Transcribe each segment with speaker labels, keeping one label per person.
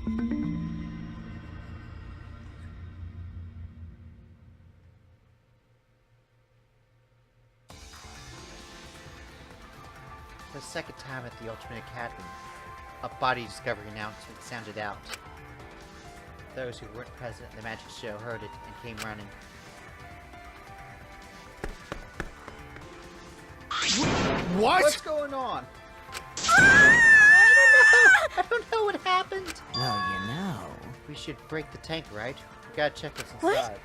Speaker 1: For the second time at the Ultimate Academy, a body discovery announcement sounded out. Those who weren't present at the magic show heard it and came running.
Speaker 2: What?
Speaker 1: What's going on? I don't know what happened.
Speaker 3: Well, you know.
Speaker 1: We should break the tank, right? We gotta check what's
Speaker 3: What?
Speaker 1: inside.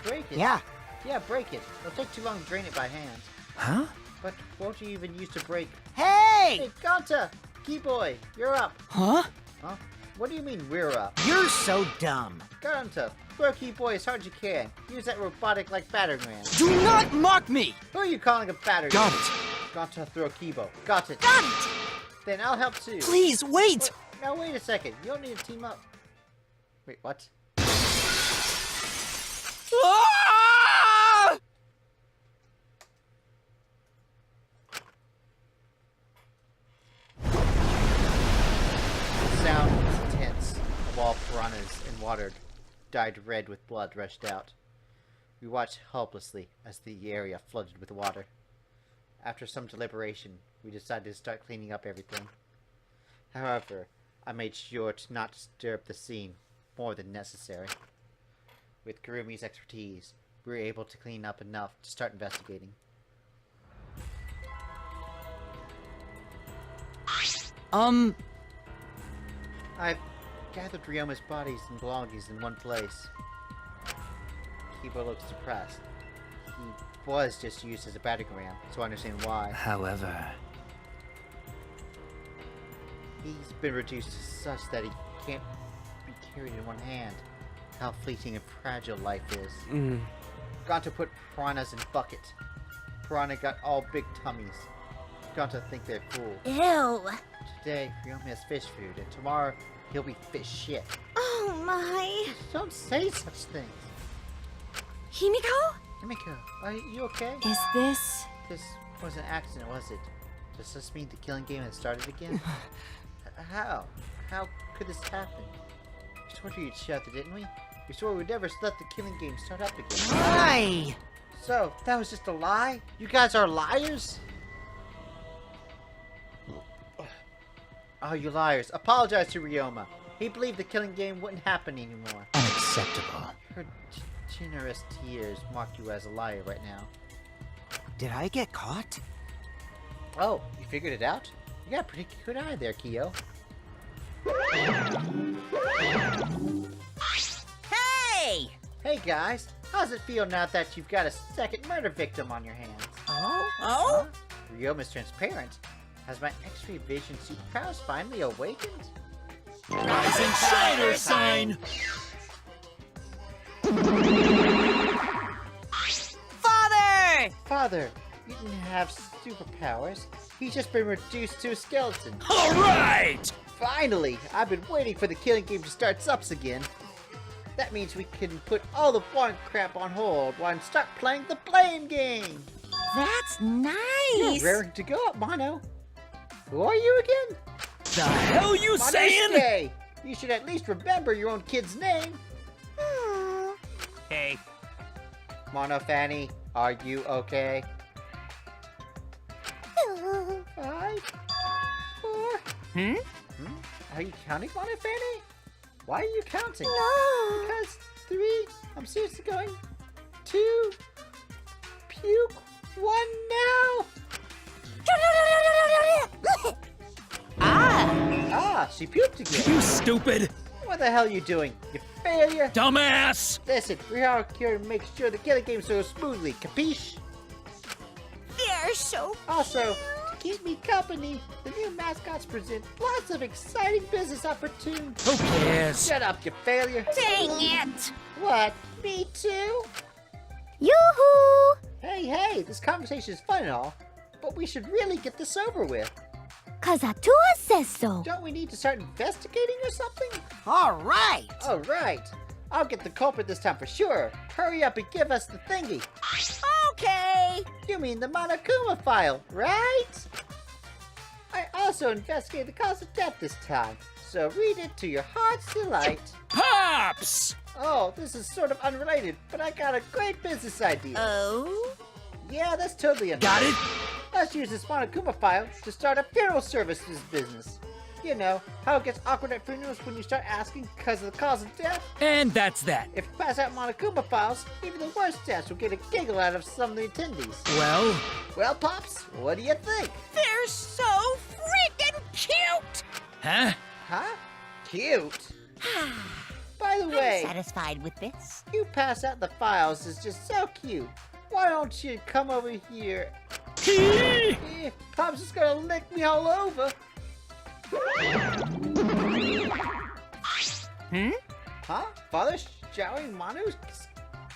Speaker 1: Break it?
Speaker 3: Yeah.
Speaker 1: Yeah, break it. It'll take too long to drain it by hand.
Speaker 3: Huh?
Speaker 1: But won't you even use to break...
Speaker 3: Hey!
Speaker 1: Hey, Ganta! Key boy, you're up.
Speaker 3: Huh?
Speaker 1: Huh? What do you mean we're up?
Speaker 3: You're so dumb.
Speaker 1: Ganta, throw Key boy as hard as you can. Use that robotic-like battering ram.
Speaker 3: Do not mock me!
Speaker 1: Who are you calling a battering
Speaker 3: Got
Speaker 1: ram?
Speaker 3: it.
Speaker 1: Ganta, throw Kibo. Got it.
Speaker 3: Got it!
Speaker 1: Then I'll help too.
Speaker 3: Please, wait!
Speaker 1: Now wait a second. You don't need to team up. Wait, what?
Speaker 3: Ah!
Speaker 1: The sound was intense. The wall piranhas and water dyed red with blood rushed out. We watched helplessly as the area flooded with water. After some deliberation, we decided to start cleaning up everything. However, I made sure to not disturb the scene more than necessary. With Kirumi's expertise, we were able to clean up enough to start investigating. I've gathered Ryoma's bodies and belongings in one place. Kibo looks depressed. He was just used as a battering ram, so I understand why.
Speaker 3: However...
Speaker 1: He's been reduced to such that he can't be carried in one hand. How fleeting and fragile life is. Got to put piranhas in bucket. Piranha got all big tummies. Got to think they're cool.
Speaker 4: Ew.
Speaker 1: Today, Ryoma has fish food, and tomorrow, he'll be fish shit.
Speaker 4: Oh my.
Speaker 1: Don't say such things.
Speaker 4: Himiko?
Speaker 1: Himiko, are you okay?
Speaker 4: Is this...
Speaker 1: This was an accident, was it? Does this mean the killing game has started again? How? How could this happen? We swore to each other, didn't we? We swore we'd never let the killing game start up again.
Speaker 3: Why?
Speaker 1: So, that was just a lie? You guys are liars? Oh, you liars. Apologize to Ryoma. He believed the killing game wouldn't happen anymore.
Speaker 3: Unacceptable.
Speaker 1: Her generous tears mark you as a liar right now.
Speaker 3: Did I get caught?
Speaker 1: Oh, you figured it out? You got a pretty good eye there, Kyo.
Speaker 3: Hey!
Speaker 1: Hey guys, how's it feel now that you've got a second murder victim on your hands?
Speaker 3: Oh?
Speaker 1: Huh? Ryoma's transparent. Has my X-ray vision superpowers finally awakened?
Speaker 3: Rising Shiner sign! Father!
Speaker 1: Father, you didn't have superpowers. He's just been reduced to a skeleton.
Speaker 3: Alright!
Speaker 1: Finally! I've been waiting for the killing game to start ups again. That means we can put all the foreign crap on hold while I start playing the blame game.
Speaker 4: That's nice.
Speaker 1: You're raring to go up, Mono. Who are you again?
Speaker 3: The hell you saying?
Speaker 1: Monosuke! You should at least remember your own kid's name.
Speaker 3: Hey.
Speaker 1: Mono Fanny, are you okay? 5, 4. Are you counting, Mono Fanny? Why are you counting?
Speaker 4: No.
Speaker 1: Because 3. I'm seriously going. 2. Puke. 1 now. Ah, she puked again.
Speaker 3: You stupid!
Speaker 1: What the hell are you doing? You failure?
Speaker 3: Dumbass!
Speaker 1: Listen, Reconstructing makes sure the killing game goes smoothly. Capiche?
Speaker 4: They're so
Speaker 1: Also, to keep me company, the new mascots present lots of exciting business opportunities.
Speaker 3: Who cares?
Speaker 1: Shut up, you failure.
Speaker 4: Dang it.
Speaker 1: What? Me too?
Speaker 4: Yoo-hoo.
Speaker 1: Hey, this conversation is fun and all, but we should really get this over with.
Speaker 4: Kazatua says so.
Speaker 1: Don't we need to start investigating or something?
Speaker 3: Alright!
Speaker 1: All right. I'll get the culprit this time for sure. Hurry up and give us the thingy.
Speaker 4: Okay.
Speaker 1: You mean the Monokuma file, right? I also also investigate the cause of death this time, so read it to your heart's delight.
Speaker 3: Pops!
Speaker 1: Oh, this is sort of unrelated, but I got a great business idea.
Speaker 4: Oh?
Speaker 1: Yeah, that's totally unrelated.
Speaker 3: Got it?
Speaker 1: Let's use this Monokuma file to start a funeral services business. You know, how it gets awkward at funerals when you start asking because of the cause of death?
Speaker 3: And that's that.
Speaker 1: If you pass out Monokuma files, even the worst deaths will get a giggle out of some of the attendees.
Speaker 3: Well,
Speaker 1: Pops, what do you think?
Speaker 4: They're so freaking cute!
Speaker 3: huh?
Speaker 1: Huh? Cute? By the way,
Speaker 4: Satisfied with this?
Speaker 1: you pass out the files is just so cute. Why don't you come over here? Pops is gonna lick me all over. Huh? Father showering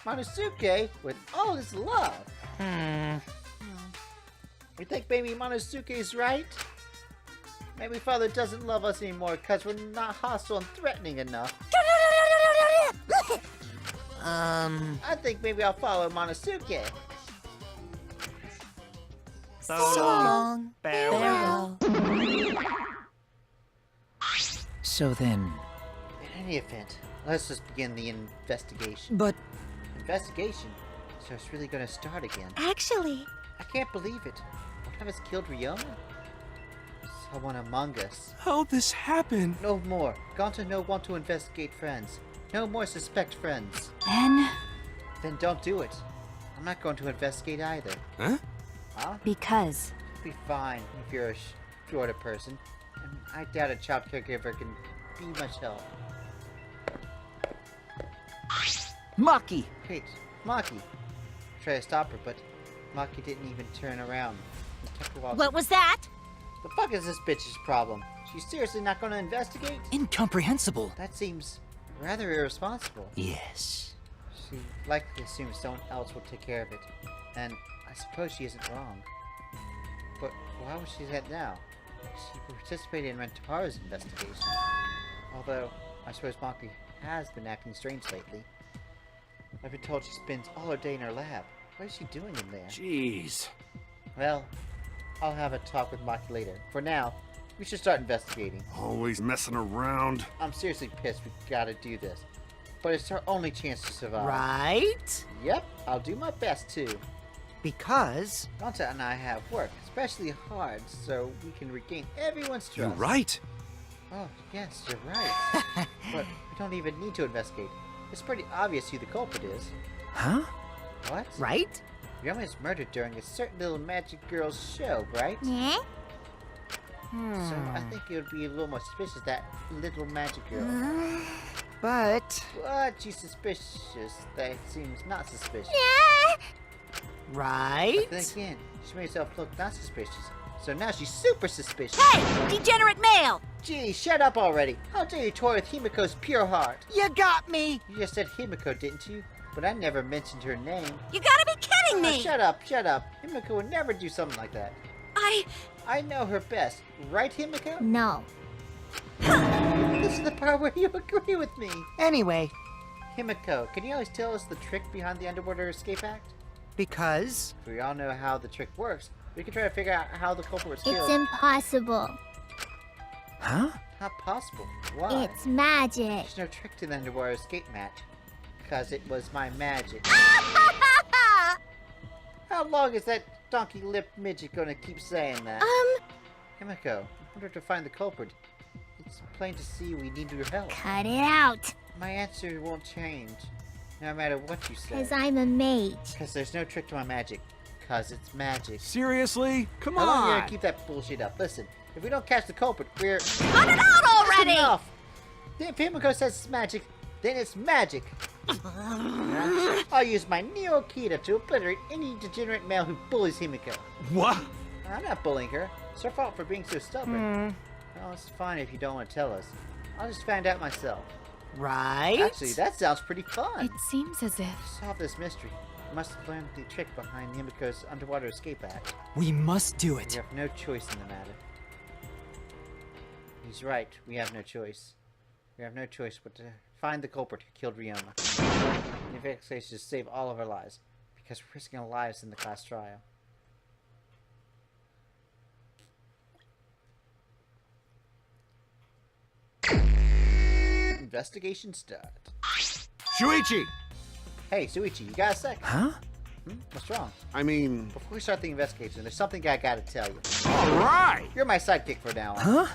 Speaker 1: Monosuke with all his love. You think maybe Monosuke is right? Maybe Father doesn't love us anymore because we're not hostile and threatening enough. I think maybe I'll follow Monosuke.
Speaker 4: So long. Farewell.
Speaker 3: So then...
Speaker 1: In any event, let's just begin the investigation.
Speaker 3: But...
Speaker 1: Investigation? So it's really gonna start again.
Speaker 4: Actually,
Speaker 1: I can't believe it. One of us killed Ryoma? Someone among us.
Speaker 2: How'd this happen?
Speaker 1: No more. Gonta no want to investigate friends. No more suspect friends.
Speaker 4: then,
Speaker 1: Then don't do it. I'm not going to investigate either.
Speaker 2: Huh?
Speaker 1: Huh?
Speaker 4: because
Speaker 1: Be fine if you're a shorter person. And I doubt a child caregiver can be much help.
Speaker 3: Maki!
Speaker 1: Wait, Maki. Try to stop her, but Maki didn't even turn around. He kept walking.
Speaker 4: what was that?
Speaker 1: The fuck is this bitch's problem? She's seriously not going to investigate?
Speaker 3: Incomprehensible.
Speaker 1: That seems rather irresponsible.
Speaker 3: Yes.
Speaker 1: She likely assumes someone else will take care of it. And I suppose she isn't wrong. But why would she do that now? She participated in Rentaro's investigation. Although, I suppose Maki has been acting strange lately. I've been told she spends all her day in her lab. What is she doing in there?
Speaker 2: Jeez.
Speaker 1: Well, I'll have a talk with Maki later. For now, we should start investigating.
Speaker 2: Always messing around.
Speaker 1: I'm seriously pissed we gotta do this. But it's our only chance to survive.
Speaker 5: Right?
Speaker 1: Yep, I'll do my best too.
Speaker 5: Because
Speaker 1: Gonta and I have worked especially hard so we can regain everyone's
Speaker 2: You're
Speaker 1: trust.
Speaker 2: right.
Speaker 1: Oh, yes, you're right. But we don't even need to investigate. It's pretty obvious who the culprit is.
Speaker 3: Huh?
Speaker 1: What?
Speaker 5: right?
Speaker 1: Ryoma is murdered during a certain little magic girl's show, right?
Speaker 4: Yeah?
Speaker 1: So I think it would be a little more suspicious that little magic girl.
Speaker 5: But
Speaker 1: But she's suspicious. That seems not suspicious.
Speaker 5: right?
Speaker 1: Then again, she made herself look not suspicious. So now she's super suspicious.
Speaker 4: Hey, degenerate male!
Speaker 1: Gee, shut up already. How dare you toy with Himiko's pure heart?
Speaker 5: You got me.
Speaker 1: You just said Himiko, didn't you? But I never mentioned her name.
Speaker 4: You gotta be kidding me!
Speaker 1: Shut up, shut up. Himiko would never do something like that. I know her best. Right, Himiko?
Speaker 4: No.
Speaker 1: This is the part where you agree with me.
Speaker 5: Anyway,
Speaker 1: Himiko, can you always tell us the trick behind the Underwater Escape Act?
Speaker 5: because
Speaker 1: If we all know how the trick works, we can try to figure out how the culprit was
Speaker 4: It's
Speaker 1: killed.
Speaker 4: impossible.
Speaker 3: Huh?
Speaker 1: Not possible. Why?
Speaker 4: It's magic.
Speaker 1: There's no trick to the Underwater Escape match. Because it was my magic. How long is that donkey-lipped midget gonna keep saying that? Himiko, in order to find the culprit, it's plain to see we need your help.
Speaker 4: Cut it out.
Speaker 1: My answer won't change, no matter what you say.
Speaker 4: Cause I'm a mage.
Speaker 1: Because there's no trick to my magic. Because it's magic.
Speaker 2: Seriously? Come
Speaker 1: How long are you
Speaker 2: on.
Speaker 1: gonna keep that bullshit up? Listen, if we don't catch the culprit, we're...
Speaker 4: Cut it out already!
Speaker 1: Enough! If Himiko says it's magic, then it's magic. I'll use my Neo Kita to obliterate any degenerate male who bullies Himiko.
Speaker 2: What?
Speaker 1: I'm not bullying her. It's her fault for being so stubborn. Well, it's fine if you don't want to tell us. I'll just find out myself.
Speaker 5: right?
Speaker 1: Actually, that sounds pretty fun.
Speaker 6: It seems as if
Speaker 1: To solve this mystery, we must have learned the trick behind Himiko's Underwater Escape Act.
Speaker 3: We must do
Speaker 1: We
Speaker 3: it.
Speaker 1: have no choice in the matter. He's right. We have no choice. We have no choice but to find the culprit who killed Ryoma. The investigation is to save all of our lives, because we're risking our lives in the class trial. Investigation start.
Speaker 2: Shuichi!
Speaker 1: Hey, Suichi, you got a sec?
Speaker 3: Huh?
Speaker 1: What's wrong?
Speaker 2: I mean...
Speaker 1: Before we start the investigation, there's something I gotta tell you.
Speaker 2: Alright!
Speaker 1: You're my sidekick for now on.
Speaker 3: Huh?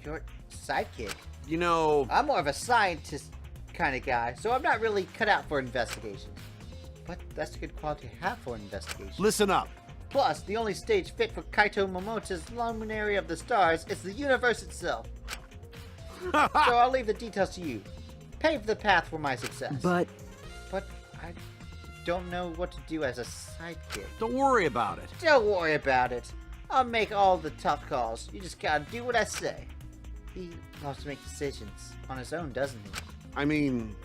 Speaker 1: Your sidekick?
Speaker 2: You know...
Speaker 1: I'm more of a scientist kind of guy, so I'm not really cut out for investigations. But that's a good quality to have for an investigation.
Speaker 2: Listen up.
Speaker 1: Plus, the only stage fit for Kaito Momota's Luminary of the Stars is the universe itself. So I'll leave the details to you. Pave the path for my success.
Speaker 3: But
Speaker 1: But I don't know what to do as a sidekick.
Speaker 2: Don't worry about it.
Speaker 1: Don't worry about it. I'll make all the tough calls. You just gotta do what I say. He loves to make decisions on his own, doesn't he?
Speaker 2: I mean...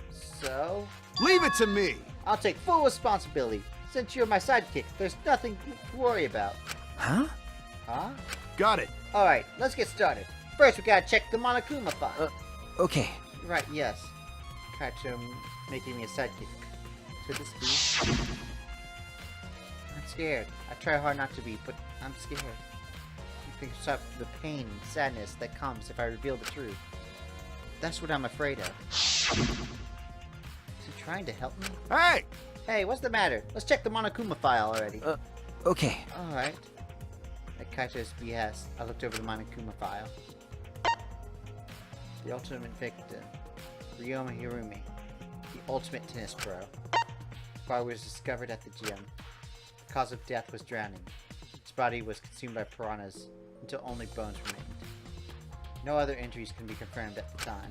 Speaker 1: So,
Speaker 2: Leave it to me!
Speaker 1: I'll take full responsibility. Since you're my sidekick, there's nothing to worry about.
Speaker 3: huh?
Speaker 1: Huh?
Speaker 2: Got it.
Speaker 1: Alright, let's get started. First, we gotta check the Monokuma file.
Speaker 3: Okay.
Speaker 1: Right, yes. Kaito making me a sidekick. Could this be? I'm scared. I try hard not to be, but I'm scared. You think stop the pain and sadness that comes if I reveal the truth. That's what I'm afraid of. Is he trying to help me?
Speaker 2: Hey!
Speaker 1: Hey, what's the matter? Let's check the Monokuma file already.
Speaker 3: Okay.
Speaker 1: Alright. At Kaito's behest, I looked over the Monokuma file. The ultimate victim, Ryoma Hirumi, the ultimate tennis pro. Body was discovered at the gym. The cause of death was drowning. His body was consumed by piranhas until only bones remained. No other injuries can be confirmed at the time.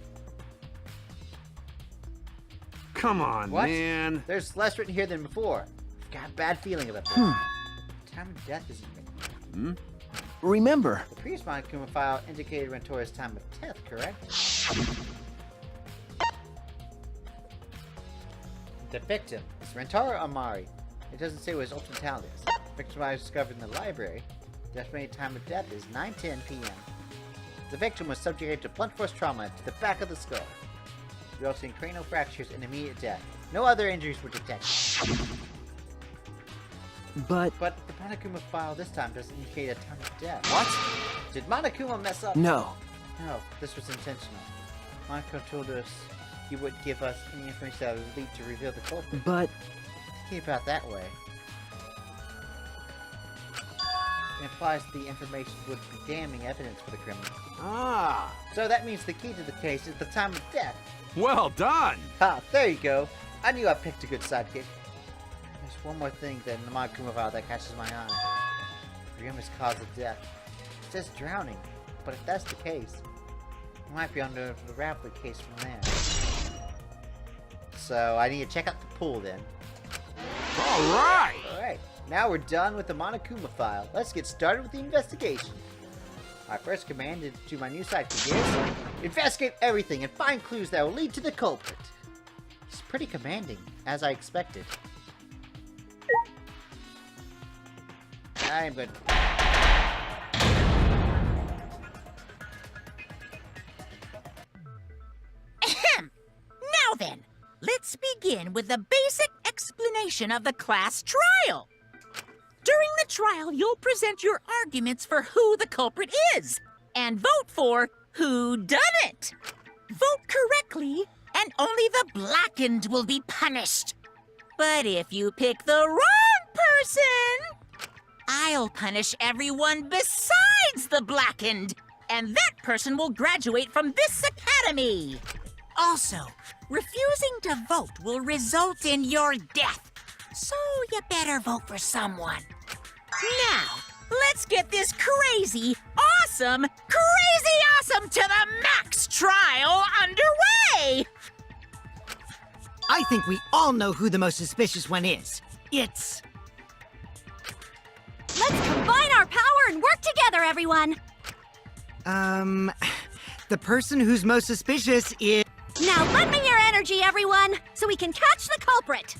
Speaker 2: Come on,
Speaker 1: What?
Speaker 2: man.
Speaker 1: There's less written here than before. I've got a bad feeling about this. Time of death isn't written.
Speaker 3: Remember.
Speaker 1: The previous Monokuma file indicated Rentora's time of death, correct? The victim is Rentora Amari. It doesn't say what his ultimate talent is. The victim was discovered in the library. The estimated time of death is 9:10 p.m. The victim was subjected to blunt force trauma to the back of the skull, resulting in cranial fractures and immediate death. No other injuries were detected.
Speaker 3: But
Speaker 1: But the Monokuma file this time doesn't indicate a time of death.
Speaker 3: what?
Speaker 1: Did Monokuma mess up?
Speaker 3: No.
Speaker 1: No, this was intentional. Monokuma told us he would give us any information that would lead to reveal the culprit.
Speaker 3: But
Speaker 1: Think about it that way. It implies the information would be damning evidence for the criminal.
Speaker 2: Ah.
Speaker 1: So that means the key to the case is the time of death.
Speaker 2: Well done.
Speaker 1: Ha, there you go. I knew I picked a good sidekick. There's one more thing that in the Monokuma file that catches my eye. Ryuma's cause of death. It says drowning, but if that's the case, it might be under the unravel the case from there. So I need to check out the pool then.
Speaker 2: Alright.
Speaker 1: Alright, now we're done with the Monokuma file. Let's get started with the investigation. My first command to my new sidekick is investigate everything and find clues that will lead to the culprit. It's pretty commanding, as I expected. I am good.
Speaker 6: Ahem! Now then, let's begin with the basic explanation of the class trial. During the trial, you'll present your arguments for who the culprit is and vote for who done it. Vote correctly, and only the blackened will be punished. But if you pick the wrong person, I'll punish everyone besides the blackened, and that person will graduate from this academy. Also, refusing to vote will result in your death, so you better vote for someone. Now, let's get this crazy awesome to the max trial underway!
Speaker 5: I think we all know who the most suspicious one is. It's...
Speaker 4: Let's combine our power and work together, everyone.
Speaker 5: The person who's most suspicious is...
Speaker 4: Now lend me your energy, everyone, so we can catch the culprit.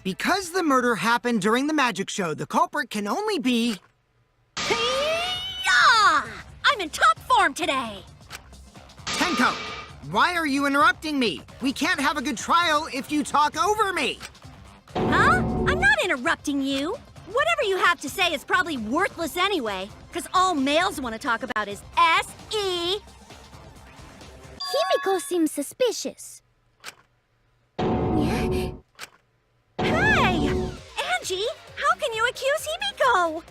Speaker 5: Because the murder happened during the magic show, the culprit can only be...
Speaker 4: Hey-ya! I'm in top form today.
Speaker 5: Tenko! Why are you interrupting me? We can't have a good trial if you talk over me!
Speaker 4: Huh? I'm not interrupting you. Whatever you have to say is probably worthless anyway, because all males want to talk about is S.E.
Speaker 7: Himiko seems suspicious.
Speaker 4: Hey! Angie, how can you accuse Himiko?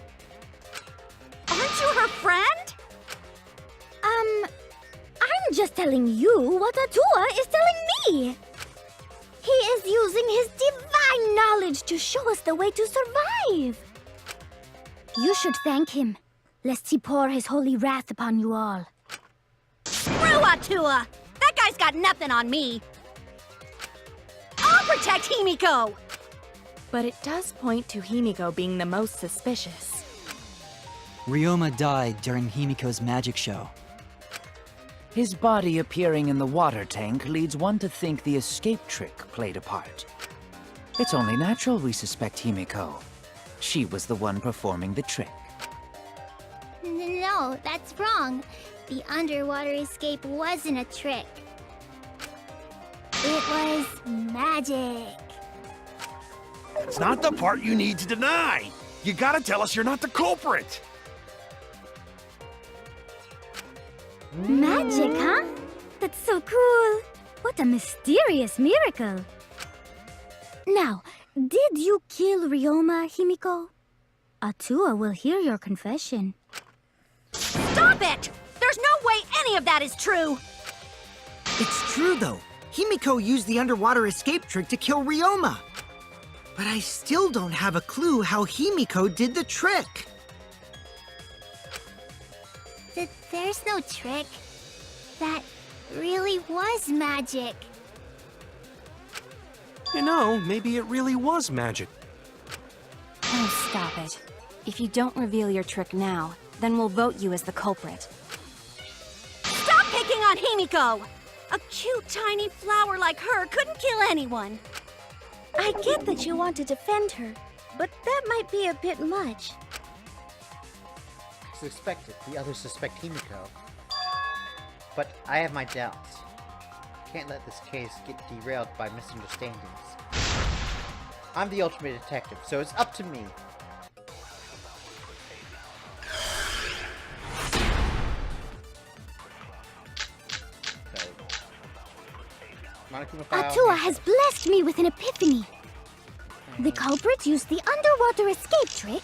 Speaker 4: Aren't you her friend?
Speaker 7: I'm just telling you what Atua is telling me. He is using his divine knowledge to show us the way to survive. You should thank him, lest he pour his holy wrath upon you all.
Speaker 4: Screw Atua! That guy's got nothing on me. I'll protect Himiko!
Speaker 8: But it does point to Himiko being the most suspicious.
Speaker 9: Ryoma died during Himiko's magic show.
Speaker 3: His body appearing in the water tank leads one to think the escape trick played a part. It's only natural we suspect Himiko. She was the one performing the trick.
Speaker 7: No, that's wrong. The underwater escape wasn't a trick. It was magic.
Speaker 2: It's not the part you need to deny. You gotta tell us you're not the culprit.
Speaker 7: Magic, huh? That's so cool. What a mysterious miracle. Now, did you kill Ryoma, Himiko? Atua will hear your confession.
Speaker 4: Stop it! There's no way any of that is true!
Speaker 5: It's true, though. Himiko used the underwater escape trick to kill Ryoma. But I still don't have a clue how Himiko did the trick.
Speaker 7: There's no trick. That really was magic.
Speaker 10: You know, maybe it really was magic.
Speaker 8: Oh, stop it. If you don't reveal your trick now, then we'll vote you as the culprit.
Speaker 4: Stop picking on Himiko! A cute tiny flower like her couldn't kill anyone.
Speaker 7: I get that you want to defend her, but that might be a bit much.
Speaker 1: Suspected. The others suspect Himiko. But I have my doubts. Can't let this case get derailed by misunderstandings. I'm the ultimate detective, so it's up to me.
Speaker 7: Atua has blessed me with an epiphany. The culprit used the underwater escape trick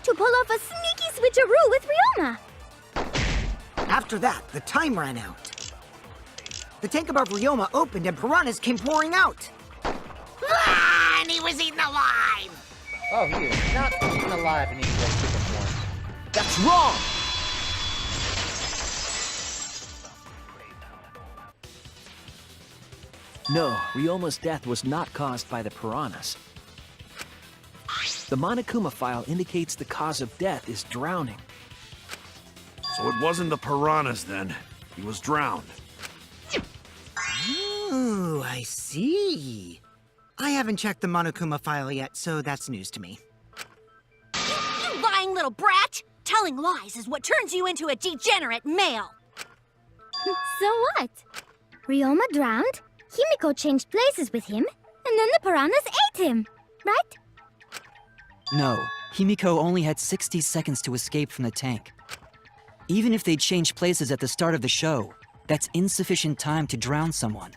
Speaker 7: to pull off a sneaky switcheroo with Ryoma.
Speaker 5: After that, the time ran out. The tank above Ryoma opened and piranhas came pouring out.
Speaker 6: Ah, and he was eaten alive!
Speaker 1: Oh, he is not even alive in his super form.
Speaker 3: That's wrong! No, Ryoma's death was not caused by the piranhas. The Monokuma file indicates the cause of death is drowning.
Speaker 2: So it wasn't the piranhas then. He was drowned.
Speaker 5: Oh, I see. I haven't checked the Monokuma file yet, so that's news to me.
Speaker 4: You lying little brat! Telling lies is what turns you into a degenerate male!
Speaker 7: So what? Ryoma drowned, Himiko changed places with him, and then the piranhas ate him, right?
Speaker 9: No, Himiko only had 60 seconds to escape from the tank. Even if they'd changed places at the start of the show, that's insufficient time to drown someone.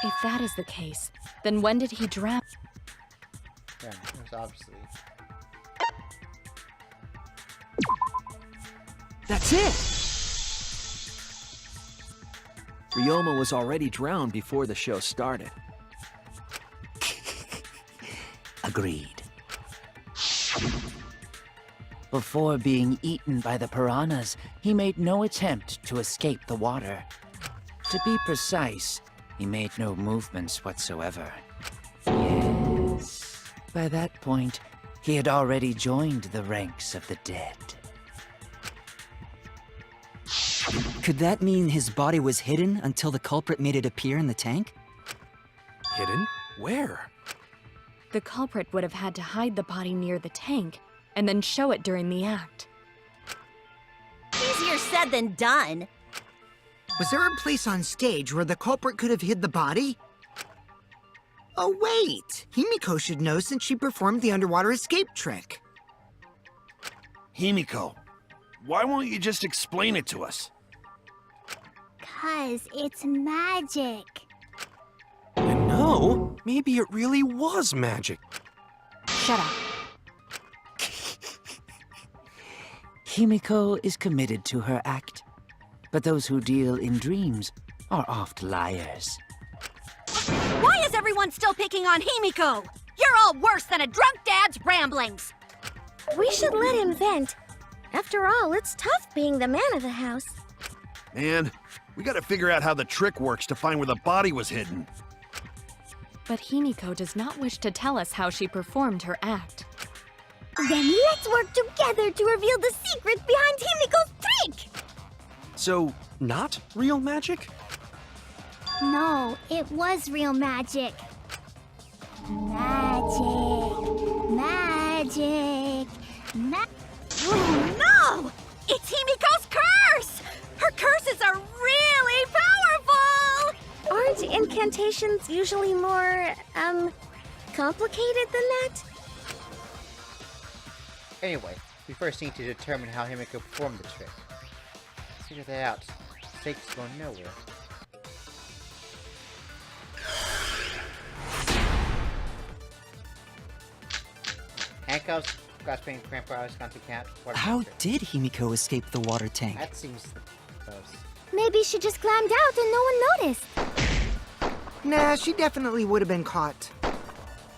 Speaker 8: If that is the case, then when did he drown?
Speaker 1: Yeah, it was obviously.
Speaker 3: That's it! Ryoma was already drowned before the show started. Agreed. Before being eaten by the piranhas, he made no attempt to escape the water. To be precise, he made no movements whatsoever. Yes, by that point, he had already joined the ranks of the dead.
Speaker 9: Could that mean his body was hidden until the culprit made it appear in the tank?
Speaker 10: Hidden? Where?
Speaker 8: The culprit would have had to hide the body near the tank, and then show it during the act.
Speaker 4: Easier said than done.
Speaker 5: Was there a place on stage where the culprit could have hid the body? Oh, wait! Himiko should know since she performed the underwater escape trick.
Speaker 2: Himiko, why won't you just explain it to us?
Speaker 7: Because it's magic.
Speaker 10: And no, maybe it really was magic.
Speaker 8: Shut up.
Speaker 3: Himiko is committed to her act, but those who deal in dreams are oft liars.
Speaker 4: Why is everyone still picking on Himiko? You're all worse than a drunk dad's ramblings.
Speaker 7: We should let him vent. After all, it's tough being the man of the house.
Speaker 2: Man, we gotta figure out how the trick works to find where the body was hidden.
Speaker 8: But Himiko does not wish to tell us how she performed her act.
Speaker 7: Then let's work together to reveal the secret behind Himiko's trick!
Speaker 10: So, not real magic?
Speaker 7: No, it was real magic. Magic.
Speaker 4: Oh no! It's Himiko's curse! Her curses are really powerful!
Speaker 7: Aren't incantations usually more, complicated than that?
Speaker 1: Anyway, we first need to determine how Himiko performed the trick. Let's figure that out. Snake's going nowhere. Handcuffs, grasping cramp bars, concept cat.
Speaker 9: How did Himiko escape the water tank?
Speaker 1: That seems close.
Speaker 7: Maybe she just climbed out and no one noticed.
Speaker 5: Nah, she definitely would have been caught.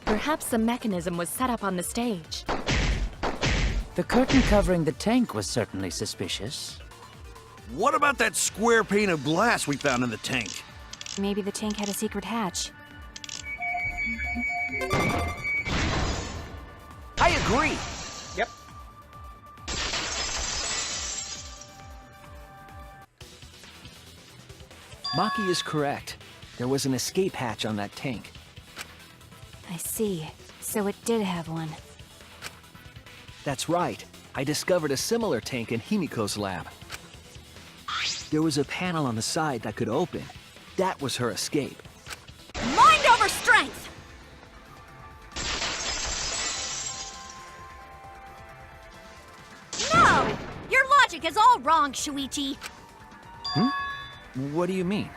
Speaker 8: Perhaps the mechanism was set up on the stage.
Speaker 3: The curtain covering the tank was certainly suspicious.
Speaker 2: What about that square pane of glass we found in the tank?
Speaker 8: Maybe the tank had a secret hatch.
Speaker 2: I agree!
Speaker 1: Yep.
Speaker 11: Maki is correct. There was an escape hatch on that tank.
Speaker 8: I see. So it did have one.
Speaker 11: That's right. I discovered a similar tank in Himiko's lab. There was a panel on the side that could open. That was her escape.
Speaker 4: Mind over strength! No! Your logic is all wrong, Shuichi.
Speaker 11: What do you mean?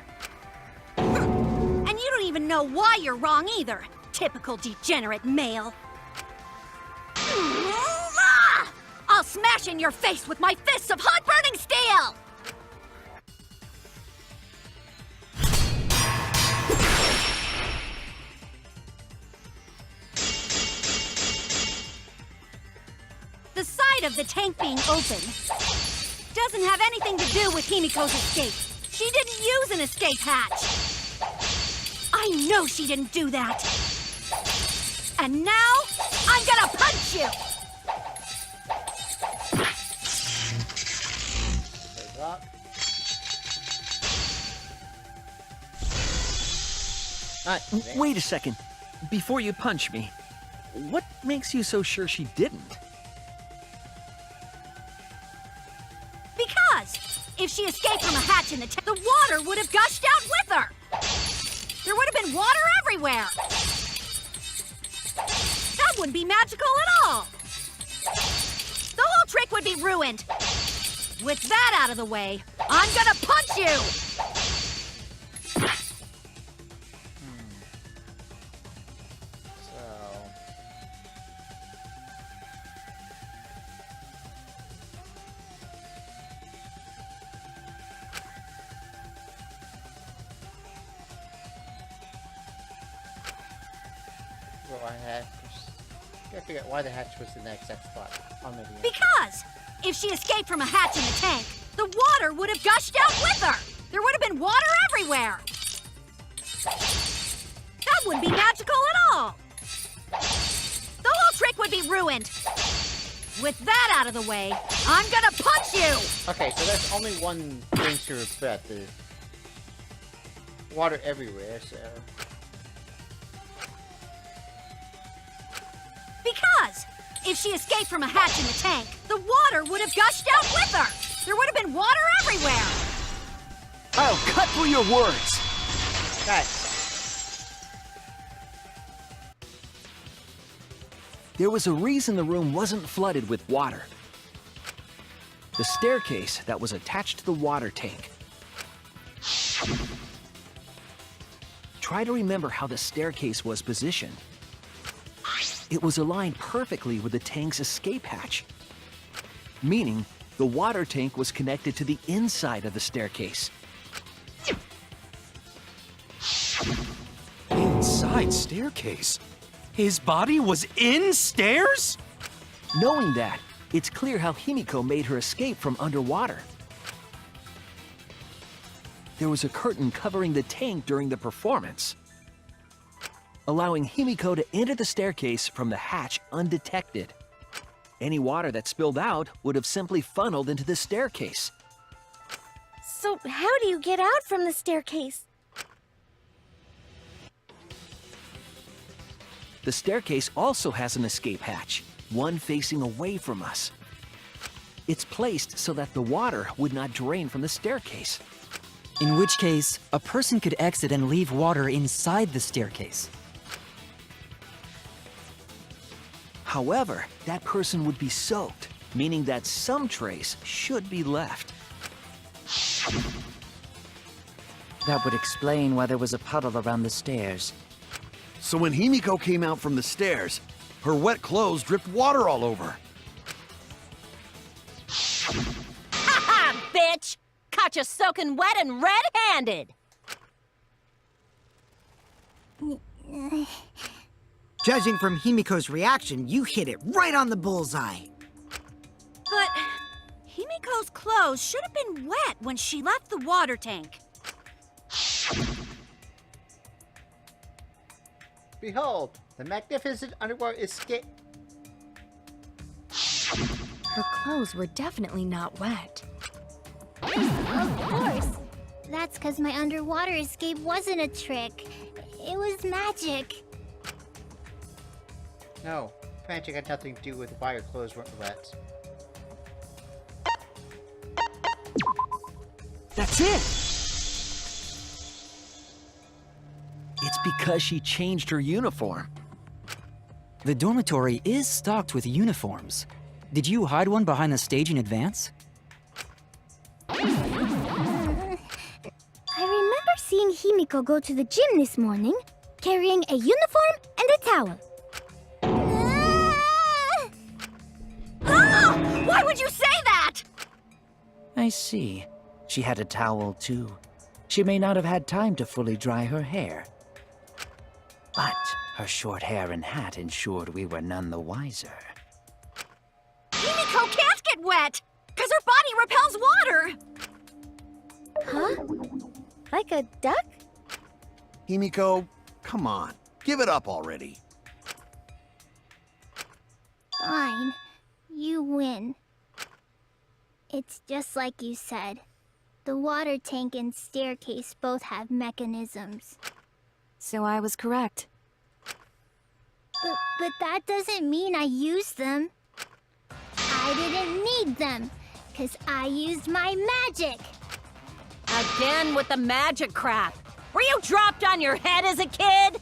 Speaker 4: And you don't even know why you're wrong either. Typical degenerate male. Ah! I'll smash in your face with my fists of hot burning steel! The side of the tank being open doesn't have anything to do with Himiko's escape. She didn't use an escape hatch. I know she didn't do that. And now, I'm gonna punch you!
Speaker 11: Wait a second. Before you punch me, what makes you so sure she didn't?
Speaker 4: Because if she escaped from a hatch in the tank, the water would have gushed out with her. There would have been water everywhere. That wouldn't be magical at all. The whole trick would be ruined. With that out of the way, I'm gonna punch you!
Speaker 1: Gotta figure out why the hatch was in the exact spot on the
Speaker 4: Because if she escaped from a hatch in the tank, the water would have gushed out with her. There would have been water everywhere. That wouldn't be magical at all. The whole trick would be ruined. With that out of the way, I'm gonna punch you!
Speaker 1: Okay, so there's only one thing to regret, the water everywhere, so...
Speaker 4: Because if she escaped from a hatch in the tank, the water would have gushed out with her. There would have been water everywhere.
Speaker 11: I'll cut through your words.
Speaker 1: Guys.
Speaker 11: There was a reason the room wasn't flooded with water. The staircase that was attached to the water tank. Try to remember how the staircase was positioned. It was aligned perfectly with the tank's escape hatch, meaning the water tank was connected to the inside of the staircase.
Speaker 10: Inside staircase? His body was in stairs?
Speaker 11: Knowing that, it's clear how Himiko made her escape from underwater. There was a curtain covering the tank during the performance, allowing Himiko to enter the staircase from the hatch undetected. Any water that spilled out would have simply funneled into the staircase.
Speaker 7: So how do you get out from the staircase?
Speaker 11: The staircase also has an escape hatch, one facing away from us. It's placed so that the water would not drain from the staircase.
Speaker 9: In which case, a person could exit and leave water inside the staircase.
Speaker 11: However, that person would be soaked, meaning that some trace should be left.
Speaker 3: That would explain why there was a puddle around the stairs.
Speaker 2: So when Himiko came out from the stairs, her wet clothes dripped water all over.
Speaker 4: Ha, bitch! Caught you soaking wet and red-handed!
Speaker 5: Judging from Himiko's reaction, you hit it right on the bullseye.
Speaker 4: But Himiko's clothes should have been wet when she left the water tank.
Speaker 1: Behold, the magnificent underwater escape.
Speaker 8: Her clothes were definitely not wet.
Speaker 7: Of course. That's because my underwater escape wasn't a trick. It was magic.
Speaker 1: No, magic had nothing to do with why your clothes weren't wet.
Speaker 11: That's it! It's because she changed her uniform.
Speaker 9: The dormitory is stocked with uniforms. Did you hide one behind the stage in advance?
Speaker 7: I remember seeing Himiko go to the gym this morning, carrying a uniform and a towel.
Speaker 4: Ah! Why would you say that?
Speaker 3: I see. She had a towel, too. She may not have had time to fully dry her hair. But her short hair and hat ensured we were none the wiser.
Speaker 4: Himiko can't get wet, because her body repels water.
Speaker 7: Huh? Like a duck?
Speaker 2: Himiko, come on. Give it up already.
Speaker 7: Fine. You win. It's just like you said. The water tank and staircase both have mechanisms.
Speaker 8: So I was correct.
Speaker 7: But that doesn't mean I used them. I didn't need them, because I used my magic.
Speaker 4: Again with the magic crap. Were you dropped on your head as a kid?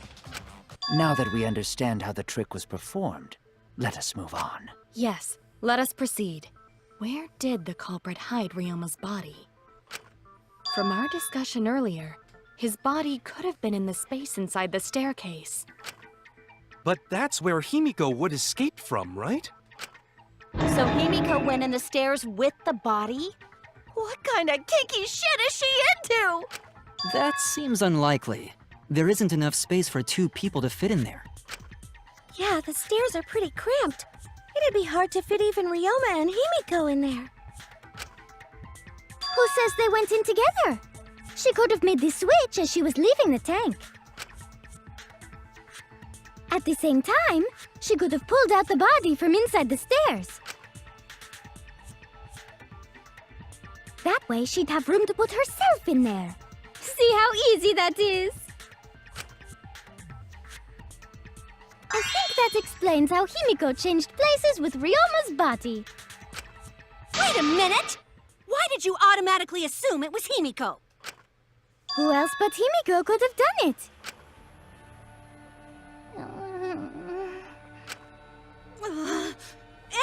Speaker 3: Now that we understand how the trick was performed, let us move on.
Speaker 8: Yes, let us proceed. Where did the culprit hide Ryoma's body? From our discussion earlier, his body could have been in the space inside the staircase.
Speaker 10: But that's where Himiko would escape from, right?
Speaker 4: So Himiko went in the stairs with the body? What kind of kinky shit is she into?
Speaker 9: That seems unlikely. There isn't enough space for 2 people to fit in there.
Speaker 7: Yeah, the stairs are pretty cramped. It'd be hard to fit even Ryoma and Himiko in there. Who says they went in together? She could have made the switch as she was leaving the tank. At the same time, she could have pulled out the body from inside the stairs. That way, she'd have room to put herself in there. See how easy that is? I think that explains how Himiko changed places with Ryoma's body.
Speaker 4: Wait a minute! Why did you automatically assume it was Himiko?
Speaker 7: Who else but Himiko could have done it?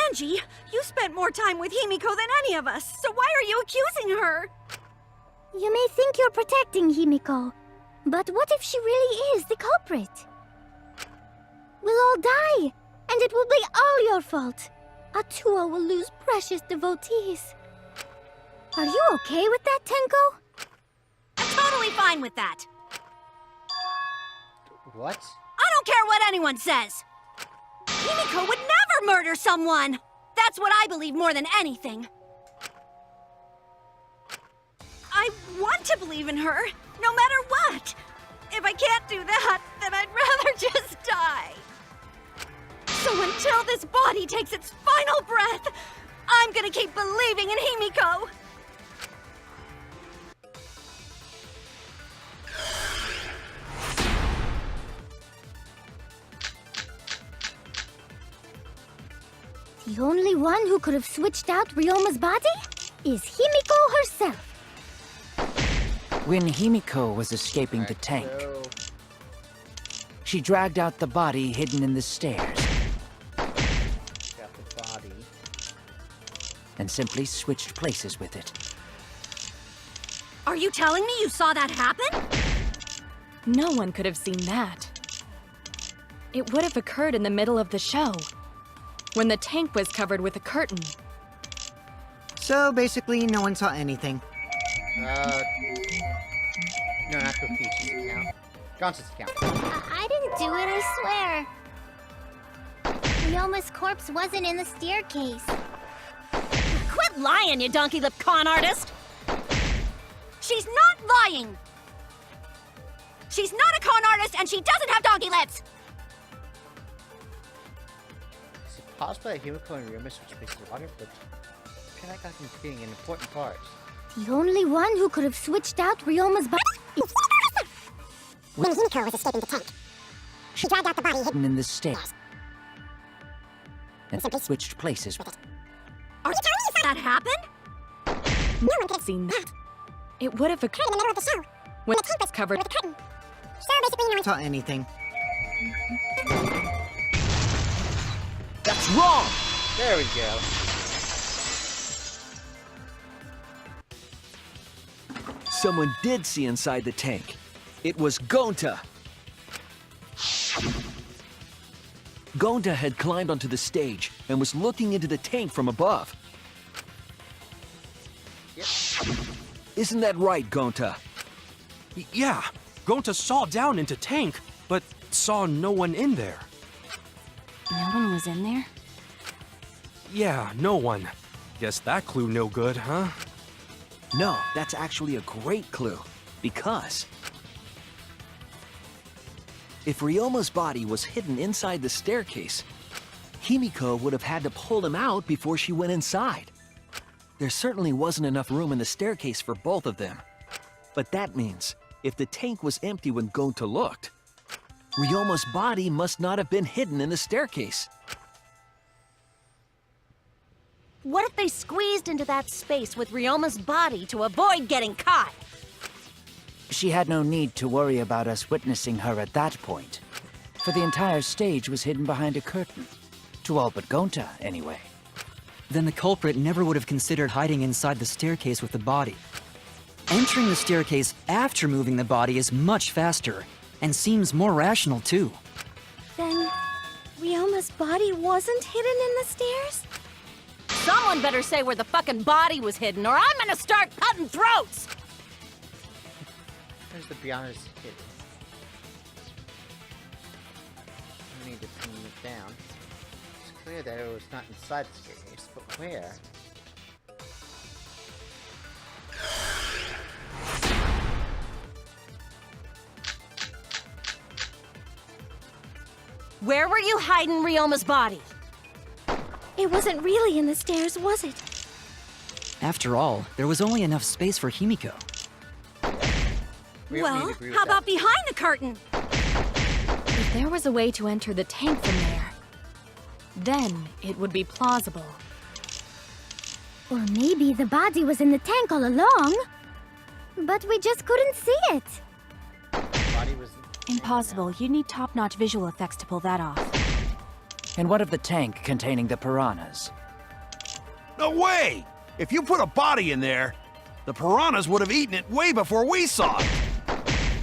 Speaker 4: Angie, you spent more time with Himiko than any of us, so why are you accusing her?
Speaker 7: You may think you're protecting Himiko, but what if she really is the culprit? We'll all die, and it will be all your fault. Atua will lose precious devotees. Are you okay with that, Tenko?
Speaker 4: I'm totally fine with that.
Speaker 1: What?
Speaker 4: I don't care what anyone says. Himiko would never murder someone. That's what I believe more than anything. I want to believe in her, no matter what. If I can't do that, then I'd rather just die. So until this body takes its final breath, I'm gonna keep believing in Himiko.
Speaker 7: The only one who could have switched out Ryoma's body is Himiko herself.
Speaker 3: When Himiko was escaping the tank,
Speaker 1: So,
Speaker 3: she dragged out the body hidden in the stairs
Speaker 1: got the body.
Speaker 3: and simply switched places with it.
Speaker 4: Are you telling me you saw that happen?
Speaker 8: No one could have seen that. It would have occurred in the middle of the show, when the tank was covered with a curtain.
Speaker 5: So basically, no one saw anything.
Speaker 1: No, not Kokichi's account. Gonza's account.
Speaker 7: I didn't do it, I swear. Ryoma's corpse wasn't in the staircase.
Speaker 4: Quit lying, you donkey-lipped con artist! She's not lying! She's not a con artist, and she doesn't have donkey lips!
Speaker 1: Is it possible that Himiko and Ryoma switched places with water? But I feel like I'm forgetting an important part.
Speaker 7: The only one who could have switched out Ryoma's body.
Speaker 12: When Himiko was escaping the tank, she dragged out the body
Speaker 3: Hidden in the stairs and switched places with it.
Speaker 4: Are you telling me that happened?
Speaker 12: No one could have
Speaker 8: Seen that. It would have
Speaker 12: occurred in the middle of the show,
Speaker 8: when
Speaker 12: the tank was
Speaker 8: covered
Speaker 12: with a curtain. So basically, no one
Speaker 5: Saw anything.
Speaker 11: That's wrong!
Speaker 1: There we go.
Speaker 11: Someone did see inside the tank. It was Gonta. Gonta had climbed onto the stage and was looking into the tank from above.
Speaker 1: Yep.
Speaker 11: Isn't that right, Gonta?
Speaker 10: Yeah, Gonta saw down into tank, but saw no one in there.
Speaker 8: No one was in there?
Speaker 10: Yeah, no one. Guess that clue no good, huh?
Speaker 11: No, that's actually a great clue. Because if Ryoma's body was hidden inside the staircase, Himiko would have had to pull him out before she went inside. There certainly wasn't enough room in the staircase for both of them. But that means, if the tank was empty when Gonta looked, Ryoma's body must not have been hidden in the staircase.
Speaker 4: What if they squeezed into that space with Ryoma's body to avoid getting caught?
Speaker 3: She had no need to worry about us witnessing her at that point, for the entire stage was hidden behind a curtain. To all but Gonta, anyway.
Speaker 9: Then the culprit never would have considered hiding inside the staircase with the body. Entering the staircase after moving the body is much faster, and seems more rational too.
Speaker 7: Then, Ryoma's body wasn't hidden in the stairs?
Speaker 4: Someone better say where the fucking body was hidden, or I'm gonna start cutting throats!
Speaker 1: There's the Biana's hidden. I need to pin it down. It's clear that it was not inside the staircase, but where?
Speaker 4: Where were you hiding Ryoma's body?
Speaker 7: It wasn't really in the stairs, was it?
Speaker 9: After all, there was only enough space for Himiko.
Speaker 1: We don't need
Speaker 4: Well,
Speaker 1: to agree with
Speaker 4: how
Speaker 1: that.
Speaker 4: about behind the curtain?
Speaker 8: If there was a way to enter the tank from there, then it would be plausible.
Speaker 7: Or maybe the body was in the tank all along, but we just couldn't see it.
Speaker 1: Body was
Speaker 8: Impossible. You need top-notch visual effects to pull that off.
Speaker 3: And what of the tank containing the piranhas?
Speaker 2: No way! If you put a body in there, The piranhas would have eaten it way before we saw it.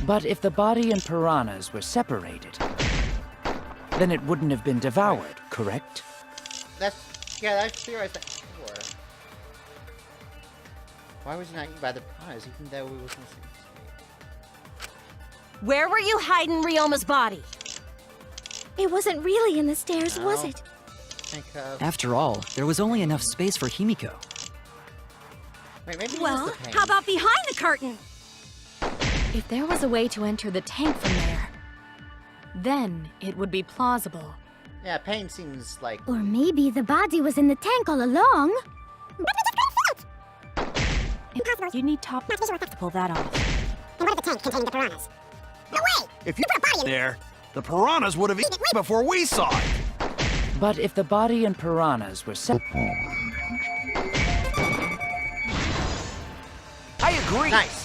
Speaker 3: But if the body and piranhas were separated, then it wouldn't have been devoured, correct?
Speaker 1: That's theorized that before. Why was he not eaten by the piranhas, even though we was in the same state?
Speaker 4: Where were you hiding Ryoma's body?
Speaker 7: It wasn't really in the stairs, was
Speaker 1: No.
Speaker 7: it?
Speaker 9: After all, there was only enough space for Himiko.
Speaker 1: Wait, maybe
Speaker 4: Well,
Speaker 1: it was the pain.
Speaker 4: how about behind the curtain?
Speaker 8: If there was a way to enter the tank from there, then it would be plausible.
Speaker 1: Yeah, pain seems like...
Speaker 7: Or maybe the body was in the tank all along.
Speaker 8: You need top to pull that off.
Speaker 12: And what if the tank contained the piranhas? No way!
Speaker 2: If you put a body in there, the piranhas would have eaten it way before we saw it.
Speaker 3: But if the body and piranhas were separated...
Speaker 11: I agree.
Speaker 1: Nice!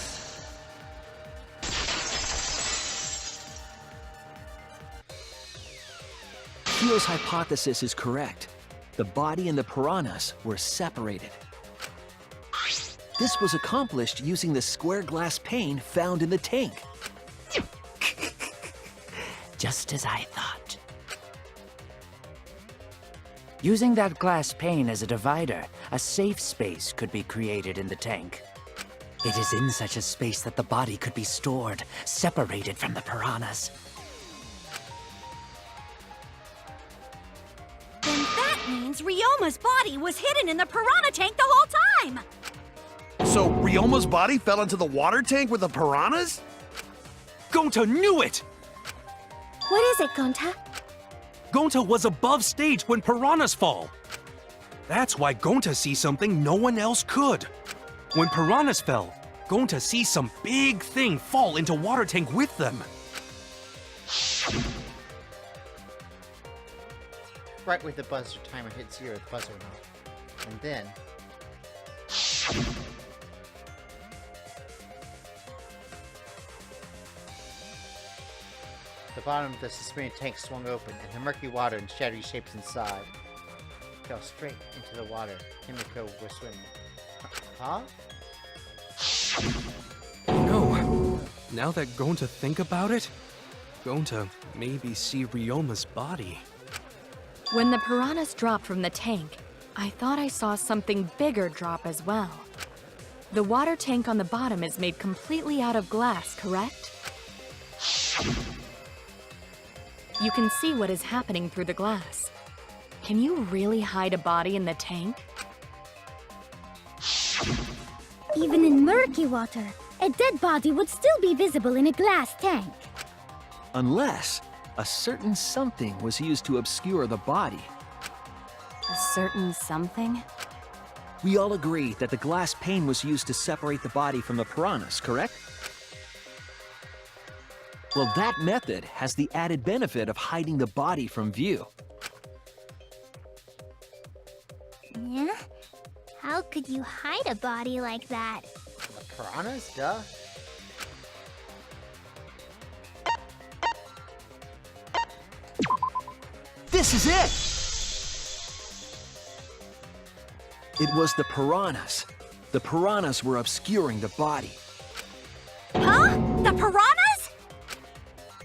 Speaker 11: Kyo's hypothesis is correct. The body and the piranhas were separated. This was accomplished using the square glass pane found in the tank.
Speaker 3: Just as I thought. Using that glass pane as a divider, a safe space could be created in the tank. It is in such a space that the body could be stored, separated from the piranhas.
Speaker 4: Then that means Ryoma's body was hidden in the piranha tank the whole time!
Speaker 2: So Ryoma's body fell into the water tank with the piranhas?
Speaker 10: Gonta knew it!
Speaker 7: What is it, Gonta?
Speaker 10: Gonta was above stage when piranhas fall. That's why Gonta sees something no one else could. When piranhas fell, Gonta sees some big thing fall into water tank with them.
Speaker 1: Right when the buzzer timer hits 0, the buzzer went off. And then... the bottom of the submarine tank swung open, and the murky water and shadowy shapes inside fell straight into the water. Himiko was swimming. Huh?
Speaker 10: No. Now that Gonta think about it, Gonta maybe see Ryoma's body.
Speaker 8: When the piranhas dropped from the tank, I thought I saw something bigger drop as well. The water tank on the bottom is made completely out of glass, correct? You can see what is happening through the glass. Can you really hide a body in the tank?
Speaker 7: Even in murky water, a dead body would still be visible in a glass tank.
Speaker 11: Unless a certain something was used to obscure the body.
Speaker 8: A certain something?
Speaker 11: We all agree that the glass pane was used to separate the body from the piranhas, correct? Well, that method has the added benefit of hiding the body from view.
Speaker 7: Yeah? How could you hide a body like that?
Speaker 1: The piranhas? Duh.
Speaker 11: This is it! It was the piranhas. The piranhas were obscuring the body.
Speaker 4: Huh? The piranhas?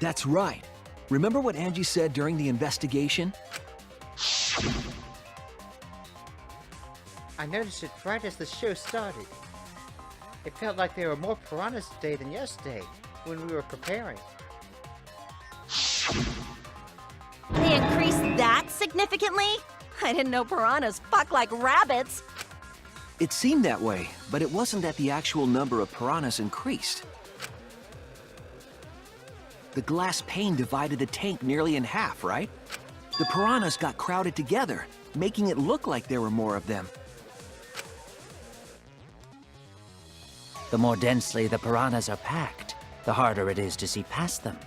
Speaker 11: That's right. Remember what Angie said during the investigation?
Speaker 1: I noticed it right as the show started. It felt like there were more piranhas today than yesterday, when we were preparing.
Speaker 4: They increased that significantly? I didn't know piranhas fuck like rabbits.
Speaker 11: It seemed that way, but it wasn't that the actual number of piranhas increased. The glass pane divided the tank nearly in half, right? The piranhas got crowded together, making it look like there were more of them.
Speaker 3: The more densely the piranhas are packed, the harder it is to see past them.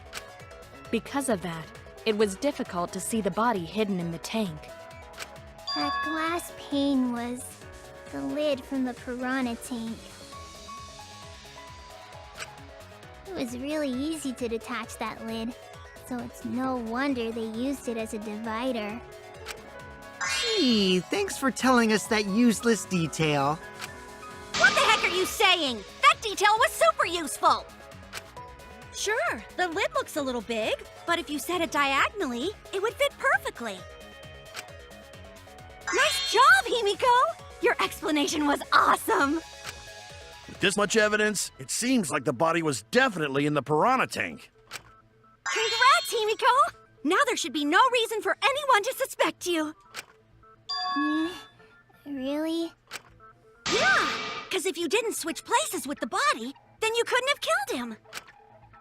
Speaker 8: Because of that, it was difficult to see the body hidden in the tank.
Speaker 7: That glass pane was the lid from the piranha tank. It was really easy to detach that lid, so it's no wonder they used it as a divider.
Speaker 5: Gee, thanks for telling us that useless detail.
Speaker 4: What the heck are you saying? saying! That detail was super useful! Sure, the lid looks a little big, but if you set it diagonally, it would fit perfectly. Nice job, Himiko! Your explanation was awesome!
Speaker 2: With this much evidence, it seems like the body was definitely in the piranha tank.
Speaker 4: Congrats, Himiko! Now there should be no reason for anyone to suspect you.
Speaker 7: Really?
Speaker 4: Yeah, because if you didn't switch places with the body, then you couldn't have killed him.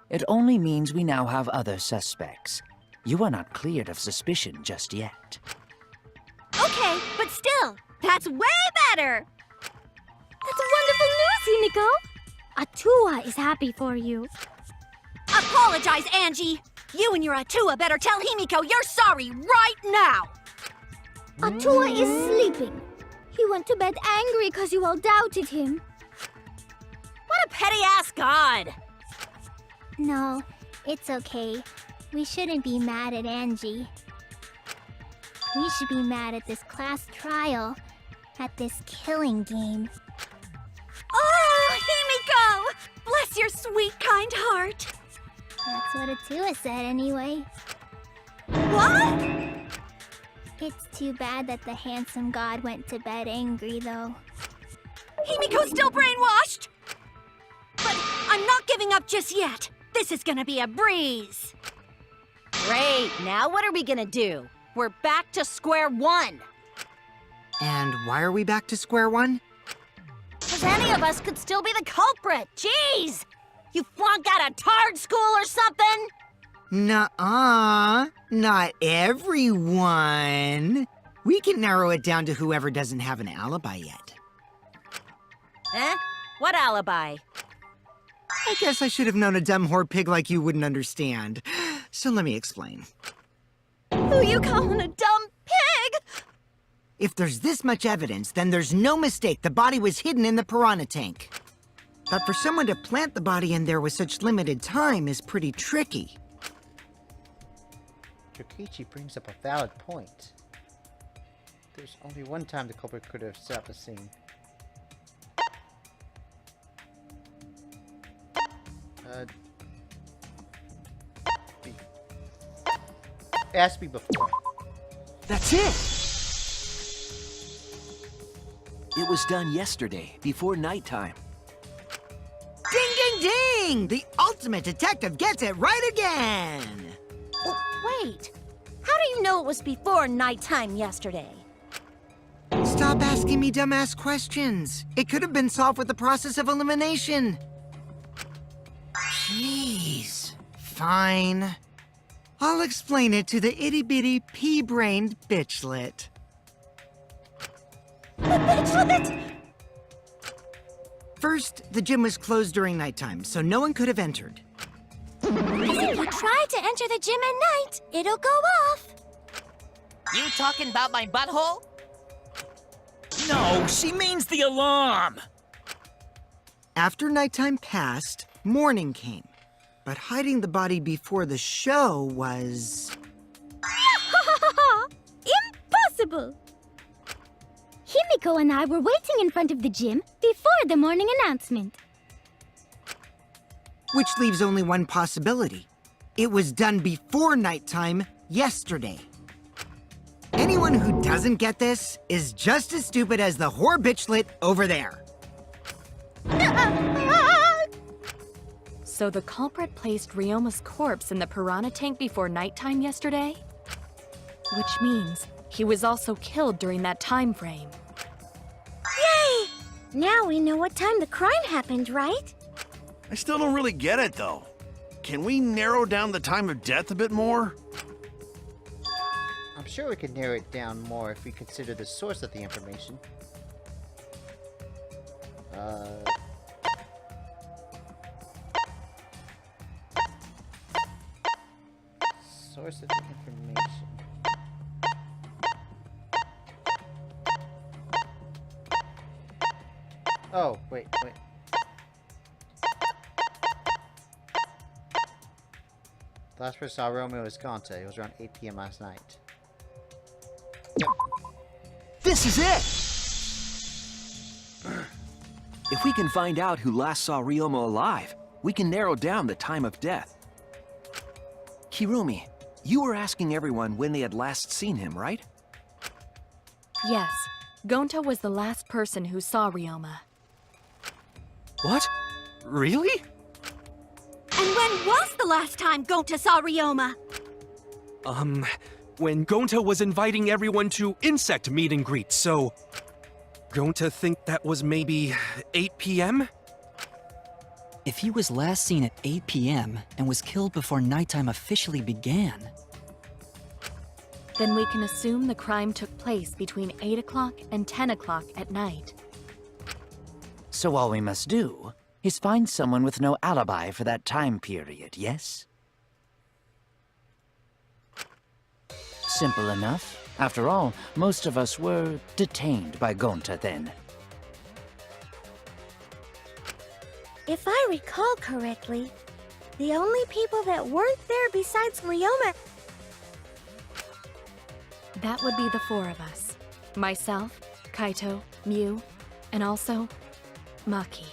Speaker 3: It only means we now have other suspects. You are not cleared of suspicion just yet.
Speaker 4: Okay, but still, that's way better!
Speaker 7: That's wonderful news, Himiko! Atua is happy for you.
Speaker 4: Apologize, Angie! You and your Atua better tell Himiko you're sorry right now!
Speaker 7: Atua is sleeping. He went to bed angry because you all doubted him.
Speaker 4: What a petty-ass god!
Speaker 7: No, it's okay. We shouldn't be mad at Angie. We should be mad at this class trial, at this killing game.
Speaker 4: Oh, Himiko! Bless your sweet, kind heart!
Speaker 7: That's what Atua said anyway.
Speaker 4: What?
Speaker 7: It's too bad that the handsome god went to bed angry, though.
Speaker 4: Himiko's still brainwashed! But I'm not giving up just yet. This is gonna be a breeze.
Speaker 13: Great, now what are we gonna do? We're back to square one.
Speaker 5: And why are we back to square one?
Speaker 13: Because any of us could still be the culprit. Jeez! You flunked out of Tard School or something?
Speaker 5: Nuh-uh. Not everyone. We can narrow it down to whoever doesn't have an alibi yet.
Speaker 13: Eh? What alibi?
Speaker 5: I guess I should have known a dumb whore pig like you wouldn't understand. So let me explain.
Speaker 13: Who you calling a dumb pig?
Speaker 5: If there's this much evidence, then there's no mistake the body was hidden in the piranha tank. But for someone to plant the body in there with such limited time is pretty tricky.
Speaker 1: Jokichi brings up a valid point. There's only one time the culprit could have set up a scene. Ask me before.
Speaker 11: That's it! It was done yesterday, before nighttime.
Speaker 5: Ding, ding, ding! The ultimate detective gets it right again!
Speaker 13: Oh, wait. How do you know it was before nighttime yesterday?
Speaker 5: Stop asking me dumbass questions. It could have been solved with the process of elimination. Jeez. Fine. I'll explain it to the itty-bitty pea-brained bitchlet.
Speaker 13: The bitchlet?
Speaker 5: First, the gym was closed during nighttime, so no one could have entered.
Speaker 7: Because if you try to enter the gym at night, it'll go off.
Speaker 6: You talking about my butthole?
Speaker 11: No, she means the alarm!
Speaker 5: After nighttime passed, morning came. But hiding the body before the show was...
Speaker 7: Impossible! Himiko and I were waiting in front of the gym before the morning announcement.
Speaker 5: Which leaves only one possibility. It was done before nighttime yesterday. Anyone who doesn't get this is just as stupid as the whore bitchlet over there.
Speaker 8: So the culprit placed Ryoma's corpse in the piranha tank before nighttime yesterday? Which means he was also killed during that time frame.
Speaker 7: Yay! Now we know what time the crime happened, right?
Speaker 2: I still don't really get it, though. Can we narrow down the time of death a bit more?
Speaker 1: I'm sure we could narrow it down more if we consider the source of the information. Source of the information. Oh, wait. The last person saw Romeo Escante. It was around 8 p.m. last night. Yep.
Speaker 11: This is it! If we can find out who last saw Ryoma alive, we can narrow down the time of death. Kirumi, you were asking everyone when they had last seen him, right?
Speaker 8: Yes, Gonta was the last person who saw Ryoma.
Speaker 10: What? Really?
Speaker 4: And when was the last time Gonta saw Ryoma?
Speaker 10: When Gonta was inviting everyone to insect meet and greet, so... Gonta think that was maybe 8 p.m.?
Speaker 9: If he was last seen at 8 p.m. and was killed before nighttime officially began...
Speaker 8: Then we can assume the crime took place between 8 o'clock and 10 o'clock at night.
Speaker 3: So all we must do is find someone with no alibi for that time period, yes? Simple enough. After all, most of us were detained by Gonta then.
Speaker 7: If I recall correctly, the only people that weren't there besides Ryoma...
Speaker 8: That would be the four of us. Myself, Kaito, Mew, and also Maki.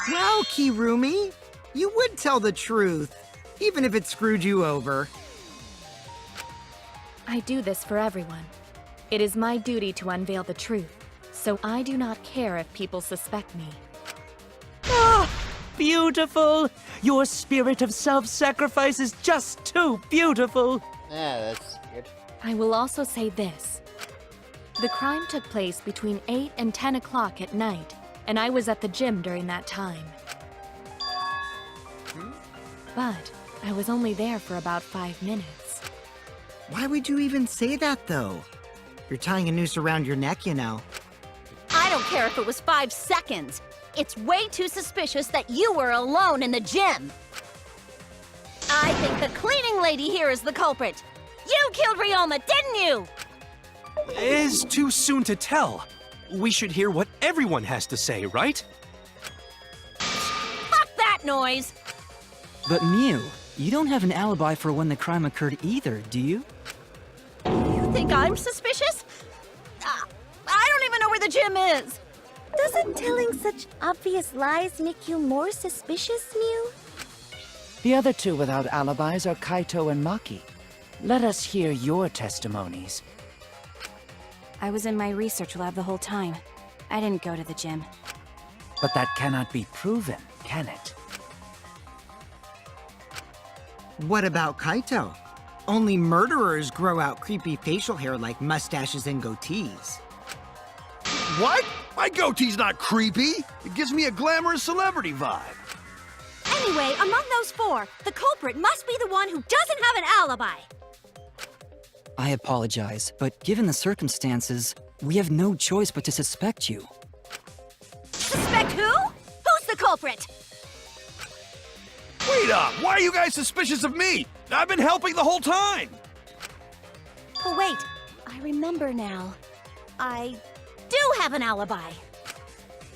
Speaker 5: Well, Kirumi, you would tell the truth, even if it screwed you over.
Speaker 8: I do this for everyone. It is my duty to unveil the truth, so I do not care if people suspect me.
Speaker 3: Ah, beautiful! Your spirit of self-sacrifice is just too beautiful!
Speaker 1: Yeah, that's good.
Speaker 8: I will also say this. The crime took place between 8 and 10 o'clock at night, and I was at the gym during that time. But I was only there for about 5 minutes.
Speaker 5: Why would you even say that, though? You're tying a noose around your neck, you know.
Speaker 13: I don't care if it was 5 seconds. It's way too suspicious that you were alone in the gym. I think the cleaning lady here is the culprit. You killed Ryoma, didn't you?
Speaker 10: It's too soon to tell. We should hear what everyone has to say, right?
Speaker 13: Fuck that noise!
Speaker 9: But Mew, you don't have an alibi for when the crime occurred either, do you?
Speaker 13: You think I'm suspicious? I don't even know where the gym is.
Speaker 7: Doesn't telling such obvious lies make you more suspicious, Mew?
Speaker 3: The other two without alibis are Kaito and Maki. Let us hear your testimonies.
Speaker 14: I was in my research lab the whole time. I didn't go to the gym.
Speaker 3: But that cannot be proven, can it?
Speaker 5: What about Kaito? Only murderers grow out creepy facial hair like mustaches and goatees.
Speaker 2: What? My goatee's not creepy. It gives me a glamorous celebrity vibe.
Speaker 4: Anyway, among those four, the culprit must be the one who doesn't have an alibi.
Speaker 9: I apologize, but given the circumstances, we have no choice but to suspect you.
Speaker 4: Suspect who? Who's the culprit?
Speaker 2: Wait up! Why are you guys suspicious of me? I've been helping the whole time!
Speaker 4: Oh, wait. I remember now. I do have an alibi.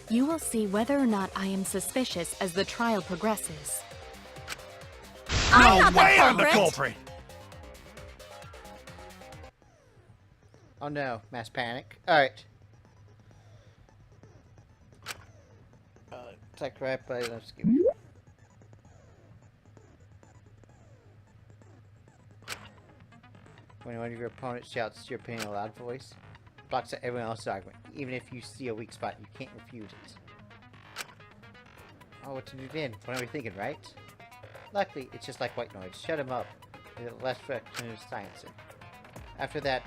Speaker 8: You will see whether or not I am suspicious as the trial progresses.
Speaker 4: I'm not the
Speaker 2: I'm the
Speaker 4: culprit!
Speaker 2: culprit!
Speaker 1: Oh no, mass panic. Alright. Attack right by let's give it. When one of your opponents shouts your opinion in a loud voice, blocks out everyone else's argument. Even if you see a weak spot, you can't refute it. Oh, what to do then? What are we thinking, right? Luckily, it's just like white noise. Shut him up. With a less representative silencer. After that,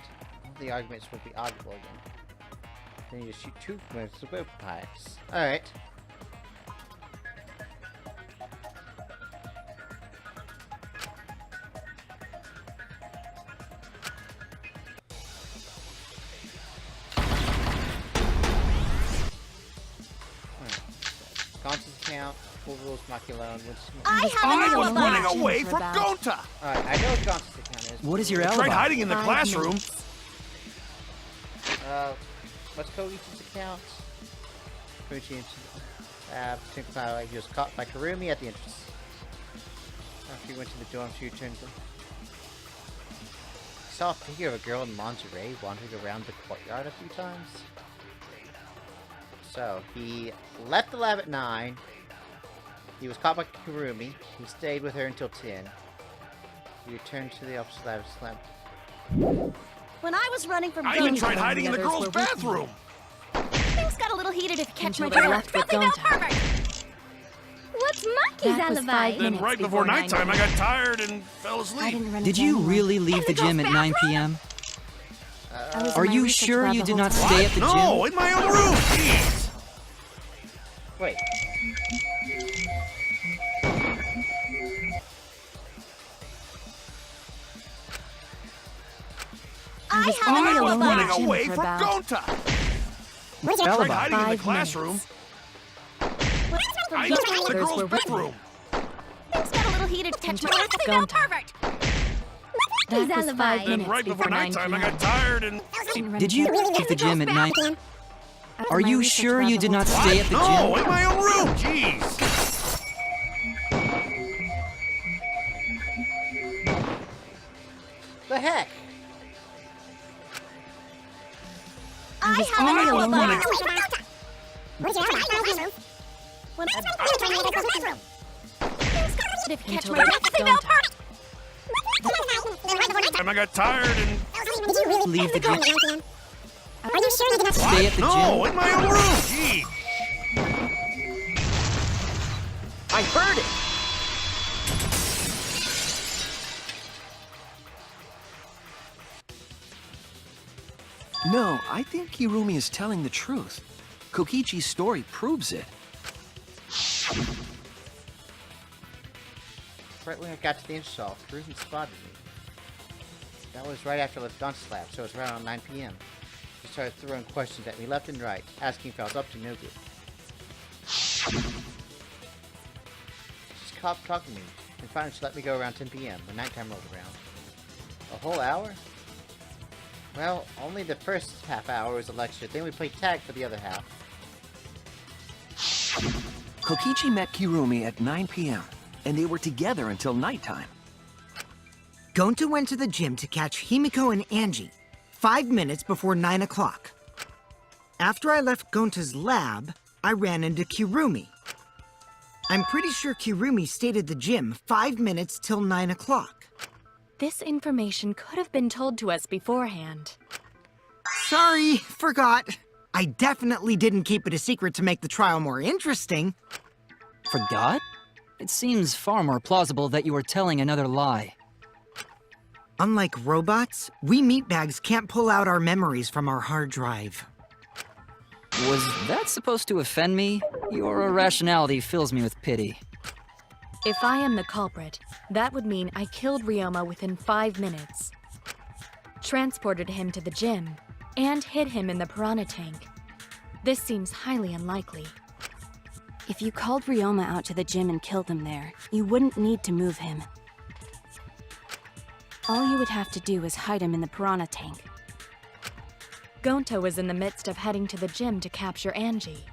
Speaker 1: all the arguments will be audible again. Then you just shoot 2 minutes of rope pipes. Alright. Conscious account, full rules, Maki alone.
Speaker 13: I have an
Speaker 2: I was
Speaker 13: alibi.
Speaker 2: running away from Gonta!
Speaker 1: Alright, I know what conscious account is.
Speaker 9: What is your
Speaker 2: I
Speaker 9: alibi?
Speaker 2: tried hiding in the
Speaker 8: 5
Speaker 2: classroom.
Speaker 8: minutes.
Speaker 1: What's Koichi's account? Koichi he was caught by Kirumi at the entrance. After he went to the dorm, she returned to saw a figure of a girl in lingerie wandering around the courtyard a few times. So, he left the lab at 9. He was caught by Kirumi. He stayed with her until 10. He returned to the office lab and slept.
Speaker 13: When I was running from
Speaker 2: I even
Speaker 13: Gunter,
Speaker 2: tried hiding in the girls' bathroom.
Speaker 13: things got a little heated if you catch my
Speaker 8: Until they
Speaker 13: drift.
Speaker 8: left with
Speaker 13: Filthy male
Speaker 8: Gunter.
Speaker 13: pervert!
Speaker 7: What's Monkey's
Speaker 8: That was
Speaker 7: alibi?
Speaker 8: 5
Speaker 2: Then
Speaker 8: minutes
Speaker 2: right before
Speaker 8: 9
Speaker 2: nighttime, I got tired and fell
Speaker 8: I
Speaker 2: asleep.
Speaker 8: didn't run
Speaker 9: Did
Speaker 8: into
Speaker 9: you
Speaker 8: anyone.
Speaker 9: really leave the gym at 9 p.m.?
Speaker 8: I was in
Speaker 9: Are
Speaker 8: my
Speaker 9: you
Speaker 8: research
Speaker 9: sure
Speaker 8: lab
Speaker 9: you
Speaker 8: the
Speaker 9: did
Speaker 8: whole
Speaker 9: not
Speaker 8: time.
Speaker 9: stay at the
Speaker 2: No,
Speaker 9: gym?
Speaker 2: in my own room. Jeez.
Speaker 1: Wait.
Speaker 13: I
Speaker 8: was
Speaker 13: have
Speaker 8: only
Speaker 13: an
Speaker 8: alone in
Speaker 2: Running
Speaker 8: the gym
Speaker 2: away
Speaker 8: for
Speaker 2: from
Speaker 8: about
Speaker 2: Gonta.
Speaker 12: Where's
Speaker 2: I
Speaker 12: your
Speaker 2: tried
Speaker 9: Alibi.
Speaker 2: hiding in the
Speaker 8: 5
Speaker 2: classroom.
Speaker 8: minutes.
Speaker 2: I
Speaker 13: Things
Speaker 2: even in the
Speaker 8: Those
Speaker 2: girls'
Speaker 8: were with
Speaker 2: bedroom.
Speaker 13: got a little heated if you catch my drift. Filthy male
Speaker 8: Gunter.
Speaker 13: pervert!
Speaker 8: That was
Speaker 7: alibi.
Speaker 8: 5
Speaker 2: Then
Speaker 8: minutes
Speaker 2: right before
Speaker 8: 9
Speaker 2: nighttime, I
Speaker 8: p.m.
Speaker 2: got tired and...
Speaker 8: Didn't run
Speaker 9: Did
Speaker 8: into
Speaker 9: you
Speaker 8: anyone.
Speaker 9: leave the gym at 9?
Speaker 8: I was in
Speaker 9: Are
Speaker 8: my
Speaker 9: you
Speaker 8: research
Speaker 9: sure
Speaker 8: lab
Speaker 9: you
Speaker 8: the
Speaker 9: did
Speaker 8: whole
Speaker 9: not
Speaker 8: time.
Speaker 9: stay at the
Speaker 2: No,
Speaker 9: gym?
Speaker 2: in my own room. Jeez.
Speaker 1: The heck?
Speaker 13: I
Speaker 8: was
Speaker 13: have
Speaker 8: only
Speaker 13: an
Speaker 8: alone in
Speaker 13: alibi.
Speaker 8: the
Speaker 12: Where's your alibi?
Speaker 13: When I
Speaker 12: I'm trying to hide in the girls' bathroom.
Speaker 13: things got a heated if you catch
Speaker 8: Until
Speaker 13: my
Speaker 8: they
Speaker 13: drift.
Speaker 8: left
Speaker 13: Filthy male
Speaker 8: Gunter.
Speaker 13: pervert!
Speaker 12: Then right before nighttime,
Speaker 2: And I got tired and...
Speaker 12: did you really
Speaker 9: Leave the
Speaker 12: go
Speaker 9: gym.
Speaker 12: at 9 p.m.? Are you sure you did not
Speaker 9: Stay at the
Speaker 2: No,
Speaker 9: gym?
Speaker 2: in my own room. Jeez.
Speaker 11: I heard it! No, I think Kirumi is telling the truth. Kokichi's story proves it.
Speaker 1: Right when I got to the install, Kirumi spotted me. That was right after I left Gunter's lab, so it was around 9 p.m. She started throwing questions at me left and right, asking if I was up to no good. She stopped talking to me, and finally she let me go around 10 p.m. when nighttime rolled around. A whole hour? Well, only the first half hour was a lecture, then we played tag for the other half.
Speaker 11: Kokichi met Kirumi at 9 p.m., and they were together until nighttime.
Speaker 5: Gonta went to the gym to catch Himiko and Angie 5 minutes before 9 o'clock. After I left Gonta's lab, I ran into Kirumi. I'm pretty sure Kirumi stayed at the gym 5 minutes till 9 o'clock.
Speaker 8: This information could have been told to us beforehand.
Speaker 5: Sorry, forgot. I definitely didn't keep it a secret to make the trial more interesting.
Speaker 9: Forgot? It seems far more plausible that you were telling another lie.
Speaker 5: Unlike robots, we meatbags can't pull out our memories from our hard drive.
Speaker 9: Was that supposed to offend me? Your irrationality fills me with pity.
Speaker 8: If I am the culprit, that would mean I killed Ryoma within 5 minutes, transported him to the gym, and hid him in the piranha tank. This seems highly unlikely.
Speaker 14: If you called Ryoma out to the gym and killed him there, you wouldn't need to move him. All you would have to do is hide him in the piranha tank.
Speaker 8: Gonta was in the midst of heading to the gym to capture Angie.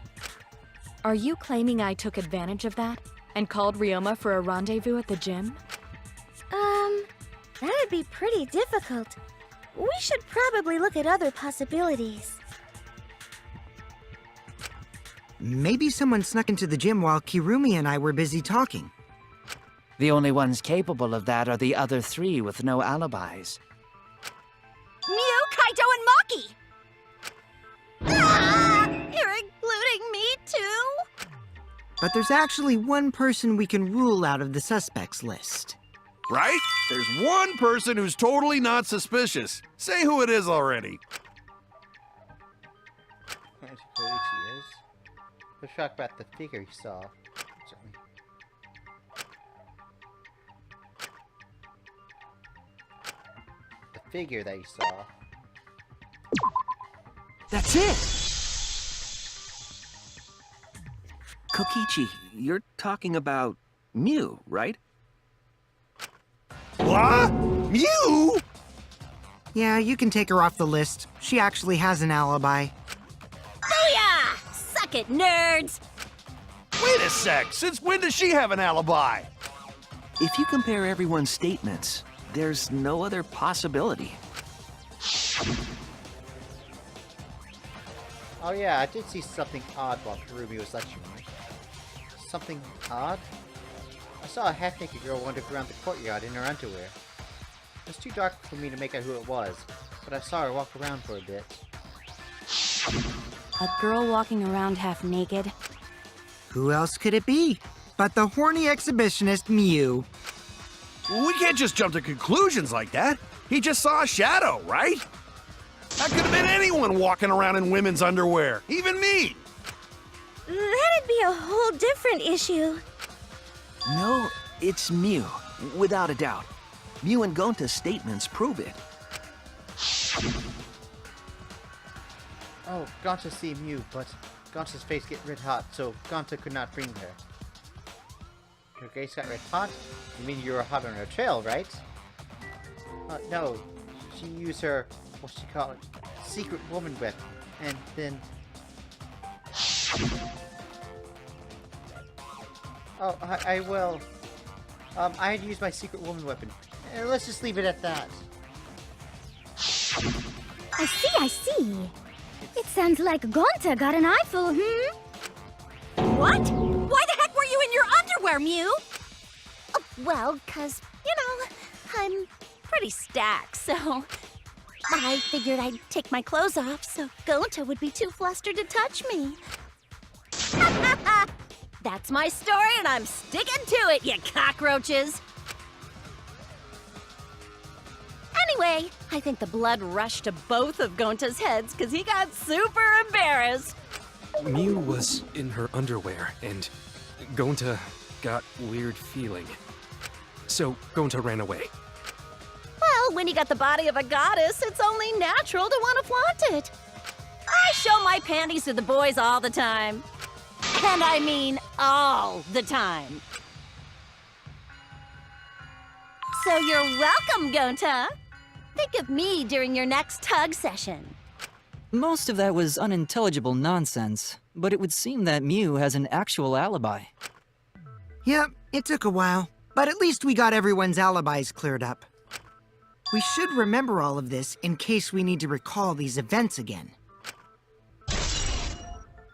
Speaker 8: Are you claiming I took advantage of that and called Ryoma for a rendezvous at the gym?
Speaker 7: That'd be pretty difficult. We should probably look at other possibilities.
Speaker 5: Maybe someone snuck into the gym while Kirumi and I were busy talking.
Speaker 3: The only ones capable of that are the other 3 with no alibis.
Speaker 13: Mew, Kaito, and Maki! Ah, you're including me too?
Speaker 5: But there's actually one person we can rule out of the suspects list.
Speaker 2: Right? There's one person who's totally not suspicious. Say who it is already.
Speaker 1: Koichi is. Was shocked about the figure he saw. Certainly. The figure that he saw.
Speaker 11: That's it! Kokichi, you're talking about Mew, right?
Speaker 2: What? Mew?
Speaker 5: Yeah, you can take her off the list. She actually has an alibi.
Speaker 13: Booyah! Suck it, nerds!
Speaker 2: Wait a sec. Since when does she have an alibi?
Speaker 11: If you compare everyone's statements, there's no other possibility.
Speaker 1: Oh yeah, I did see something odd while Kirumi was lecturing me. Something odd? I saw a half-naked girl wander around the courtyard in her underwear. It was too dark for me to make out who it was, but I saw her walk around for a bit.
Speaker 14: A girl walking around half naked?
Speaker 5: Who else could it be but the horny exhibitionist Mew?
Speaker 2: We can't just jump to conclusions like that. He just saw a shadow, right? That could have been anyone walking around in women's underwear, even me.
Speaker 7: That'd be a whole different issue.
Speaker 11: No, it's Mew, without a doubt. Mew and Gonta's statements prove it.
Speaker 1: Oh, Gonta see Mew, but Gonta's face get red hot, so Gonta could not bring her. Your face got red hot? You mean you were hot on her trail, right? No. She used her, what she call it, secret woman weapon, and then... Oh, I will. I had used my secret woman weapon. Let's just leave it at that.
Speaker 7: I see. It sounds like Gonta got an eyeful,
Speaker 4: What? Why the heck were you in your underwear, Mew?
Speaker 13: Oh, well, 'cause, you know, I'm pretty stacked, so I figured I'd take my clothes off so Gonta would be too flustered to touch me. That's my story, and I'm sticking to it, you cockroaches! Anyway, I think the blood rushed to both of Gonta's heads because he got super embarrassed.
Speaker 10: Mew was in her underwear, and Gonta got weird feeling. So Gonta ran away.
Speaker 13: Well, when you got the body of a goddess, it's only natural to want to flaunt it. I show my panties to the boys all the time. And I mean all the time. So you're welcome, Gonta. Think of me during your next tug session.
Speaker 9: Most of that was unintelligible nonsense, but it would seem that Mew has an actual alibi.
Speaker 5: Yep, it took a while, but at least we got everyone's alibis cleared up. We should remember all of this in case we need to recall these events again.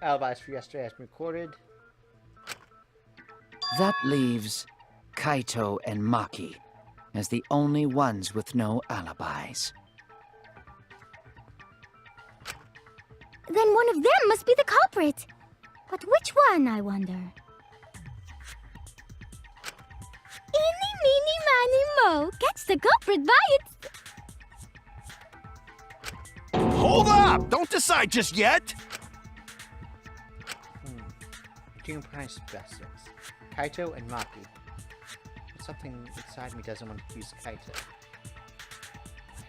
Speaker 1: Alibis for yesterday has been recorded.
Speaker 3: That leaves Kaito and Maki as the only ones with no alibis.
Speaker 7: Then one of them must be the culprit. But which one, I wonder? Eeny, meeny, miny, mo. Catch the culprit by its...
Speaker 2: Hold up! Don't decide just yet!
Speaker 1: Two prime specimens. Kaito and Maki. But something inside me doesn't want to accuse Kaito.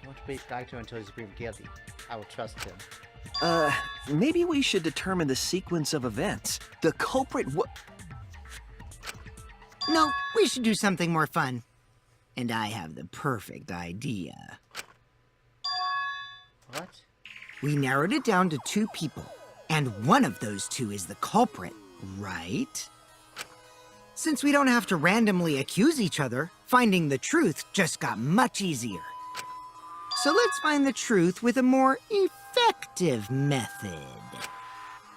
Speaker 1: I want to believe Kaito until he's proven guilty. I will trust him.
Speaker 11: Maybe we should determine the sequence of events. The culprit
Speaker 5: No, we should do something more fun. And I have the perfect idea.
Speaker 1: What?
Speaker 5: We narrowed it down to 2 people, and one of those 2 is the culprit, right? Since we don't have to randomly accuse each other, finding the truth just got much easier. So let's find the truth with a more effective method.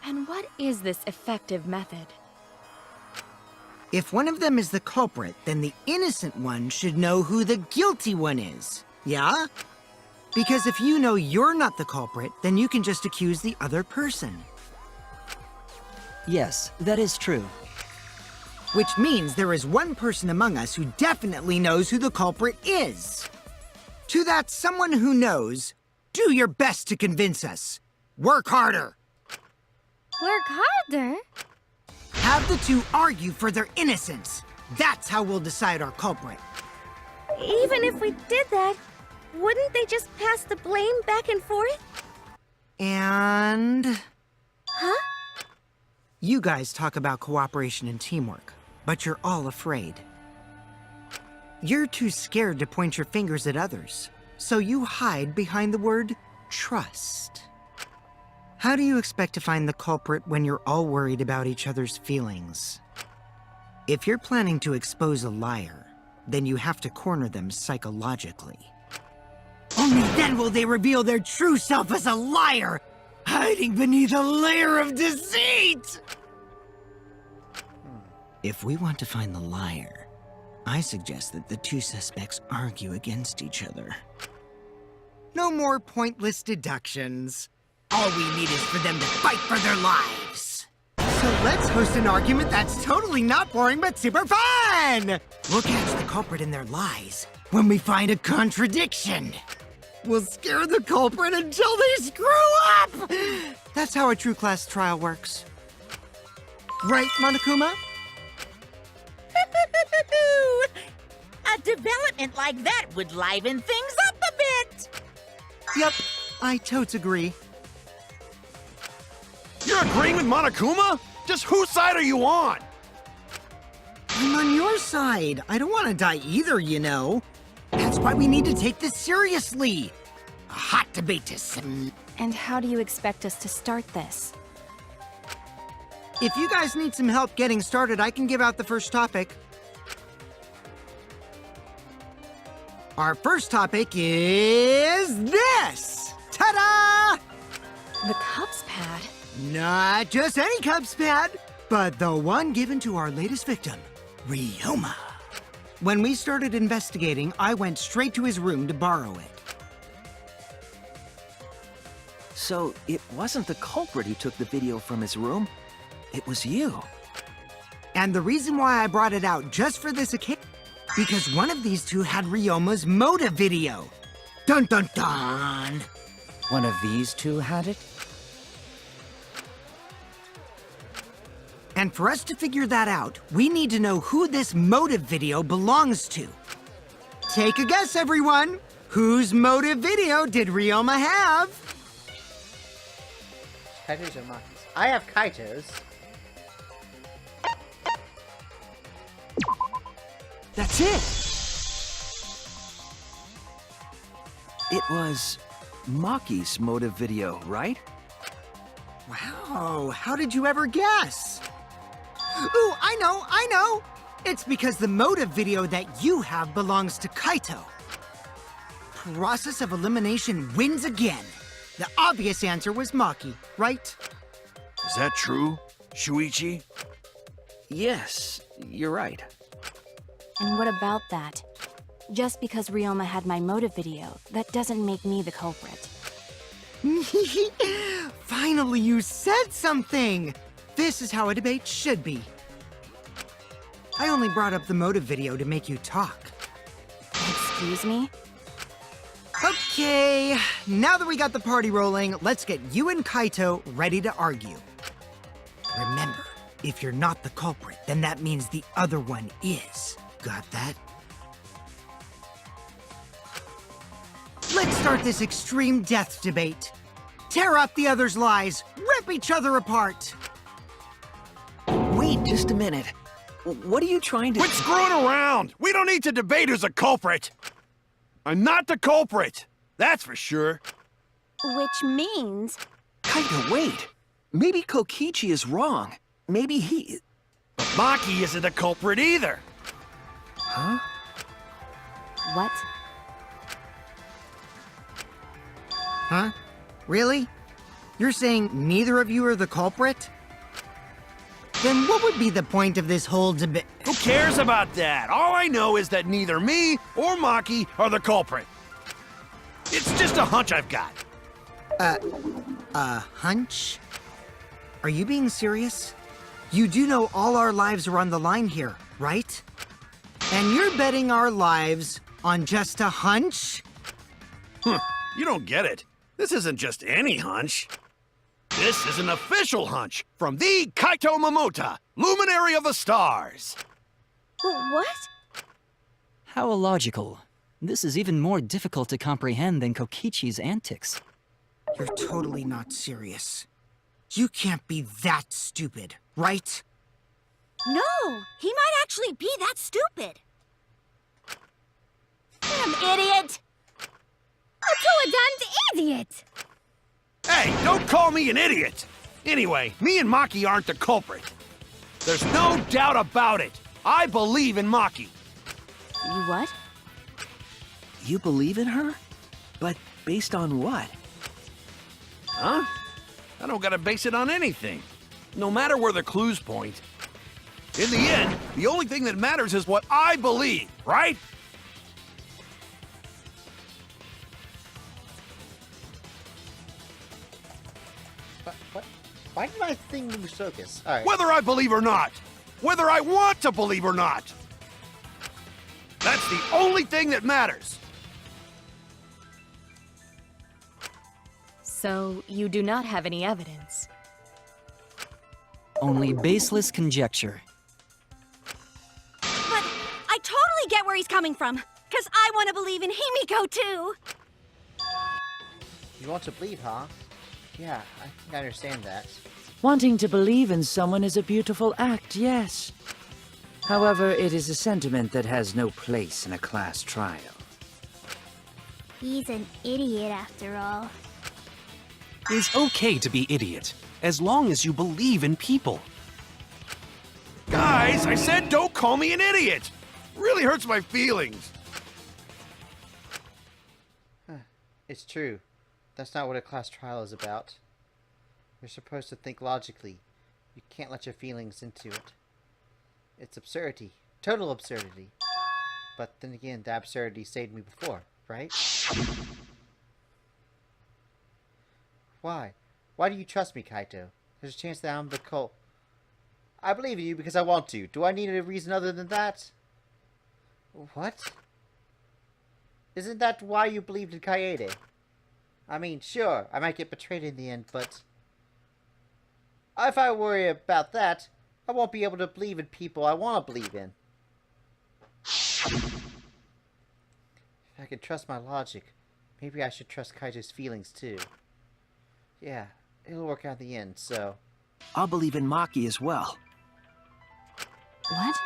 Speaker 8: And what is this effective method?
Speaker 5: If one of them is the culprit, then the innocent one should know who the guilty one is. Yeah? Because if you know you're not the culprit, then you can just accuse the other person.
Speaker 9: Yes, that is true.
Speaker 5: Which means there is one person among us who definitely knows who the culprit is. To that someone who knows, do your best to convince us. Work harder.
Speaker 7: Work harder?
Speaker 5: Have the 2 argue for their innocence. That's how we'll decide our culprit.
Speaker 7: Even if we did that, wouldn't they just pass the blame back and forth?
Speaker 5: And...
Speaker 7: Huh?
Speaker 5: You guys talk about cooperation and teamwork, but you're all afraid. You're too scared to point your fingers at others, so you hide behind the word trust. How do you expect to find the culprit when you're all worried about each other's feelings? If you're planning to expose a liar, then you have to corner them psychologically. Only then will they reveal their true self as a liar! hiding beneath a layer of deceit! If we want to find the liar, I suggest that the two suspects argue against each other. No more pointless deductions. All we need is for them to fight for their lives. So let's host an argument that's totally not boring but super fun! We'll catch the culprit in their lies when we find a contradiction. We'll scare the culprit until they screw up! That's how a true class trial works. Right, Monokuma?
Speaker 6: A development like that would liven things up a bit.
Speaker 5: Yep, I totes agree.
Speaker 2: You're agreeing with Monokuma? Just whose side are you on?
Speaker 5: I'm on your side. I don't want to die either, you know. That's why we need to take this seriously. A hot debate to some...
Speaker 14: And how do you expect us to start this?
Speaker 5: If you guys need some help getting started, I can give out the first topic. Our first topic is this! Ta-da!
Speaker 14: The Cubs pad?
Speaker 5: Not just any Cubs pad, but the one given to our latest victim, Ryoma. When we started investigating, I went straight to his room to borrow it.
Speaker 11: So it wasn't the culprit who took the video from his room. It was you.
Speaker 5: And the reason why I brought it out just for this occasion, because one of these two had Ryoma's motive video. Dun dun dun!
Speaker 3: One of these two had it?
Speaker 5: And for us to figure that out, we need to know who this motive video belongs to. Take a guess, everyone! Whose motive video did Ryoma have?
Speaker 1: Kaito's or Maki's? I have Kaito's.
Speaker 11: That's it! It was Maki's motive video, right?
Speaker 5: Wow, how did you ever guess? Ooh, I know! It's because the motive video that you have belongs to Kaito. Process of elimination wins again. The obvious answer was Maki, right?
Speaker 2: Is that true, Shuichi?
Speaker 11: Yes, you're right.
Speaker 14: And what about that? Just because Ryoma had my motive video, that doesn't make me the culprit.
Speaker 5: Finally, you said something! This is how a debate should be. I only brought up the motive video to make you talk.
Speaker 14: Excuse me?
Speaker 5: Okay, now that we got the party rolling, let's get you and Kaito ready to argue. Remember, if you're not the culprit, then that means the other one is. Got that? Let's start this extreme death debate. Tear up the other's lies, rip each other apart.
Speaker 11: Wait just a minute. What are you trying to...
Speaker 2: Quit screwing around! We don't need to debate who's a culprit! I'm not the culprit! That's for sure.
Speaker 13: Which means...
Speaker 11: Kaito, wait! Maybe Kokichi is wrong. Maybe he...
Speaker 2: But Maki isn't a culprit either!
Speaker 11: Huh?
Speaker 14: What?
Speaker 5: Huh? Really? You're saying neither of you are the culprit? Then what would be the point of this whole debate?
Speaker 2: Who cares about that? All I know is that neither me or Maki are the culprit. It's just a hunch I've got.
Speaker 5: A hunch? Are you being serious? You do know all our lives are on the line here, right? And you're betting our lives on just a hunch?
Speaker 2: Huh, you don't get it. This isn't just any hunch. This is an official hunch from the Kaito Momota, luminary of the stars.
Speaker 13: What?
Speaker 9: How illogical. This is even more difficult to comprehend than Kokichi's antics.
Speaker 5: You're totally not serious. You can't be that stupid, right?
Speaker 4: No, he might actually be that stupid.
Speaker 13: Damn idiot!
Speaker 7: A damned idiot!
Speaker 2: Hey, don't call me an idiot! Anyway, me and Maki aren't the culprit. There's no doubt about it. I believe in Maki.
Speaker 14: You what?
Speaker 11: You believe in her? But based on what?
Speaker 2: Huh? I don't gotta base it on anything. No matter where the clues point. In the end, the only thing that matters is what I believe, right?
Speaker 1: What? Why did my thing lose focus? Alright.
Speaker 2: Whether I believe or not. Whether I want to believe or not. That's the only thing that matters.
Speaker 8: So, you do not have any evidence.
Speaker 9: Only baseless conjecture.
Speaker 4: But I totally get where he's coming from. Because I want to believe in Himiko, too.
Speaker 1: You want to believe, huh? Yeah, I think I understand that.
Speaker 3: Wanting to believe in someone is a beautiful act, yes. However, it is a sentiment that has no place in a class trial.
Speaker 7: He's an idiot after all.
Speaker 10: It's okay to be idiot, as long as you believe in people.
Speaker 2: Guys, I said don't call me an idiot! Really hurts my feelings.
Speaker 1: It's true. That's not what a class trial is about. You're supposed to think logically. You can't let your feelings into it. It's absurdity. Total absurdity. But then again, the absurdity saved me before, right? Why? Why do you trust me, Kaito? There's a chance that I'm the cult. I believe in you because I want to. Do I need a reason other than that? What? Isn't that why you believed in Kaede? I mean, sure, I might get betrayed in the end, but... if I worry about that, I won't be able to believe in people I want to believe in. If I can trust my logic, maybe I should trust Kaito's feelings too. Yeah, it'll work out in the end, so...
Speaker 11: I'll believe in Maki as well.
Speaker 14: What?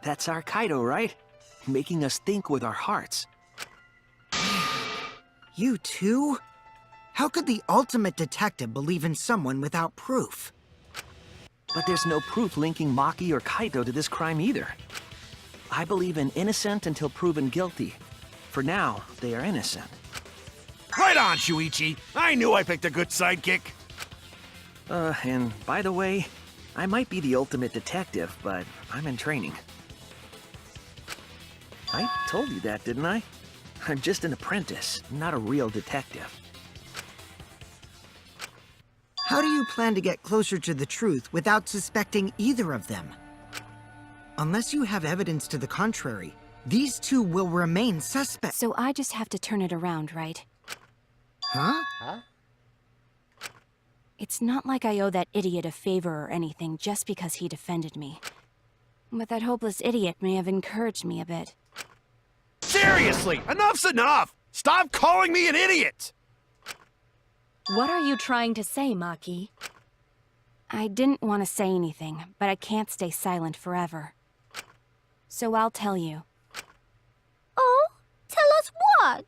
Speaker 11: That's our Kaido, right? Making us think with our hearts.
Speaker 5: You too? How could the ultimate detective believe in someone without proof?
Speaker 11: But there's no proof linking Maki or Kaito to this crime either. I believe in innocent until proven guilty. For now, they are innocent.
Speaker 2: Right on, Shuichi! I knew I picked a good sidekick!
Speaker 11: And by the way, I might be the ultimate detective, but I'm in training. I told you that, didn't I? I'm just an apprentice, not a real detective.
Speaker 5: How do you plan to get closer to the truth without suspecting either of them? Unless you have evidence to the contrary, these two will remain suspects.
Speaker 14: So I just have to turn it around, right?
Speaker 5: Huh?
Speaker 1: Huh?
Speaker 14: It's not like I owe that idiot a favor or anything just because he defended me. But that hopeless idiot may have encouraged me a bit.
Speaker 2: Seriously, enough's enough! Stop calling me an idiot!
Speaker 8: What are you trying to say, Maki?
Speaker 14: I didn't want to say anything, but I can't stay silent forever. So I'll tell you.
Speaker 7: Oh? Tell us what?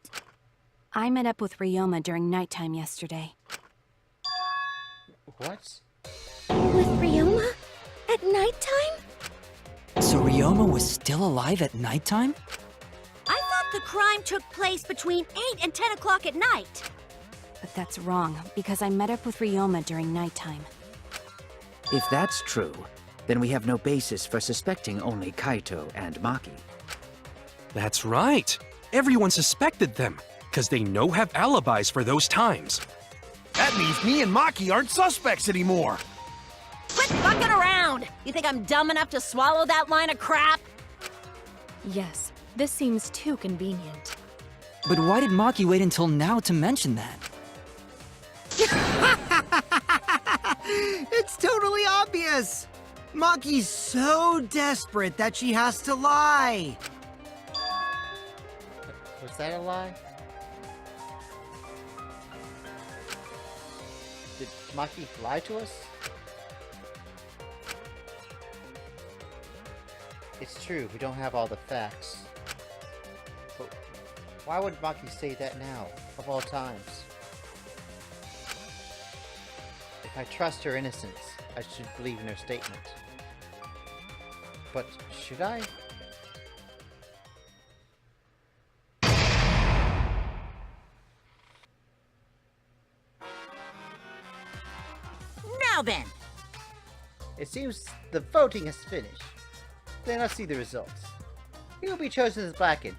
Speaker 14: I met up with Ryoma during nighttime yesterday.
Speaker 1: What?
Speaker 7: With Ryoma? At nighttime?
Speaker 9: So Ryoma was still alive at nighttime?
Speaker 4: I thought the crime took place between 8 and 10 o'clock at night.
Speaker 14: But that's wrong, because I met up with Ryoma during nighttime.
Speaker 3: If that's true, then we have no basis for suspecting only Kaito and Maki.
Speaker 10: That's right. Everyone suspected them, because they have alibis for those times.
Speaker 2: That means me and Maki aren't suspects anymore!
Speaker 13: Quit fucking around! You think I'm dumb enough to swallow that line of crap?
Speaker 8: Yes, this seems too convenient.
Speaker 9: But why did Maki wait until now to mention that?
Speaker 5: It's totally obvious! Maki's so desperate that she has to lie!
Speaker 1: Was that a lie? Did Maki lie to us? It's true, we don't have all the facts. But why would Maki say that now, of all times? If I trust her innocence, I should believe in her statement. But should I?
Speaker 6: Now then,
Speaker 1: It seems the voting has finished. Then let's see the results. Who will be chosen as Blackened?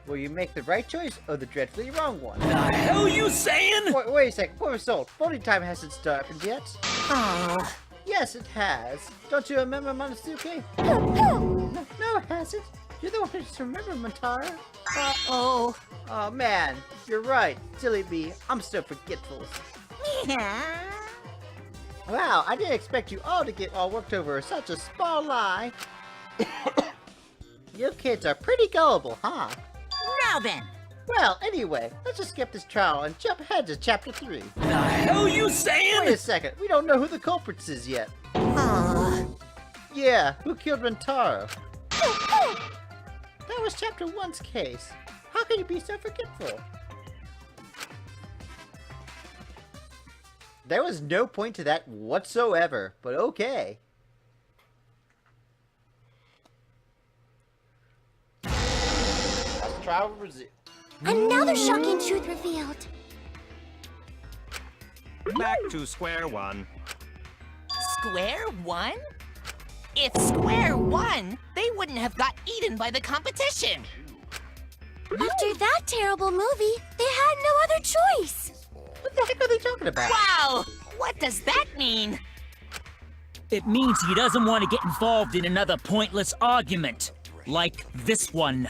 Speaker 1: Will you make the right choice or the dreadfully wrong one?
Speaker 11: The hell you saying?
Speaker 1: Wait a second, what result? Voting time hasn't started yet.
Speaker 6: oh,
Speaker 1: Yes, it has. Don't you remember, Monosuke? No, it hasn't. You're the one who just remember, Montara.
Speaker 6: uh-oh.
Speaker 1: Oh man, you're right. Silly me, I'm so forgetful.
Speaker 6: Yeah.
Speaker 1: Wow, I didn't expect you all to get all worked over such a small lie. You kids are pretty gullible, huh?
Speaker 6: Now then,
Speaker 1: Well, anyway, let's just skip this trial and jump ahead to chapter 3.
Speaker 11: The hell you
Speaker 1: Wait a
Speaker 11: saying?
Speaker 1: second, we don't know who the culprit is yet. Yeah, who killed Rentaro? That was chapter 1's case. How can you be so forgetful? There was no point to that whatsoever, but okay. Let's trial resume.
Speaker 7: Another shocking truth revealed.
Speaker 15: Back to square one.
Speaker 6: square one? If square one, they wouldn't have got eaten by the competition.
Speaker 7: After that terrible movie, they had no other choice.
Speaker 1: What the heck are they talking about?
Speaker 6: Wow! What does that mean?
Speaker 16: It means he doesn't want to get involved in another pointless argument, like this one.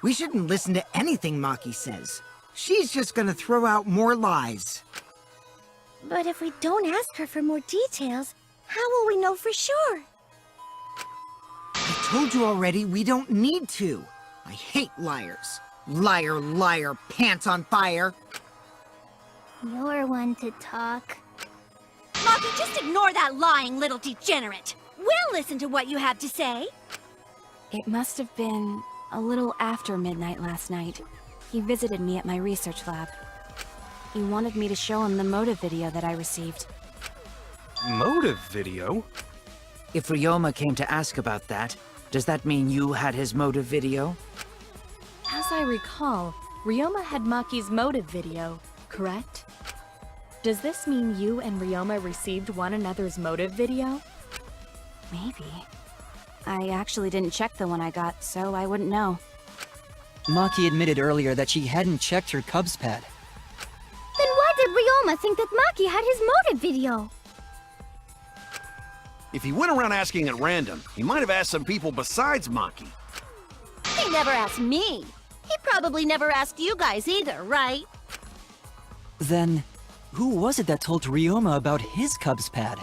Speaker 5: We shouldn't listen to anything Maki says. She's just gonna throw out more lies.
Speaker 7: But if we don't ask her for more details, how will we know for sure?
Speaker 5: I told you already, we don't need to. I hate liars. Liar, liar, pants on fire.
Speaker 7: You're one to talk.
Speaker 4: Maki, just ignore that lying little degenerate. We'll listen to what you have to say.
Speaker 14: It must have been a little after midnight last night. He visited me at my research lab. He wanted me to show him the motive video that I received.
Speaker 10: Motive video?
Speaker 3: If Ryoma came to ask about that, does that mean you had his motive video?
Speaker 8: As I recall, Ryoma had Maki's motive video, correct? Does this mean you and Ryoma received one another's motive video?
Speaker 14: Maybe. I actually didn't check the one I got, so I wouldn't know.
Speaker 9: Maki admitted earlier that she hadn't checked her Cubs pad.
Speaker 7: Then why did Ryoma think that Maki had his motive video?
Speaker 2: If he went around asking at random, he might have asked some people besides Maki.
Speaker 13: He never asked me. He probably never asked you guys either, right?
Speaker 9: Then, who was it that told Ryoma about his Cubs pad?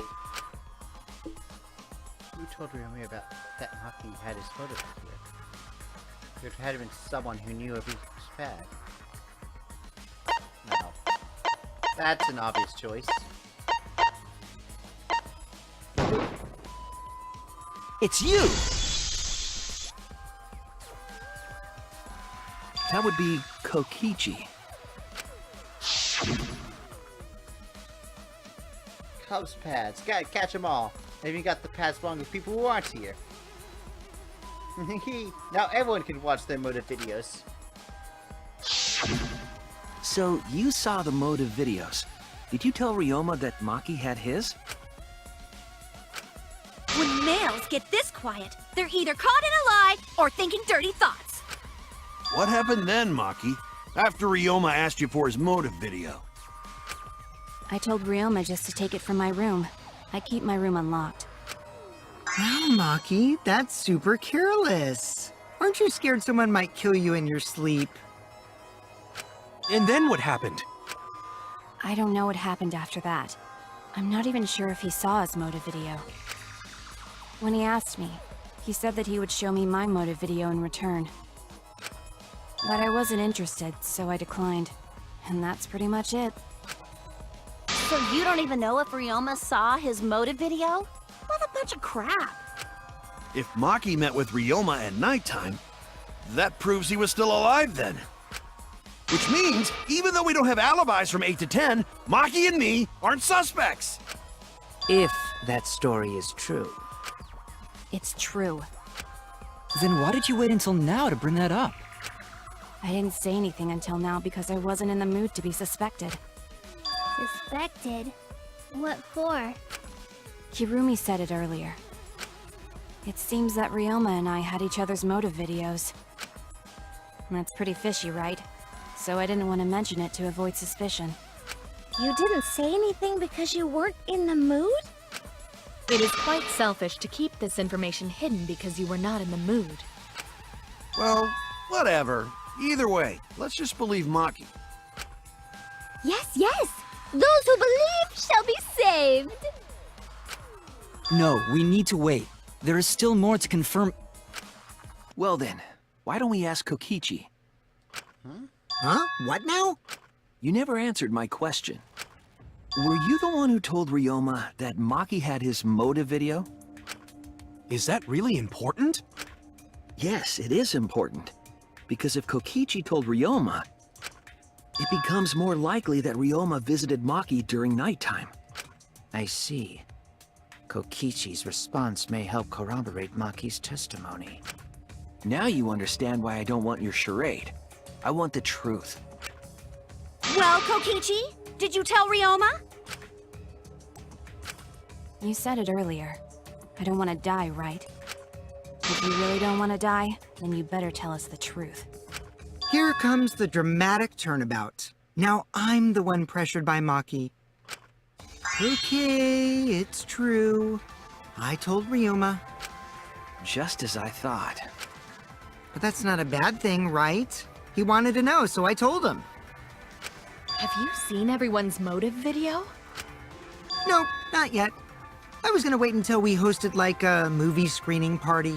Speaker 1: Who told Ryoma about that Maki had his motive video? There had been someone who knew of his pad. No. That's an obvious choice.
Speaker 9: It's you!
Speaker 11: That would be Kokichi.
Speaker 1: Cubs pads. Gotta catch them all. Maybe you got the pads belong with people who aren't here. Now everyone can watch their motive videos.
Speaker 11: So, you saw the motive videos. Did you tell Ryoma that Maki had his?
Speaker 4: When males get this quiet, they're either caught in a lie or thinking dirty thoughts.
Speaker 2: What happened then, Maki? After Ryoma asked you for his motive video?
Speaker 14: I told Ryoma just to take it from my room. I keep my room unlocked.
Speaker 5: Wow, Maki, that's super careless. Aren't you scared someone might kill you in your sleep?
Speaker 10: And then what happened?
Speaker 14: I don't know what happened after that. I'm not even sure if he saw his motive video. When he asked me, he said that he would show me my motive video in return. But I wasn't interested, so I declined. And that's pretty much it.
Speaker 13: So you don't even know if Ryoma saw his motive video? What a bunch of crap.
Speaker 2: If Maki met with Ryoma at nighttime, that proves he was still alive then. Which means, even though we don't have alibis from 8 to 10, Maki and me aren't suspects!
Speaker 3: If that story is true.
Speaker 14: It's true.
Speaker 9: Then why did you wait until now to bring that up?
Speaker 14: I didn't say anything until now because I wasn't in the mood to be suspected.
Speaker 7: Suspected? What for?
Speaker 14: Kirumi said it earlier. It seems that Ryoma and I had each other's motive videos. That's pretty fishy, right? So I didn't want to mention it to avoid suspicion.
Speaker 7: You didn't say anything because you weren't in the mood?
Speaker 8: It is quite selfish to keep this information hidden because you were not in the mood.
Speaker 2: Well, whatever. Either way, let's just believe Maki.
Speaker 7: Yes, yes! Those who believe shall be saved!
Speaker 9: No, we need to wait. There is still more to confirm.
Speaker 11: Well then, why don't we ask Kokichi?
Speaker 5: Huh? What now?
Speaker 11: You never answered my question. Were you the one who told Ryoma that Maki had his motive video?
Speaker 10: Is that really important?
Speaker 11: Yes, it is important. Because if Kokichi told Ryoma, it becomes more likely that Ryoma visited Maki during nighttime.
Speaker 3: I see. Kokichi's response may help corroborate Maki's testimony.
Speaker 11: Now you understand why I don't want your charade. I want the truth.
Speaker 4: Well, Kokichi, did you tell Ryoma?
Speaker 14: You said it earlier. I don't want to die, right? If you really don't want to die, then you better tell us the truth.
Speaker 5: Here comes the dramatic turnabout. Now I'm the one pressured by Maki. Okay, it's true. I told Ryoma.
Speaker 11: Just as I thought.
Speaker 5: But that's not a bad thing, right? He wanted to know, so I told him.
Speaker 8: Have you seen everyone's motive video?
Speaker 5: Nope, not yet. I was gonna wait until we hosted like a movie screening party.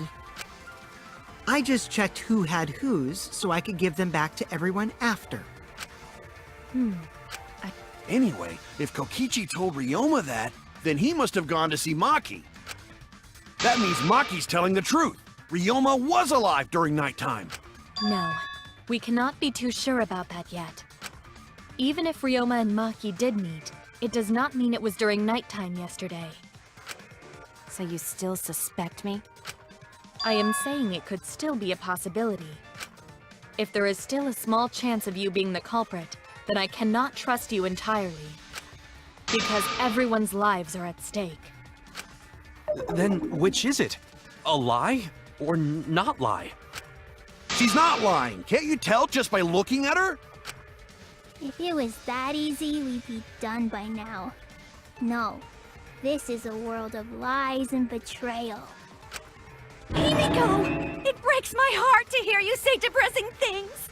Speaker 5: I just checked who had whose so I could give them back to everyone after.
Speaker 2: Anyway, if Kokichi told Ryoma that, then he must have gone to see Maki. That means Maki's telling the truth. Ryoma was alive during nighttime.
Speaker 8: No, we cannot be too sure about that yet. Even if Ryoma and Maki did meet, it does not mean it was during nighttime yesterday.
Speaker 14: So you still suspect me?
Speaker 8: I am saying it could still be a possibility. If there is still a small chance of you being the culprit, then I cannot trust you entirely. Because everyone's lives are at stake.
Speaker 10: Then which is it? A lie or not lie?
Speaker 2: She's not lying. Can't you tell just by looking at her?
Speaker 7: If it was that easy, we'd be done by now. No, this is a world of lies and betrayal.
Speaker 4: Himiko! It breaks my heart to hear you say depressing things!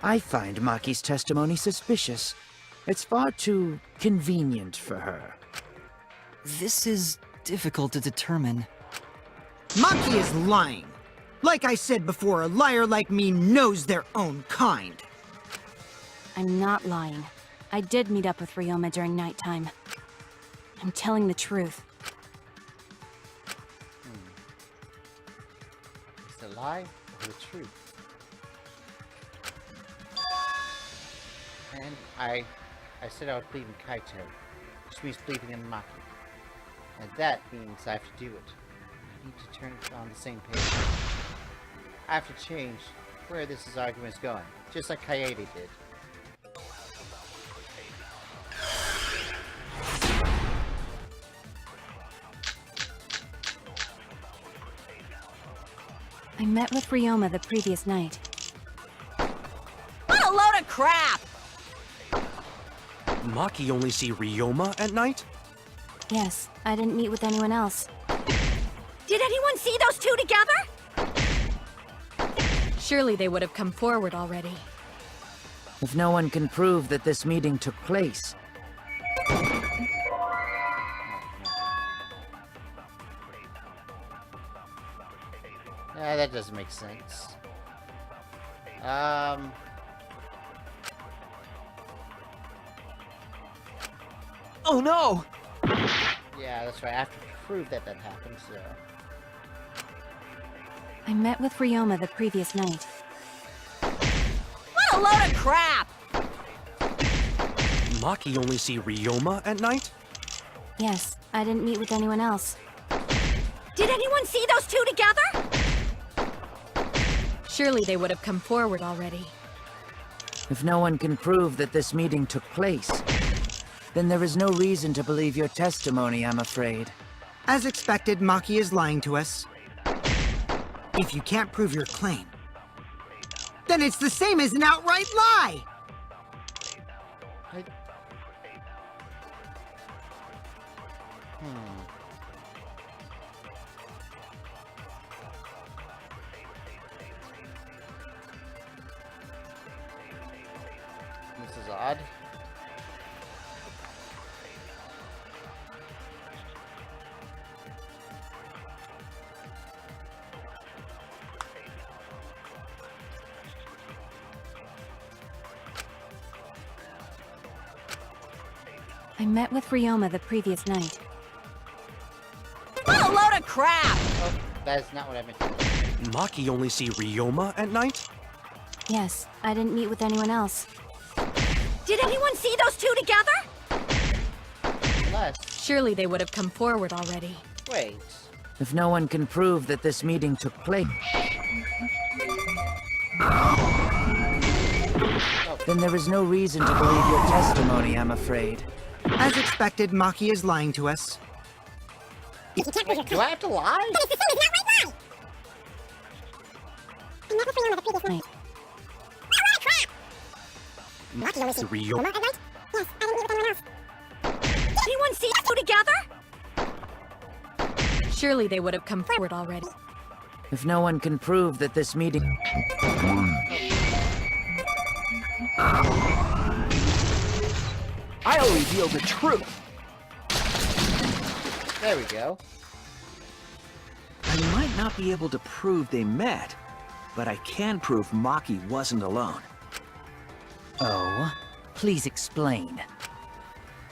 Speaker 3: I find Maki's testimony suspicious. It's far too convenient for her.
Speaker 9: This is difficult to determine.
Speaker 5: Maki is lying. Like I said before, a liar like me knows their own kind.
Speaker 14: I'm not lying. I did meet up with Ryoma during nighttime. I'm telling the truth.
Speaker 1: Is it a lie or the truth? And I said I would believe in Kaito, which means believing in Maki. And that means I have to do it. I need to turn it on the same page. I have to change where this argument is going, just like Kaede did.
Speaker 14: I met with Ryoma the previous night.
Speaker 6: What a load of crap!
Speaker 10: Maki only see Ryoma at night?
Speaker 14: Yes, I didn't meet with anyone else.
Speaker 4: Did anyone see those two together?
Speaker 8: Surely they would have come forward already.
Speaker 3: If no one can prove that this meeting took place,
Speaker 1: Yeah, that doesn't make sense.
Speaker 11: Oh no!
Speaker 1: Yeah, that's right. I have to prove that that happened, so...
Speaker 14: I met with Ryoma the previous night.
Speaker 6: What a load of crap!
Speaker 10: Maki only see Ryoma at night?
Speaker 14: Yes, I didn't meet with anyone else.
Speaker 4: Did anyone see those two together?
Speaker 8: Surely they would have come forward already.
Speaker 3: If no one can prove that this meeting took place, then there is no reason to believe your testimony, I'm afraid.
Speaker 5: As expected, Maki is lying to us. If you can't prove your claim, then it's the same as an outright lie!
Speaker 1: This is odd.
Speaker 14: I met with Ryoma the previous night.
Speaker 13: What a load of crap!
Speaker 1: Oh, that is not what I meant.
Speaker 10: Maki only see Ryoma at night?
Speaker 14: Yes, I didn't meet with anyone else.
Speaker 4: Did anyone see those two together?
Speaker 1: Unless...
Speaker 8: Surely they would have come forward already.
Speaker 1: Wait.
Speaker 3: If no one can prove that this meeting took place, then there is no reason to believe your testimony, I'm afraid.
Speaker 5: As expected, Maki is lying to us.
Speaker 1: Wait, do I have to lie?
Speaker 12: But it's the same as an outright lie! I met with Ryoma the previous night. Oh, crap! Maki only sees
Speaker 10: Ryoma
Speaker 12: at night? Yes, I didn't meet with anyone else.
Speaker 4: Did anyone see those two together?
Speaker 8: Surely they would have come forward already.
Speaker 3: If no one can prove that this meeting...
Speaker 11: I'll reveal the truth.
Speaker 1: There we go.
Speaker 11: I might not be able to prove they met, but I can prove Maki wasn't alone.
Speaker 3: Oh? Please explain.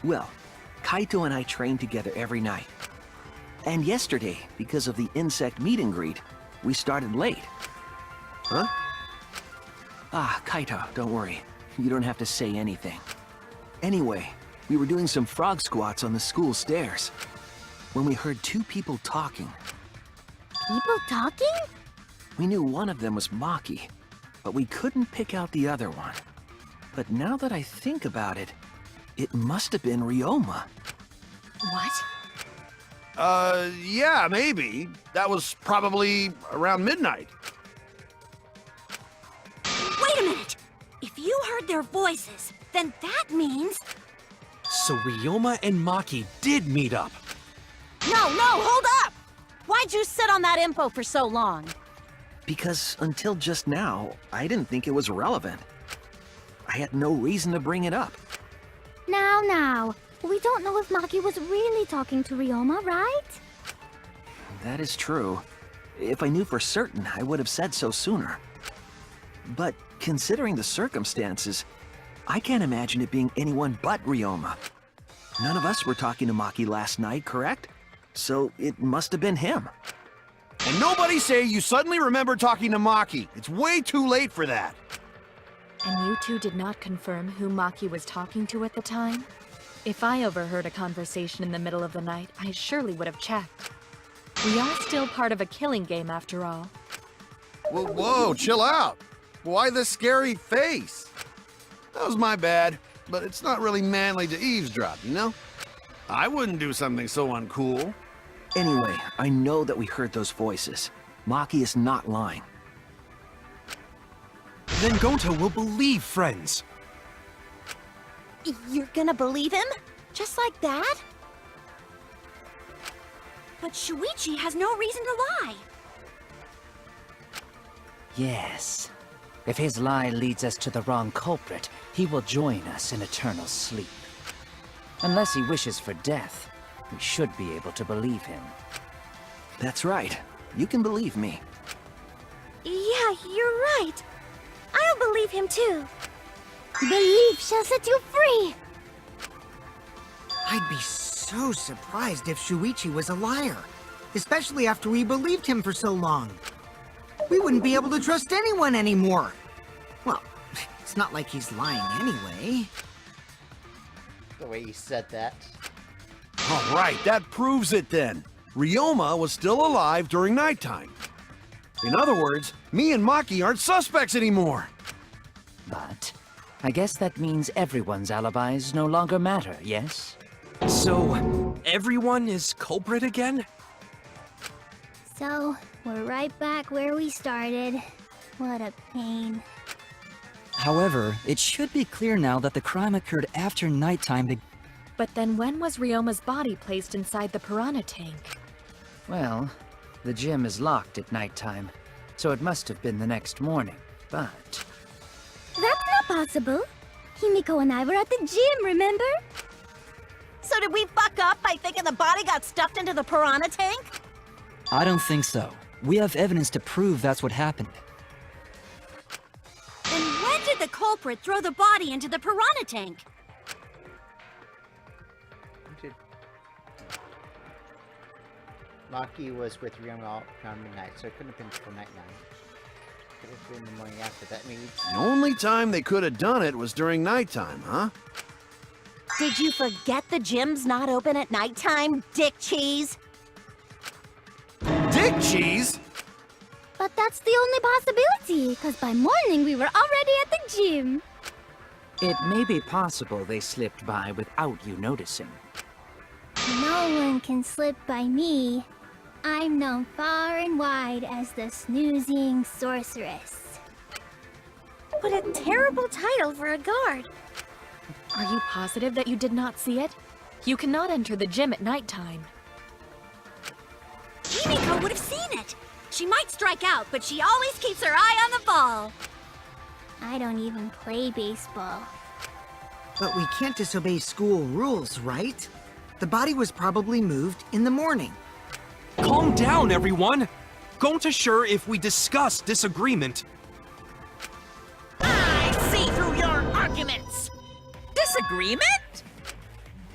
Speaker 11: Well, Kaito and I train together every night. And yesterday, because of the insect meet and greet, we started late. Huh? Ah, Kaito, don't worry. You don't have to say anything. Anyway, we were doing some frog squats on the school stairs when we heard two people talking.
Speaker 7: People talking?
Speaker 11: We knew one of them was Maki, but we couldn't pick out the other one. But now that I think about it, it must have been Ryoma.
Speaker 8: What?
Speaker 2: Yeah, maybe. That was probably around midnight.
Speaker 4: Wait a minute! If you heard their voices, then that means...
Speaker 10: So Ryoma and Maki did meet up.
Speaker 13: No, hold up! Why'd you sit on that info for so long?
Speaker 11: Because until just now, I didn't think it was relevant. I had no reason to bring it up.
Speaker 7: Now, we don't know if Maki was really talking to Ryoma, right?
Speaker 11: That is true. If I knew for certain, I would have said so sooner. But considering the circumstances, I can't imagine it being anyone but Ryoma. None of us were talking to Maki last night, correct? So it must have been him.
Speaker 2: And nobody say you suddenly remember talking to Maki. It's way too late for that.
Speaker 8: And you two did not confirm who Maki was talking to at the time? If I overheard a conversation in the middle of the night, I surely would have checked. We are still part of a killing game after all.
Speaker 2: Whoa, chill out. Why the scary face? That was my bad, but it's not really manly to eavesdrop, you know? I wouldn't do something so uncool.
Speaker 11: Anyway, I know that we heard those voices. Maki is not lying.
Speaker 10: Then Gonta will believe friends.
Speaker 13: You're gonna believe him? Just like that?
Speaker 4: But Shuichi has no reason to lie.
Speaker 3: Yes. If his lie leads us to the wrong culprit, he will join us in eternal sleep. Unless he wishes for death, we should be able to believe him.
Speaker 11: That's right. You can believe me.
Speaker 7: Yeah, you're right. I'll believe him too. Belief shall set you free.
Speaker 5: I'd be so surprised if Shuichi was a liar, especially after we believed him for so long. We wouldn't be able to trust anyone anymore. Well, it's not like he's lying anyway.
Speaker 1: The way you said that.
Speaker 2: All right, that proves it then. Ryoma was still alive during nighttime. In other words, me and Maki aren't suspects anymore.
Speaker 3: But I guess that means everyone's alibis no longer matter, yes?
Speaker 10: So, everyone is culprit again?
Speaker 7: So, we're right back where we started. What a pain.
Speaker 9: However, it should be clear now that the crime occurred after nighttime.
Speaker 8: But then when was Ryoma's body placed inside the piranha tank?
Speaker 3: Well, the gym is locked at nighttime, so it must have been the next morning, but...
Speaker 7: That's not possible. Himiko and I were at the gym, remember?
Speaker 13: So did we fuck up by thinking the body got stuffed into the piranha tank?
Speaker 9: I don't think so. We have evidence to prove that's what happened.
Speaker 4: Then when did the culprit throw the body into the piranha tank?
Speaker 1: Maki was with Ryoma all around midnight, so it couldn't have been before night 9. Could have been the morning after. That means...
Speaker 2: The only time they could have done it was during nighttime, huh?
Speaker 13: Did you forget the gym's not open at nighttime, dick cheese?
Speaker 2: Dick cheese?
Speaker 7: But that's the only possibility, because by morning we were already at the gym.
Speaker 3: It may be possible they slipped by without you noticing.
Speaker 7: No one can slip by me. I'm known far and wide as the snoozing sorceress.
Speaker 4: What a terrible title for a guard.
Speaker 8: Are you positive that you did not see it? You cannot enter the gym at nighttime.
Speaker 4: Himiko would have seen it. She might strike out, but she always keeps her eye on the ball.
Speaker 7: I don't even play baseball.
Speaker 5: But we can't disobey school rules, right? The body was probably moved in the morning.
Speaker 10: Calm down, everyone! Gonta sure if we discuss disagreement.
Speaker 6: I see through your arguments. Disagreement?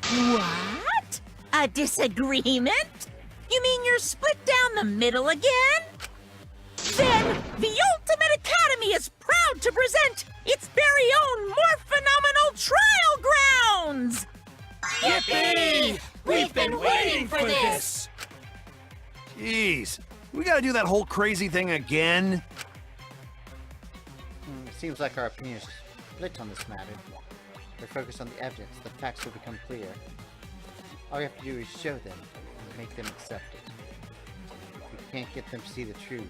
Speaker 6: What? A disagreement? You mean you're split down the middle again? Then the Ultimate Academy is proud to present its very own more phenomenal trial grounds!
Speaker 2: Yippee!
Speaker 6: We've been waiting for this!
Speaker 2: Jeez, we gotta do that whole crazy thing again?
Speaker 1: It seems like our opinions are split on this matter. We're focused on the evidence. The facts will become clear. All we have to do is show them and make them accept it. We can't get them to see the truth.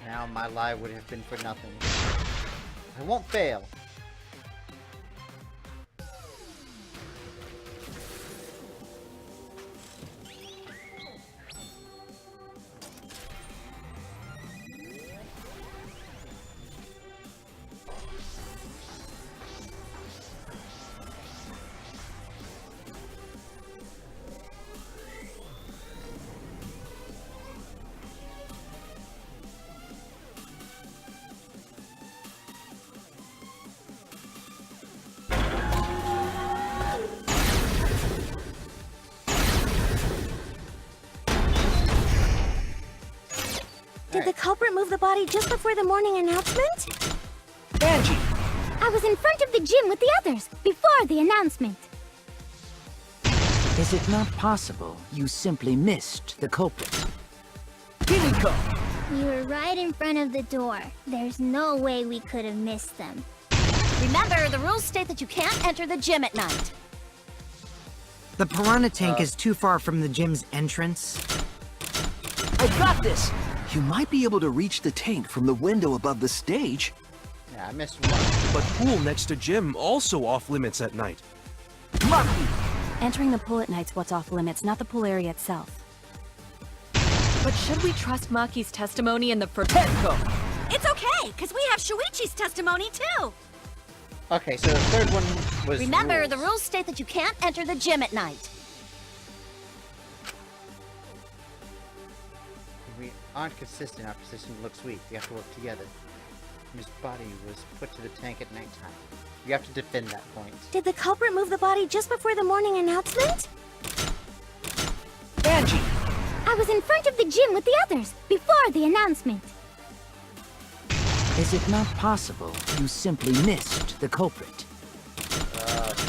Speaker 1: Now my lie would have been for nothing. I won't fail.
Speaker 7: Did the culprit move the body just before the morning announcement?
Speaker 3: Angie!
Speaker 7: I was in front of the gym with the others, before the announcement.
Speaker 3: Is it not possible you simply missed the culprit? Himiko!
Speaker 7: You were right in front of the door. There's no way we could have missed them.
Speaker 13: Remember, the rules state that you can't enter the gym at night.
Speaker 5: The piranha tank is too far from the gym's entrance.
Speaker 11: I got this! You might be able to reach the tank from the window above the stage.
Speaker 1: Yeah, I missed one.
Speaker 10: But pool next to gym also off limits at night.
Speaker 11: Maki!
Speaker 14: Entering the pool at night's what's off limits, not the pool area itself.
Speaker 8: But should we trust Maki's testimony in the first...
Speaker 11: Tenko!
Speaker 4: It's okay, because we have Shuichi's testimony too.
Speaker 1: Okay, so the third one was
Speaker 13: Remember,
Speaker 1: rules.
Speaker 13: the rules state that you can't enter the gym at night.
Speaker 1: We aren't consistent. Our position looks weak. We have to work together. His body was put to the tank at nighttime. You have to defend that point.
Speaker 7: Did the culprit move the body just before the morning announcement?
Speaker 11: Angie!
Speaker 7: I was in front of the gym with the others, before the announcement.
Speaker 3: Is it not possible you simply missed the culprit?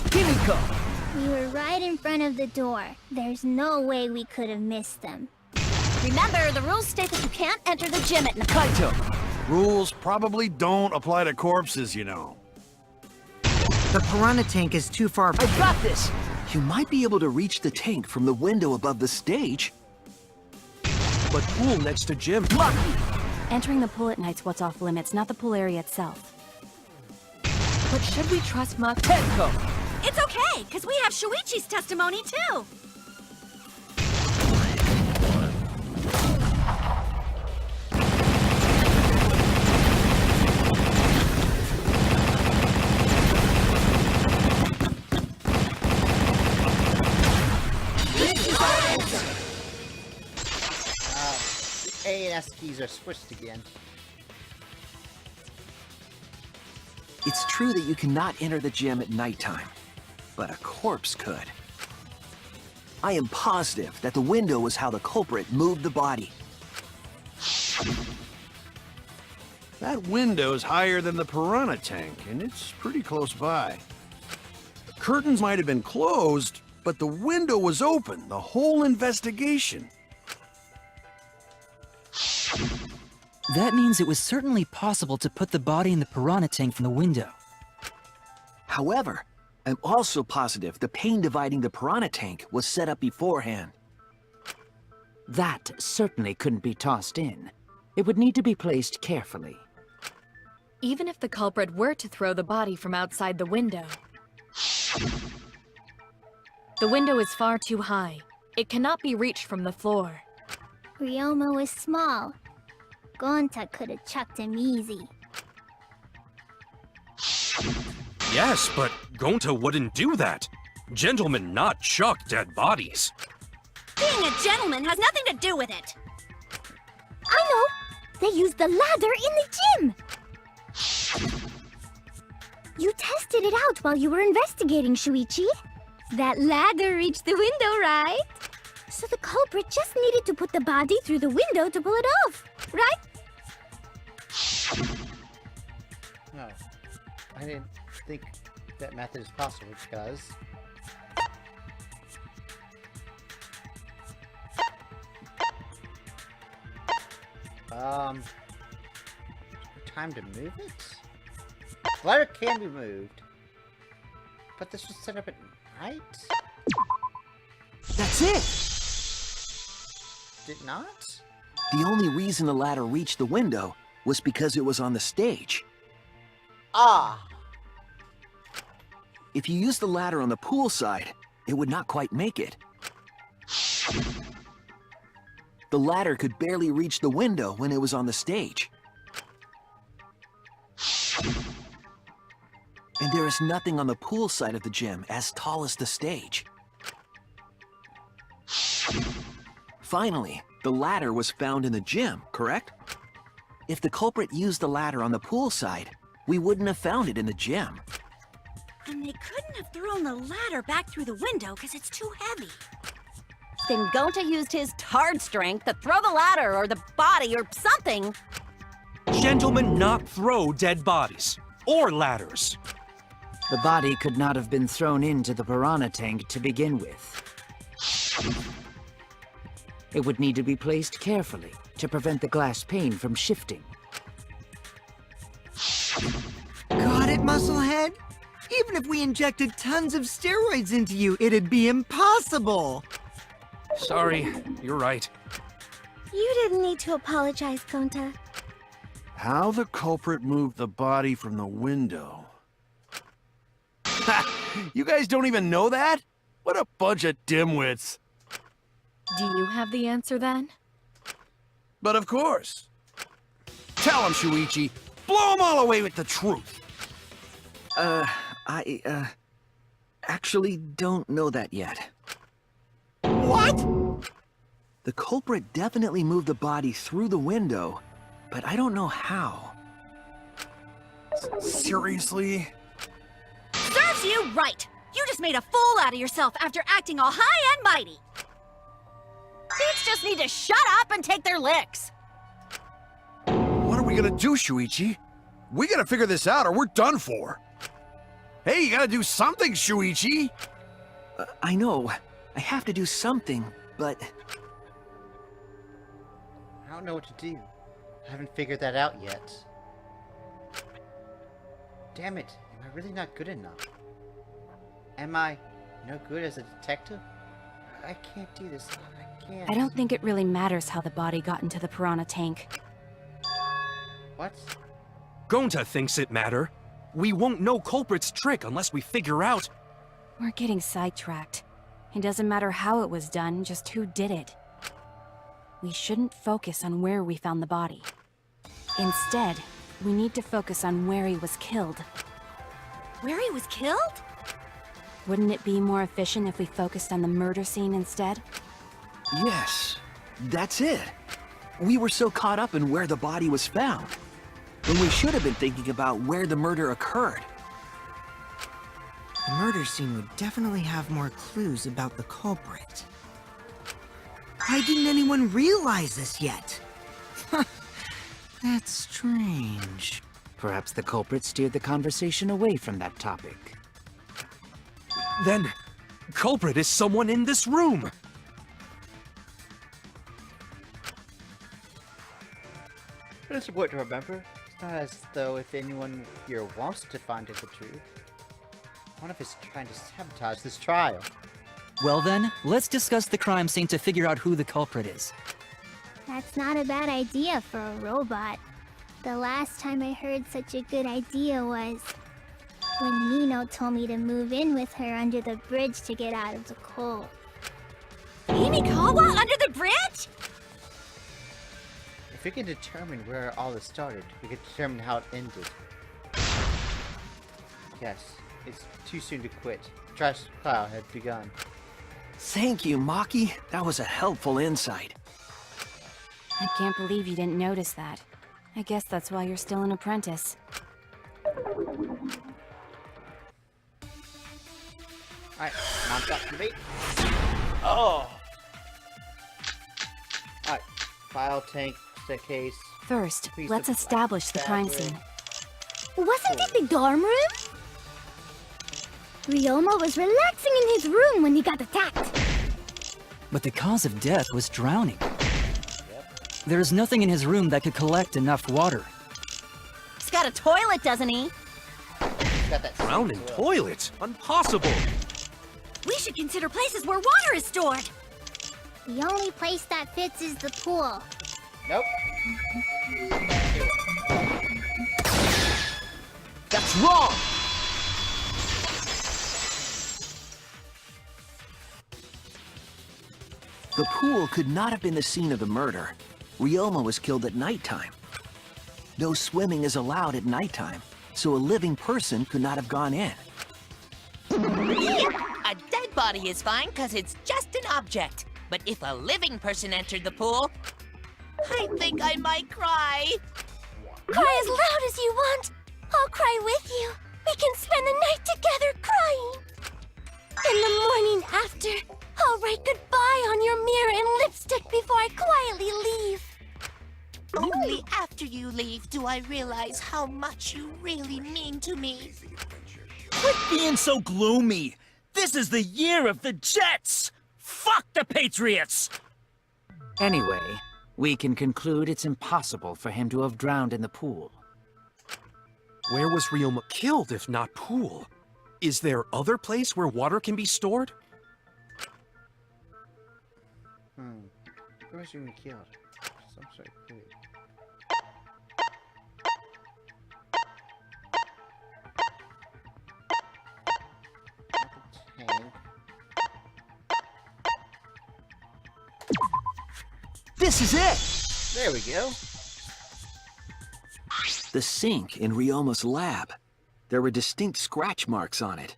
Speaker 11: Himiko!
Speaker 7: We were right in front of the door. There's no way we could have missed them.
Speaker 13: Remember, the rules state that you can't enter the gym at night.
Speaker 2: Kaito, rules probably don't apply to corpses, you know.
Speaker 5: The piranha tank is too far.
Speaker 11: I've got this! You might be able to reach the tank from the window above the stage.
Speaker 10: But pool next to gym.
Speaker 14: Entering the pool at night's what's off limits, not the pool area itself.
Speaker 8: But should we trust Maki?
Speaker 11: Tenko!
Speaker 4: It's okay, because we have Shuichi's testimony too.
Speaker 1: The A and S keys are switched again.
Speaker 11: It's true that you cannot enter the gym at nighttime, but a corpse could. I am positive that the window was how the culprit moved the body.
Speaker 2: That window's higher than the piranha tank, and it's pretty close by. The curtains might have been closed, but the window was open the whole investigation.
Speaker 9: That means it was certainly possible to put the body in the piranha tank from the window.
Speaker 11: However, I'm also positive the pane dividing the piranha tank was set up beforehand.
Speaker 3: That certainly couldn't be tossed in. It would need to be placed carefully.
Speaker 8: Even if the culprit were to throw the body from outside the window. The window is far too high. It cannot be reached from the floor.
Speaker 7: Ryoma was small. Gonta could have chucked him easy.
Speaker 10: Yes, but Gonta wouldn't do that. Gentlemen not chuck dead bodies.
Speaker 4: Being a gentleman has nothing to do with it.
Speaker 7: I know! They used the ladder in the gym! You tested it out while you were investigating, Shuichi. That ladder reached the window, right? So the culprit just needed to put the body through the window to pull it off, right?
Speaker 1: No. I didn't think that method is possible because... time to move it? The ladder can be moved. But this was set up at night?
Speaker 11: That's it!
Speaker 1: Did not?
Speaker 11: The only reason the ladder reached the window was because it was on the stage.
Speaker 1: Ah!
Speaker 11: If you used the ladder on the pool side, it would not quite make it. The ladder could barely reach the window when it was on the stage. And there is nothing on the pool side of the gym as tall as the stage. Finally, the ladder was found in the gym, correct? If the culprit used the ladder on the pool side, we wouldn't have found it in the gym.
Speaker 4: And they couldn't have thrown the ladder back through the window because it's too heavy.
Speaker 13: Then Gonta used his tard strength to throw the ladder or the body or something.
Speaker 10: Gentlemen not throw dead bodies. Or ladders.
Speaker 3: The body could not have been thrown into the piranha tank to begin with. It would need to be placed carefully to prevent the glass pane from shifting.
Speaker 5: Got it, Musclehead? Even if we injected tons of steroids into you, it'd be impossible!
Speaker 10: Sorry, you're right.
Speaker 7: You didn't need to apologize, Gonta.
Speaker 2: How the culprit moved the body from the window. Ha! You guys don't even know that? What a bunch of dimwits.
Speaker 8: Do you have the answer then?
Speaker 2: But of course. Tell him, Shuichi. Blow him all away with the truth.
Speaker 11: I actually don't know that yet.
Speaker 5: What?
Speaker 11: The culprit definitely moved the body through the window, but I don't know how.
Speaker 2: Seriously?
Speaker 4: Serves you right! You just made a fool out of yourself after acting all high and mighty!
Speaker 13: These just need to shut up and take their licks!
Speaker 2: What are we gonna do, Shuichi? We gotta figure this out or we're done for. Hey, you gotta do something, Shuichi!
Speaker 11: I know. I have to do something, but...
Speaker 1: don't know what to do. I haven't figured that out yet. Damn it, am I really not good enough? Am I no good as a detective? I can't do this. I can't.
Speaker 14: I don't think it really matters how the body got into the piranha tank.
Speaker 1: What?
Speaker 10: Gonta thinks it matter. We won't know culprit's trick unless we figure out.
Speaker 14: We're getting sidetracked. It doesn't matter how it was done, just who did it. We shouldn't focus on where we found the body. Instead, we need to focus on where he was killed.
Speaker 4: Where he was killed?
Speaker 14: Wouldn't it be more efficient if we focused on the murder scene instead?
Speaker 11: Yes, that's it. We were so caught up in where the body was found, when we should have been thinking about where the murder occurred.
Speaker 5: The murder scene would definitely have more clues about the culprit. Why didn't anyone realize this yet? That's strange.
Speaker 3: Perhaps the culprit steered the conversation away from that topic.
Speaker 10: Then, culprit is someone in this room.
Speaker 1: It's important to remember. It's not as though if anyone here wants to find out the truth. One of us is trying to sabotage this trial.
Speaker 9: Well then, let's discuss the crime scene to figure out who the culprit is.
Speaker 7: That's not a bad idea for a robot. The last time I heard such a good idea was when Nino told me to move in with her under the bridge to get out of the cold.
Speaker 4: Himikawa under the bridge?
Speaker 1: If we can determine where all this started, we can determine how it ended. Yes, it's too soon to quit. Trash pile had begun.
Speaker 11: Thank you, Maki. That was a helpful insight.
Speaker 14: I can't believe you didn't notice that. I guess that's why you're still an apprentice.
Speaker 1: Alright, non-stop debate. Oh! Alright, file, tank, staircase.
Speaker 14: First,
Speaker 1: piece
Speaker 14: let's
Speaker 1: of
Speaker 14: establish the crime
Speaker 1: fabric.
Speaker 14: scene.
Speaker 7: Wasn't it the dorm room? Ryoma was relaxing in his room when he got attacked.
Speaker 9: But the cause of death was drowning. There's nothing in his room that could collect enough water.
Speaker 13: He's got a toilet, doesn't he?
Speaker 1: Got that
Speaker 10: Drowning toilet? Impossible!
Speaker 4: We should consider places where water is stored.
Speaker 7: The only place that fits is the pool.
Speaker 1: Nope.
Speaker 11: That's wrong! The pool could not have been the scene of the murder. Ryoma was killed at nighttime. No swimming is allowed at nighttime, so a living person could not have gone in.
Speaker 6: Yep, a dead body is fine because it's just an object. But if a living person entered the pool, I think I might cry.
Speaker 7: Cry as loud as you want. I'll cry with you. We can spend the night together crying. In the morning after, I'll write goodbye on your mirror in lipstick before I quietly leave.
Speaker 6: Only after you leave do I realize how much you really mean to me.
Speaker 16: Quit being so gloomy! This is the year of the Jets! Fuck the Patriots!
Speaker 3: Anyway, we can conclude it's impossible for him to have drowned in the pool.
Speaker 10: Where was Ryoma killed if not pool? Is there other place where water can be stored?
Speaker 1: Where was you killed? Some sort of clue. Tank.
Speaker 11: This is it!
Speaker 1: There we go.
Speaker 11: The sink in Ryoma's lab. There were distinct scratch marks on it.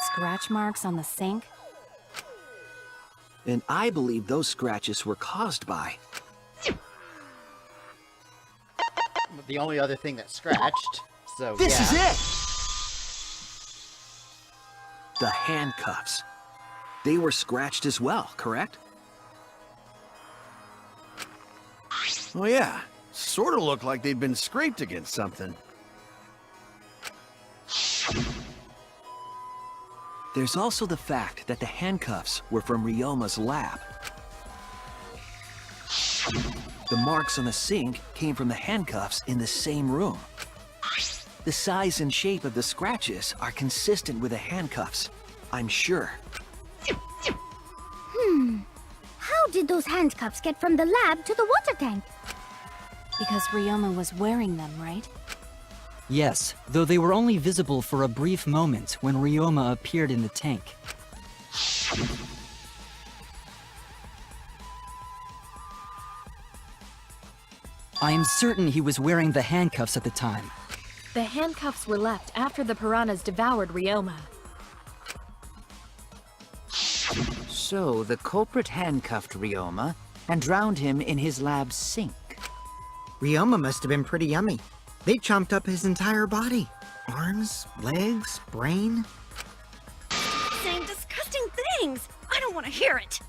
Speaker 14: Scratch marks on the sink?
Speaker 11: And I believe those scratches were caused by...
Speaker 1: The only other thing that scratched, so
Speaker 11: This is
Speaker 1: yeah.
Speaker 11: it! The handcuffs. They were scratched as well, correct?
Speaker 2: Oh yeah, sort of looked like they'd been scraped against something.
Speaker 11: There's also the fact that the handcuffs were from Ryoma's lab. The marks on the sink came from the handcuffs in the same room. The size and shape of the scratches are consistent with the handcuffs, I'm sure.
Speaker 7: How did those handcuffs get from the lab to the water tank?
Speaker 14: Because Ryoma was wearing them, right?
Speaker 9: Yes, though they were only visible for a brief moment when Ryoma appeared in the tank. I am certain he was wearing the handcuffs at the time.
Speaker 8: The handcuffs were left after the piranhas devoured Ryoma.
Speaker 3: So the culprit handcuffed Ryoma and drowned him in his lab's sink.
Speaker 5: Ryoma must have been pretty yummy. They chomped up his entire body. Arms, legs, brain.
Speaker 4: Saying disgusting things. I don't want to hear it.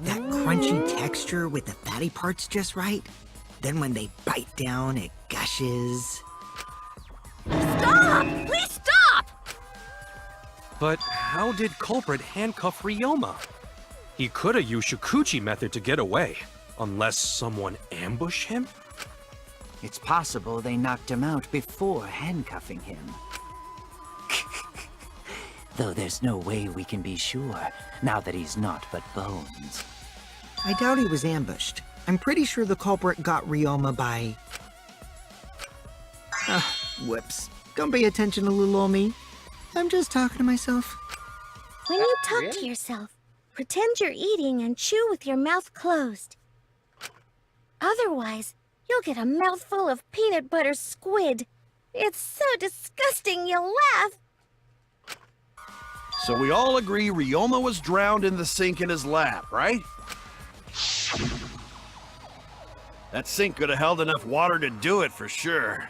Speaker 5: That crunchy texture with the fatty parts just right. Then when they bite down, it gushes.
Speaker 4: Stop! Please stop!
Speaker 10: But how did culprit handcuff Ryoma? He could have used Shikuchi method to get away, unless someone ambushed him?
Speaker 3: It's possible they knocked him out before handcuffing him. Though there's no way we can be sure, now that he's not but bones.
Speaker 5: I doubt he was ambushed. I'm pretty sure the culprit got Ryoma by... whoops. Don't pay attention to little ol' me. I'm just talking to myself.
Speaker 7: When you talk to yourself, pretend you're eating and chew with your mouth closed. Otherwise, you'll get a mouthful of peanut butter squid. It's so disgusting you'll laugh.
Speaker 2: So we all agree Ryoma was drowned in the sink in his lab, right? That sink could have held enough water to do it for sure.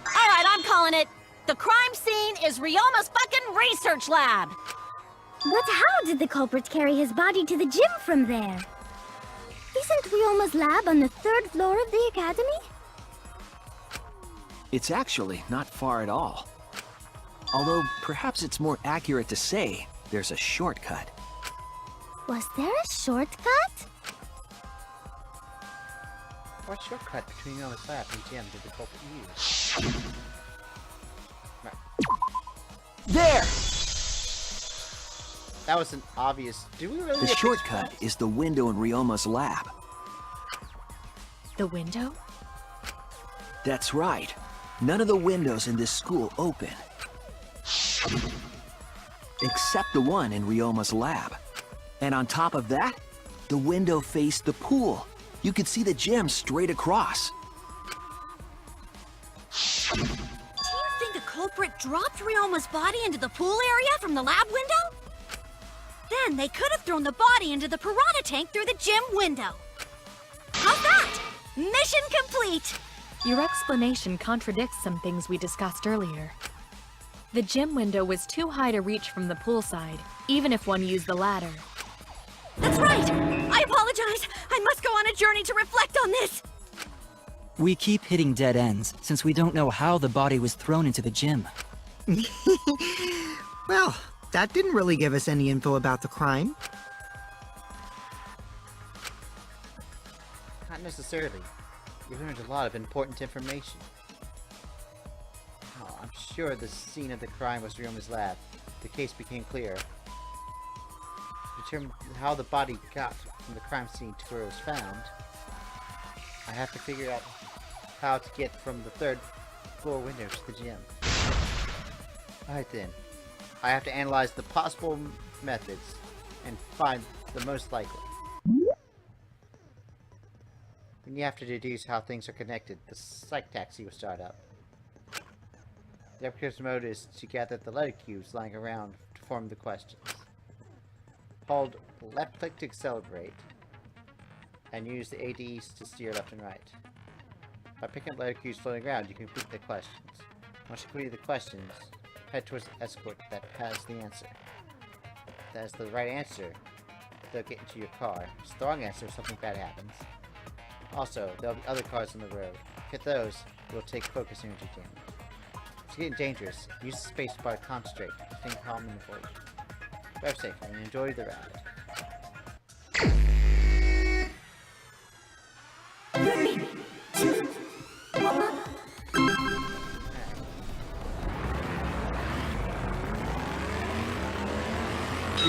Speaker 13: Alright, I'm calling it. The crime scene is Ryoma's fucking research lab.
Speaker 7: But how did the culprit carry his body to the gym from there? Isn't Ryoma's lab on the 3rd floor of the academy?
Speaker 11: It's actually not far at all. Although, perhaps it's more accurate to say there's a shortcut.
Speaker 7: Was there a shortcut?
Speaker 1: What shortcut between Ryoma's lab and gym did the culprit use?
Speaker 11: There!
Speaker 1: That was an obvious... Do we really...
Speaker 11: The shortcut is the window in Ryoma's lab.
Speaker 8: The window?
Speaker 11: That's right. None of the windows in this school open. Except the one in Ryoma's lab. And on top of that, the window faced the pool. You could see the gym straight across.
Speaker 4: Do you think the culprit dropped Ryoma's body into the pool area from the lab window? Then they could have thrown the body into the piranha tank through the gym window. How's that? Mission complete!
Speaker 8: Your explanation contradicts some things we discussed earlier. The gym window was too high to reach from the pool side, even if one used the ladder.
Speaker 4: That's right! I apologize! I must go on a journey to reflect on this!
Speaker 9: We keep hitting dead ends, since we don't know how the body was thrown into the gym.
Speaker 5: Well, that didn't really give us any info about the crime.
Speaker 1: Not necessarily. We learned a lot of important information. Oh, I'm sure the scene of the crime was Ryoma's lab. The case became clearer. To determine how the body got from the crime scene to where it was found, I have to figure out how to get from the 3rd floor window to the gym. Alright then. I have to analyze the possible methods and find the most likely. Then you have to deduce how things are connected. The psych taxi will start up. The uppercase mode is to gather the letter cubes lying around to form the questions. Hold left click to accelerate, and use the ADs to steer left and right. By picking up letter cubes floating around, you can complete the questions. Once you complete the questions, head towards the escort that has the answer. If that is the right answer, they'll get into your car. If it's the wrong answer, something bad happens. Also, there'll be other cars on the road. Hit those, you'll take focus energy damage. If it's getting dangerous, use the spacebar to concentrate, staying calm and avoid. Drive safely and enjoy the ride. The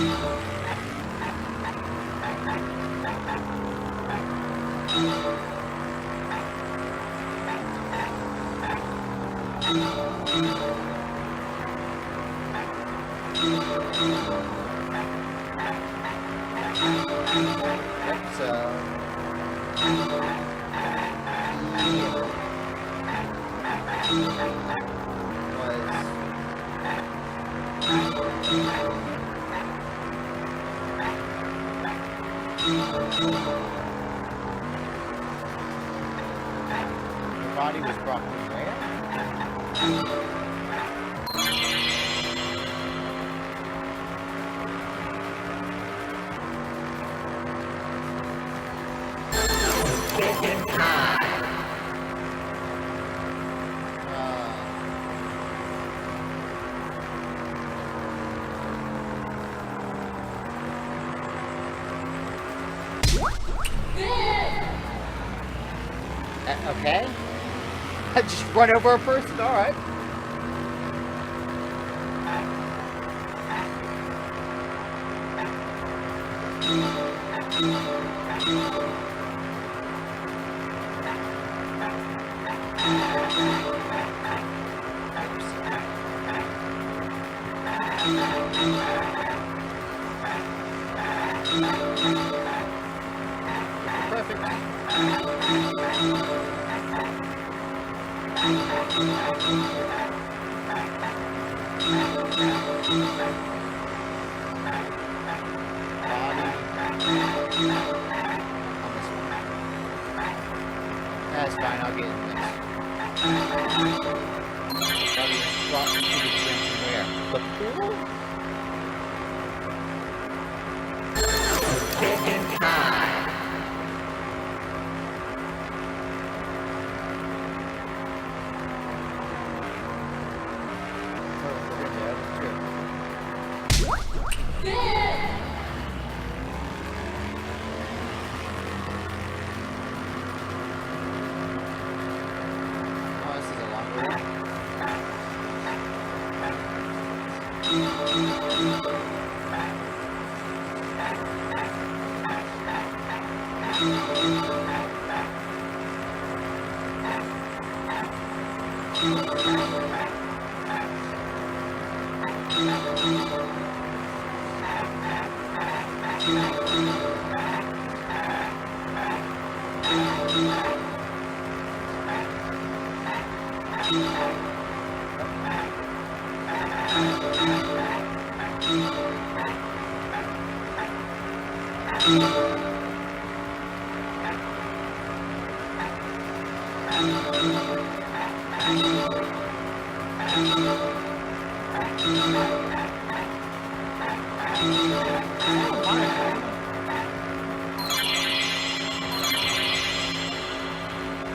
Speaker 1: body was brought from where? Okay. I just run over a person, alright. That's fine, I'll get in this. Body was brought into the gym from where? The pool? Taking time.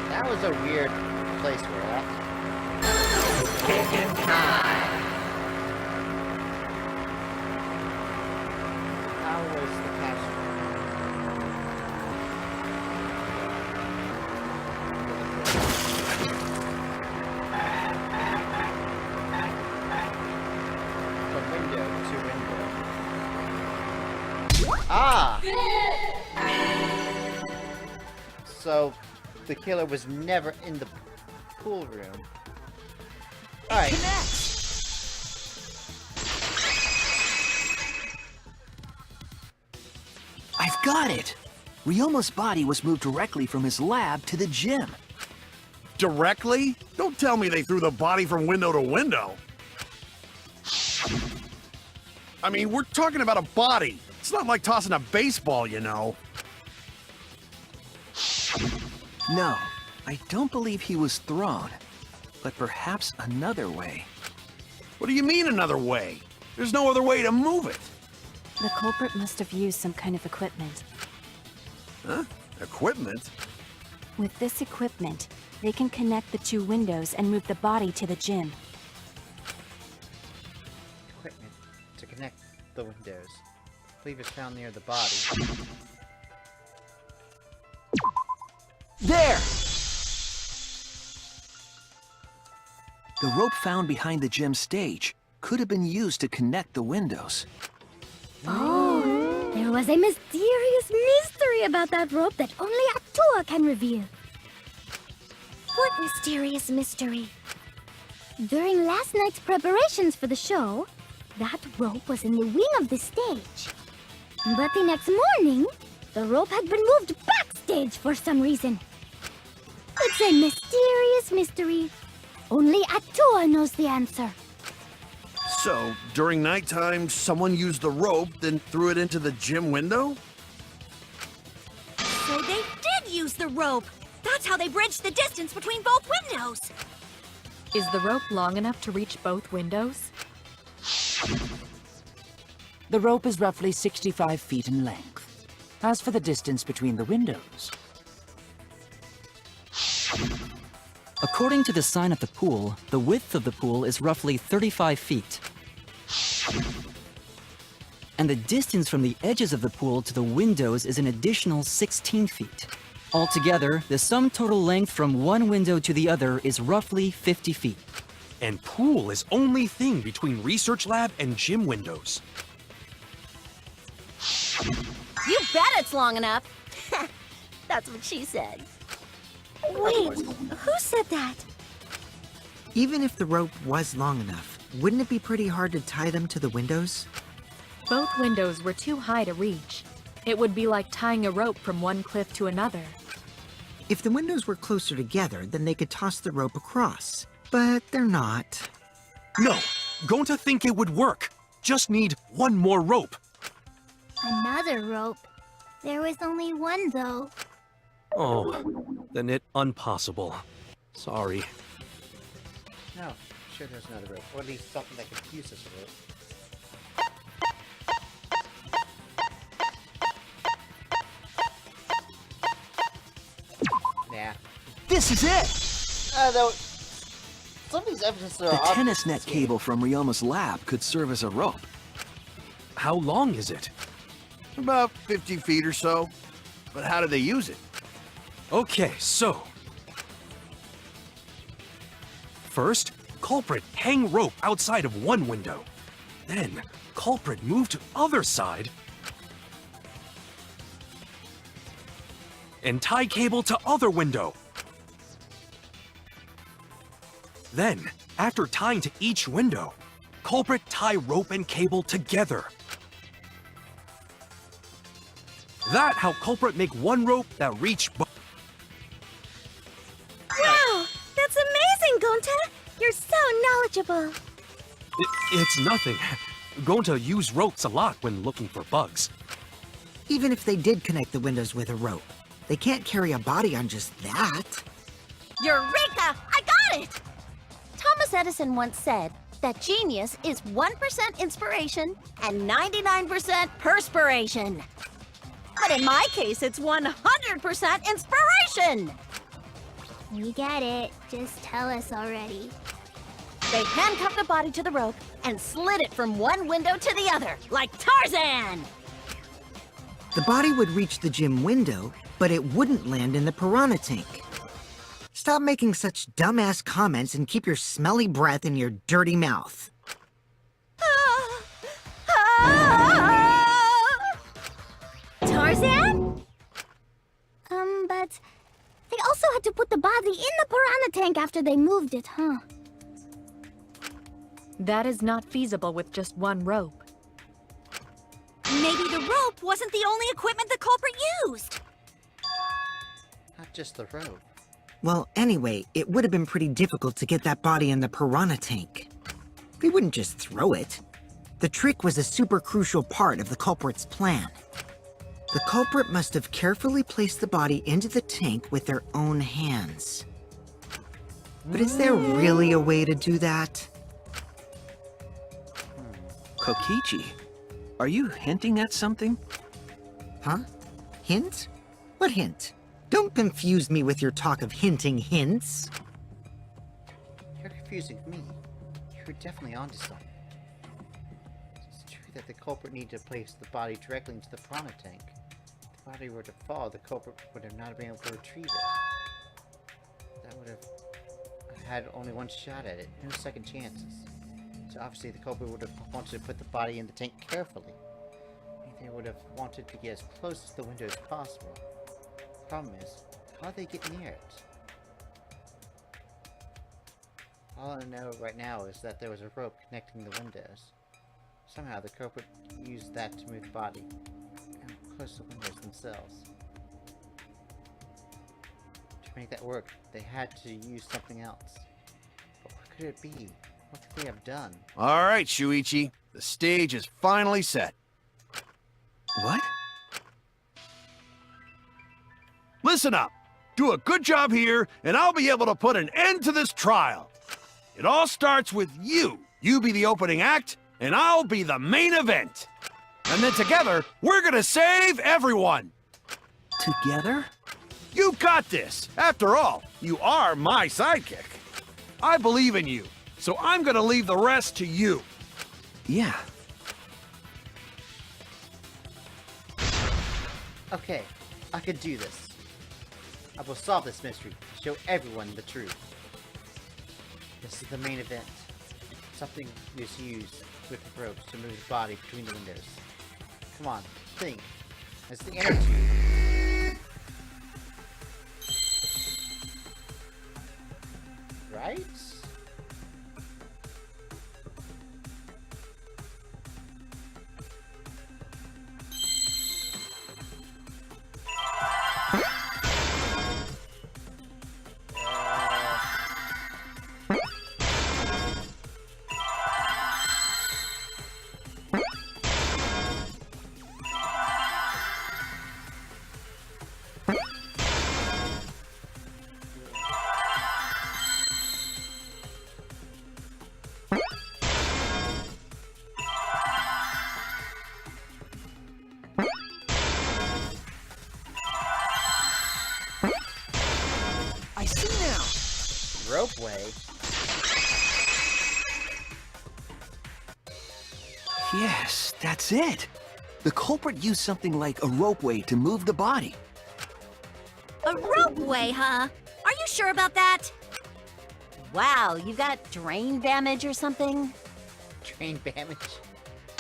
Speaker 1: That was a weird place we're at. Taking time. How was the password? From window to window. Ah! So the killer was never in the pool room. Alright.
Speaker 11: I've got it! Ryoma's body was moved directly from his lab to the gym.
Speaker 2: Directly? Don't tell me they threw the body from window to window. I mean, we're talking about a body. It's not like tossing a baseball, you know.
Speaker 11: No, I don't believe he was thrown. But perhaps another way.
Speaker 2: What do you mean another way? There's no other way to move it.
Speaker 14: The culprit must have used some kind of equipment.
Speaker 2: Huh? Equipment?
Speaker 14: With this equipment, they can connect the two windows and move the body to the gym.
Speaker 1: Equipment to connect the windows. I believe it's found near the body.
Speaker 11: There! The rope found behind the gym stage could have been used to connect the windows.
Speaker 7: Oh, there was a mysterious mystery about that rope that only Atua can reveal. What mysterious mystery? During last night's preparations for the show, that rope was in the wing of the stage. But the next morning, the rope had been moved backstage for some reason. It's a mysterious mystery. Only Atua knows the answer.
Speaker 2: So, during nighttime, someone used the rope, then threw it into the gym window?
Speaker 4: So they did use the rope. That's how they bridged the distance between both windows.
Speaker 8: Is the rope long enough to reach both windows?
Speaker 3: The rope is roughly 65 feet in length. As for the distance between the windows...
Speaker 9: According to the sign at the pool, the width of the pool is roughly 35 feet. And the distance from the edges of the pool to the windows is an additional 16 feet. Altogether, the sum total length from one window to the other is roughly 50 feet.
Speaker 10: And pool is only thing between research lab and gym windows.
Speaker 13: You bet it's long enough. That's what she said.
Speaker 7: Wait, who said that?
Speaker 5: Even if the rope was long enough, wouldn't it be pretty hard to tie them to the windows?
Speaker 8: Both windows were too high to reach. It would be like tying a rope from one cliff to another.
Speaker 5: If the windows were closer together, then they could toss the rope across. But they're not.
Speaker 10: No, Gonta think it would work. Just need one more rope.
Speaker 7: Another rope. There was only one, though.
Speaker 10: Oh, then it impossible. Sorry.
Speaker 1: No, sure there's another rope. Or at least something that could use this rope. Nah.
Speaker 11: This is it!
Speaker 1: Though, some of these episodes are
Speaker 11: The
Speaker 1: obvious
Speaker 11: tennis
Speaker 1: in
Speaker 11: net
Speaker 1: this game.
Speaker 11: cable from Ryoma's lab could serve as a rope.
Speaker 10: How long is it?
Speaker 2: About 50 feet or so. But how do they use it?
Speaker 10: Okay, so... First, culprit hang rope outside of one window. Then, culprit move to other side. And tie cable to other window. Then, after tying to each window, culprit tie rope and cable together. That how culprit make one rope that reach both.
Speaker 7: Wow! That's amazing, Gonta! You're so knowledgeable.
Speaker 10: It's nothing. Gonta use ropes a lot when looking for bugs.
Speaker 5: Even if they did connect the windows with a rope, they can't carry a body on just that.
Speaker 13: Eureka! I got it! Thomas Edison once said that genius is 1% inspiration and 99% perspiration. But in my case, it's 100% inspiration!
Speaker 7: We get it. Just tell us already.
Speaker 13: They handcuffed the body to the rope and slid it from one window to the other, like Tarzan!
Speaker 5: The body would reach the gym window, but it wouldn't land in the piranha tank. Stop making such dumbass comments and keep your smelly breath in your dirty mouth.
Speaker 7: Tarzan? But they also had to put the body in the piranha tank after they moved it, huh?
Speaker 8: That is not feasible with just one rope.
Speaker 4: Maybe the rope wasn't the only equipment the culprit used.
Speaker 1: Not just the rope.
Speaker 5: Well, anyway, it would have been pretty difficult to get that body in the piranha tank. They wouldn't just throw it. The trick was a super crucial part of the culprit's plan. The culprit must have carefully placed the body into the tank with their own hands. But is there really a way to do that?
Speaker 11: Kokichi, are you hinting at something?
Speaker 5: Huh? Hint? What hint? Don't confuse me with your talk of hinting hints.
Speaker 1: You're confusing me. You're definitely onto something. It's true that the culprit needed to place the body directly into the piranha tank. If the body were to fall, the culprit would have not been able to retrieve it. That would have had only one shot at it, no second chances. So obviously the culprit would have wanted to put the body in the tank carefully. They would have wanted to get as close to the window as possible. Problem is, how do they get near it? All I know right now is that there was a rope connecting the windows. Somehow the culprit used that to move the body and close to the windows themselves. To make that work, they had to use something else. But what could it be? What could they have done?
Speaker 2: All right, Shuichi. The stage is finally set.
Speaker 11: What?
Speaker 2: Listen up. Do a good job here, and I'll be able to put an end to this trial. It all starts with you. You be the opening act, and I'll be the main event. And then together, we're gonna save everyone.
Speaker 11: Together?
Speaker 2: You got this. After all, you are my sidekick. I believe in you, so I'm gonna leave the rest to you.
Speaker 11: Yeah.
Speaker 1: Okay, I can do this. I will solve this mystery, show everyone the truth. This is the main event. Something is used with the ropes to move the body between the windows. Come on, think. It's the inner tube. Right?
Speaker 11: I see now.
Speaker 1: Ropeway?
Speaker 11: Yes, that's it. The culprit used something like a ropeway to move the body.
Speaker 4: A ropeway, huh? Are you sure about that?
Speaker 13: Wow, you got drain damage or something?
Speaker 1: Drain damage?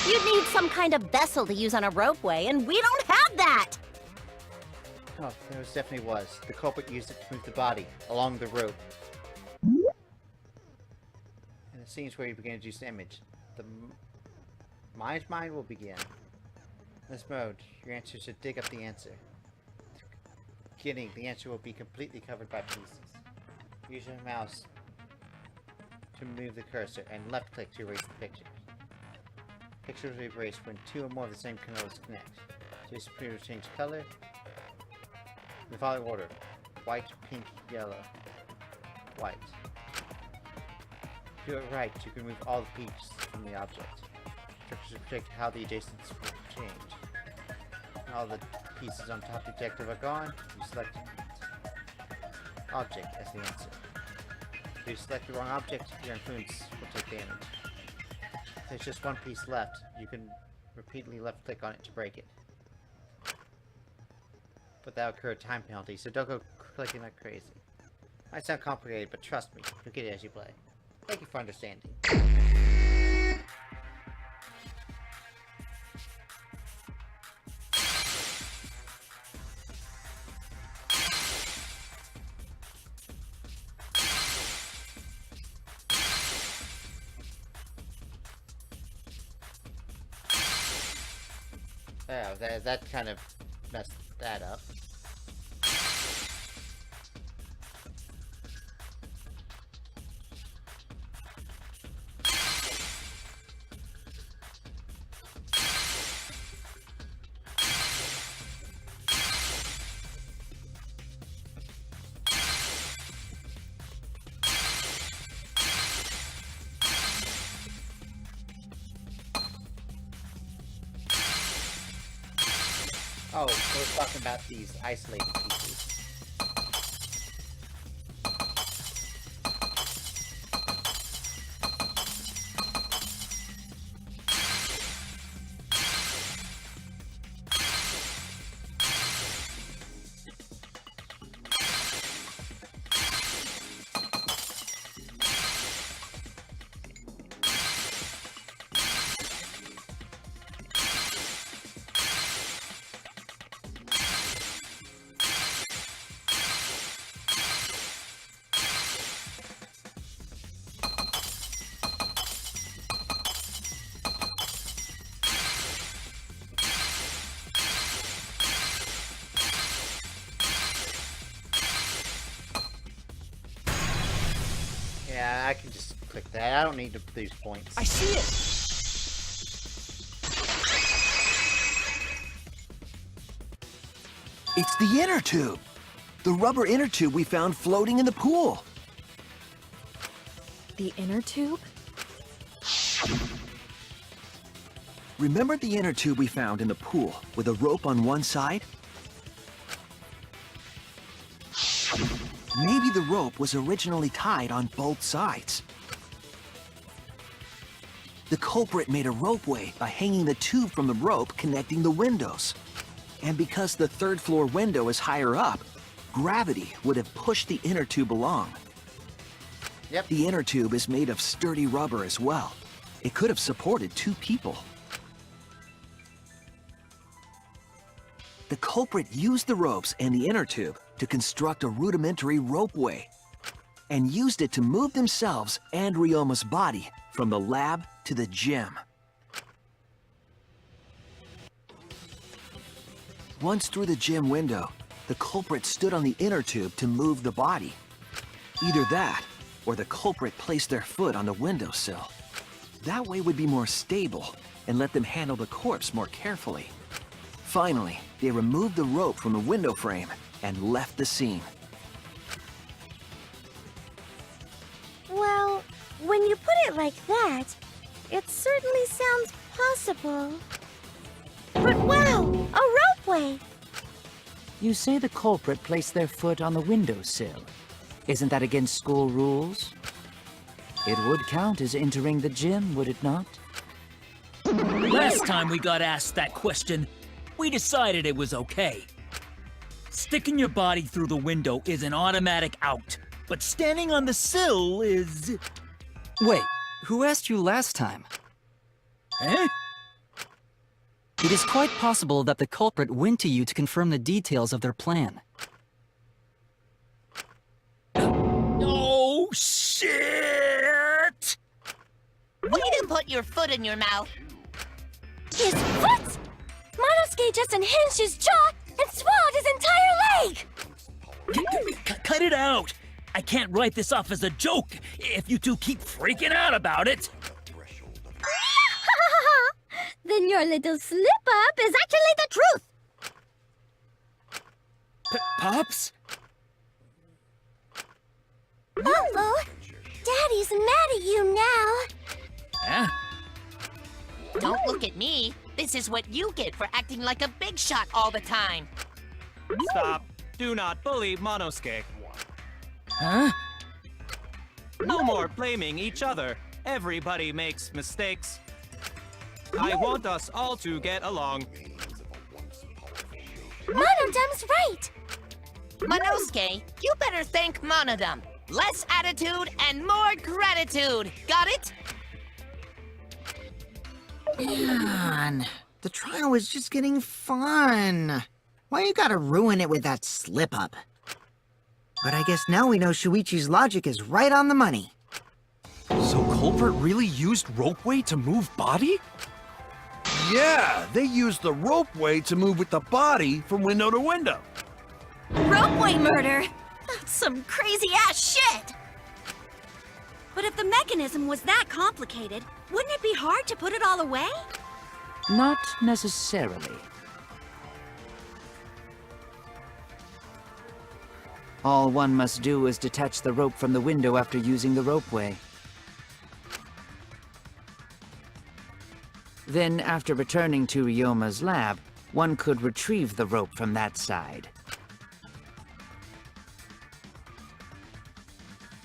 Speaker 13: You'd need some kind of vessel to use on a ropeway, and we don't have that!
Speaker 1: Oh, there definitely was. The culprit used it to move the body along the rope. And it seems where you begin to use damage. The mind's mind will begin. In this mode, your answer should dig up the answer. Beginning, the answer will be completely covered by pieces. Use your mouse to move the cursor and left click to erase the picture. Picture will be erased when two or more of the same colors connect. Just will change color. In the following order: white, pink, yellow, white. Do it right, you can remove all the pieces from the object. Structures will predict how the adjacents will change. When all the pieces on top of the objective are gone, you select object as the answer. If you select the wrong object, your influence will take damage. If there's just one piece left, you can repeatedly left click on it to break it. But that will incur a time penalty, so don't go clicking like crazy. Might sound complicated, but trust me, you'll get it as you play. Thank you for understanding. Oh, that kind of messed that up. Oh, we're talking about these isolated pieces. can just click that. I don't need to lose points.
Speaker 11: I see it!
Speaker 2: It's the inner tube. The rubber inner tube we found floating in the pool.
Speaker 8: The inner tube?
Speaker 2: Remember the inner tube we found in the pool with a rope on one side? Maybe the rope was originally tied on both sides. The culprit made a ropeway by hanging the tube from the rope connecting the windows. And because the third floor window is higher up, gravity would have pushed the inner tube along.
Speaker 1: Yep.
Speaker 2: The inner tube is made of sturdy rubber as well. It could have supported 2 people. The culprit used the ropes and the inner tube to construct a rudimentary ropeway, and used it to move themselves and Ryoma's body from the lab to the gym. Once through the gym window, the culprit stood on the inner tube to move the body. Either that, or the culprit placed their foot on the windowsill. That way would be more stable and let them handle the corpse more carefully. Finally, they removed the rope from the window frame and left the scene.
Speaker 7: Well, when you put it like that, it certainly sounds possible. But wow, a ropeway!
Speaker 3: You say the culprit placed their foot on the windowsill. Isn't that against school rules? It would count as entering the gym, would it not?
Speaker 16: Last time we got asked that question, we decided it was okay. Sticking your body through the window is an automatic out, but standing on the sill is...
Speaker 9: Wait, who asked you last time?
Speaker 16: Eh?
Speaker 9: It is quite possible that the culprit went to you to confirm the details of their plan.
Speaker 16: Oh, shit!
Speaker 6: Way to put your foot in your mouth.
Speaker 7: His foot! Monosuke just unhinged his jaw and swallowed his entire leg!
Speaker 16: Cut it out! I can't write this off as a joke if you two keep freaking out about it.
Speaker 7: Then your little slip-up is actually the truth!
Speaker 16: Pops?
Speaker 7: Uh-oh! Daddy's mad at you now!
Speaker 16: Huh?
Speaker 6: Don't look at me. This is what you get for acting like a big shot all the time.
Speaker 15: Stop. Do not bully Monosuke.
Speaker 16: Huh?
Speaker 15: No more blaming each other. Everybody makes mistakes. I want us all to get along.
Speaker 7: Monodum's right!
Speaker 6: Monosuke, you better thank Monodum. Less attitude and more gratitude. Got it?
Speaker 5: Man, the trial was just getting fun. Why you gotta ruin it with that slip-up? But I guess now we know Shuichi's logic is right on the money.
Speaker 10: So culprit really used ropeway to move body?
Speaker 2: Yeah, they used the ropeway to move with the body from window to window.
Speaker 4: Ropeway murder? That's some crazy-ass shit! But if the mechanism was that complicated, wouldn't it be hard to put it all away?
Speaker 3: Not necessarily. All one must do is detach the rope from the window after using the ropeway. Then, after returning to Ryoma's lab, one could retrieve the rope from that side.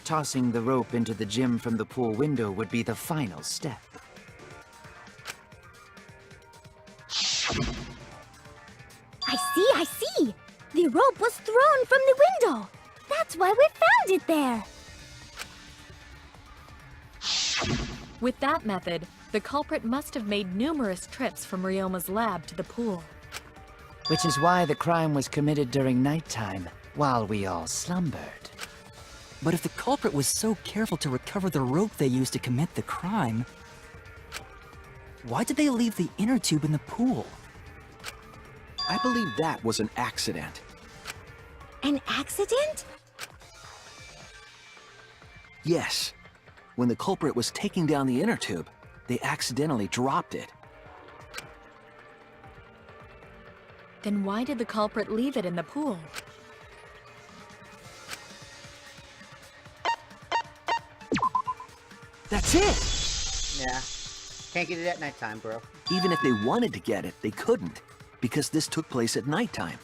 Speaker 3: Tossing the rope into the gym from the pool window would be the final step.
Speaker 7: I see! The rope was thrown from the window! That's why we found it there!
Speaker 8: With that method, the culprit must have made numerous trips from Ryoma's lab to the pool.
Speaker 3: Which is why the crime was committed during nighttime, while we all slumbered.
Speaker 9: But if the culprit was so careful to recover the rope they used to commit the crime, why did they leave the inner tube in the pool?
Speaker 2: I believe that was an accident.
Speaker 7: An accident?
Speaker 2: Yes.
Speaker 11: when the culprit was taking down the inner tube, they accidentally dropped it.
Speaker 8: Then why did the culprit leave it in the pool?
Speaker 11: That's it!
Speaker 1: Yeah. Can't get it at nighttime, bro.
Speaker 11: Even if they wanted to get it, they couldn't, because this took place at nighttime.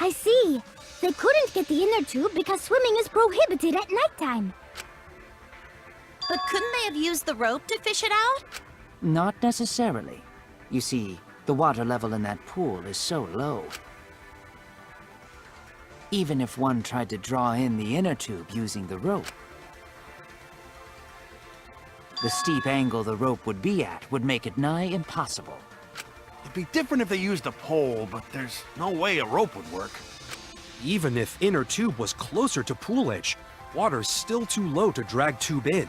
Speaker 7: I see. They couldn't get the inner tube because swimming is prohibited at nighttime.
Speaker 13: But couldn't they have used the rope to fish it out?
Speaker 3: Not necessarily. You see, the water level in that pool is so low. Even if one tried to draw in the inner tube using the rope, the steep angle the rope would be at would make it nigh impossible.
Speaker 2: It'd be different if they used a pole, but there's no way a rope would work.
Speaker 10: Even if inner tube was closer to pool edge, water's still too low to drag tube in.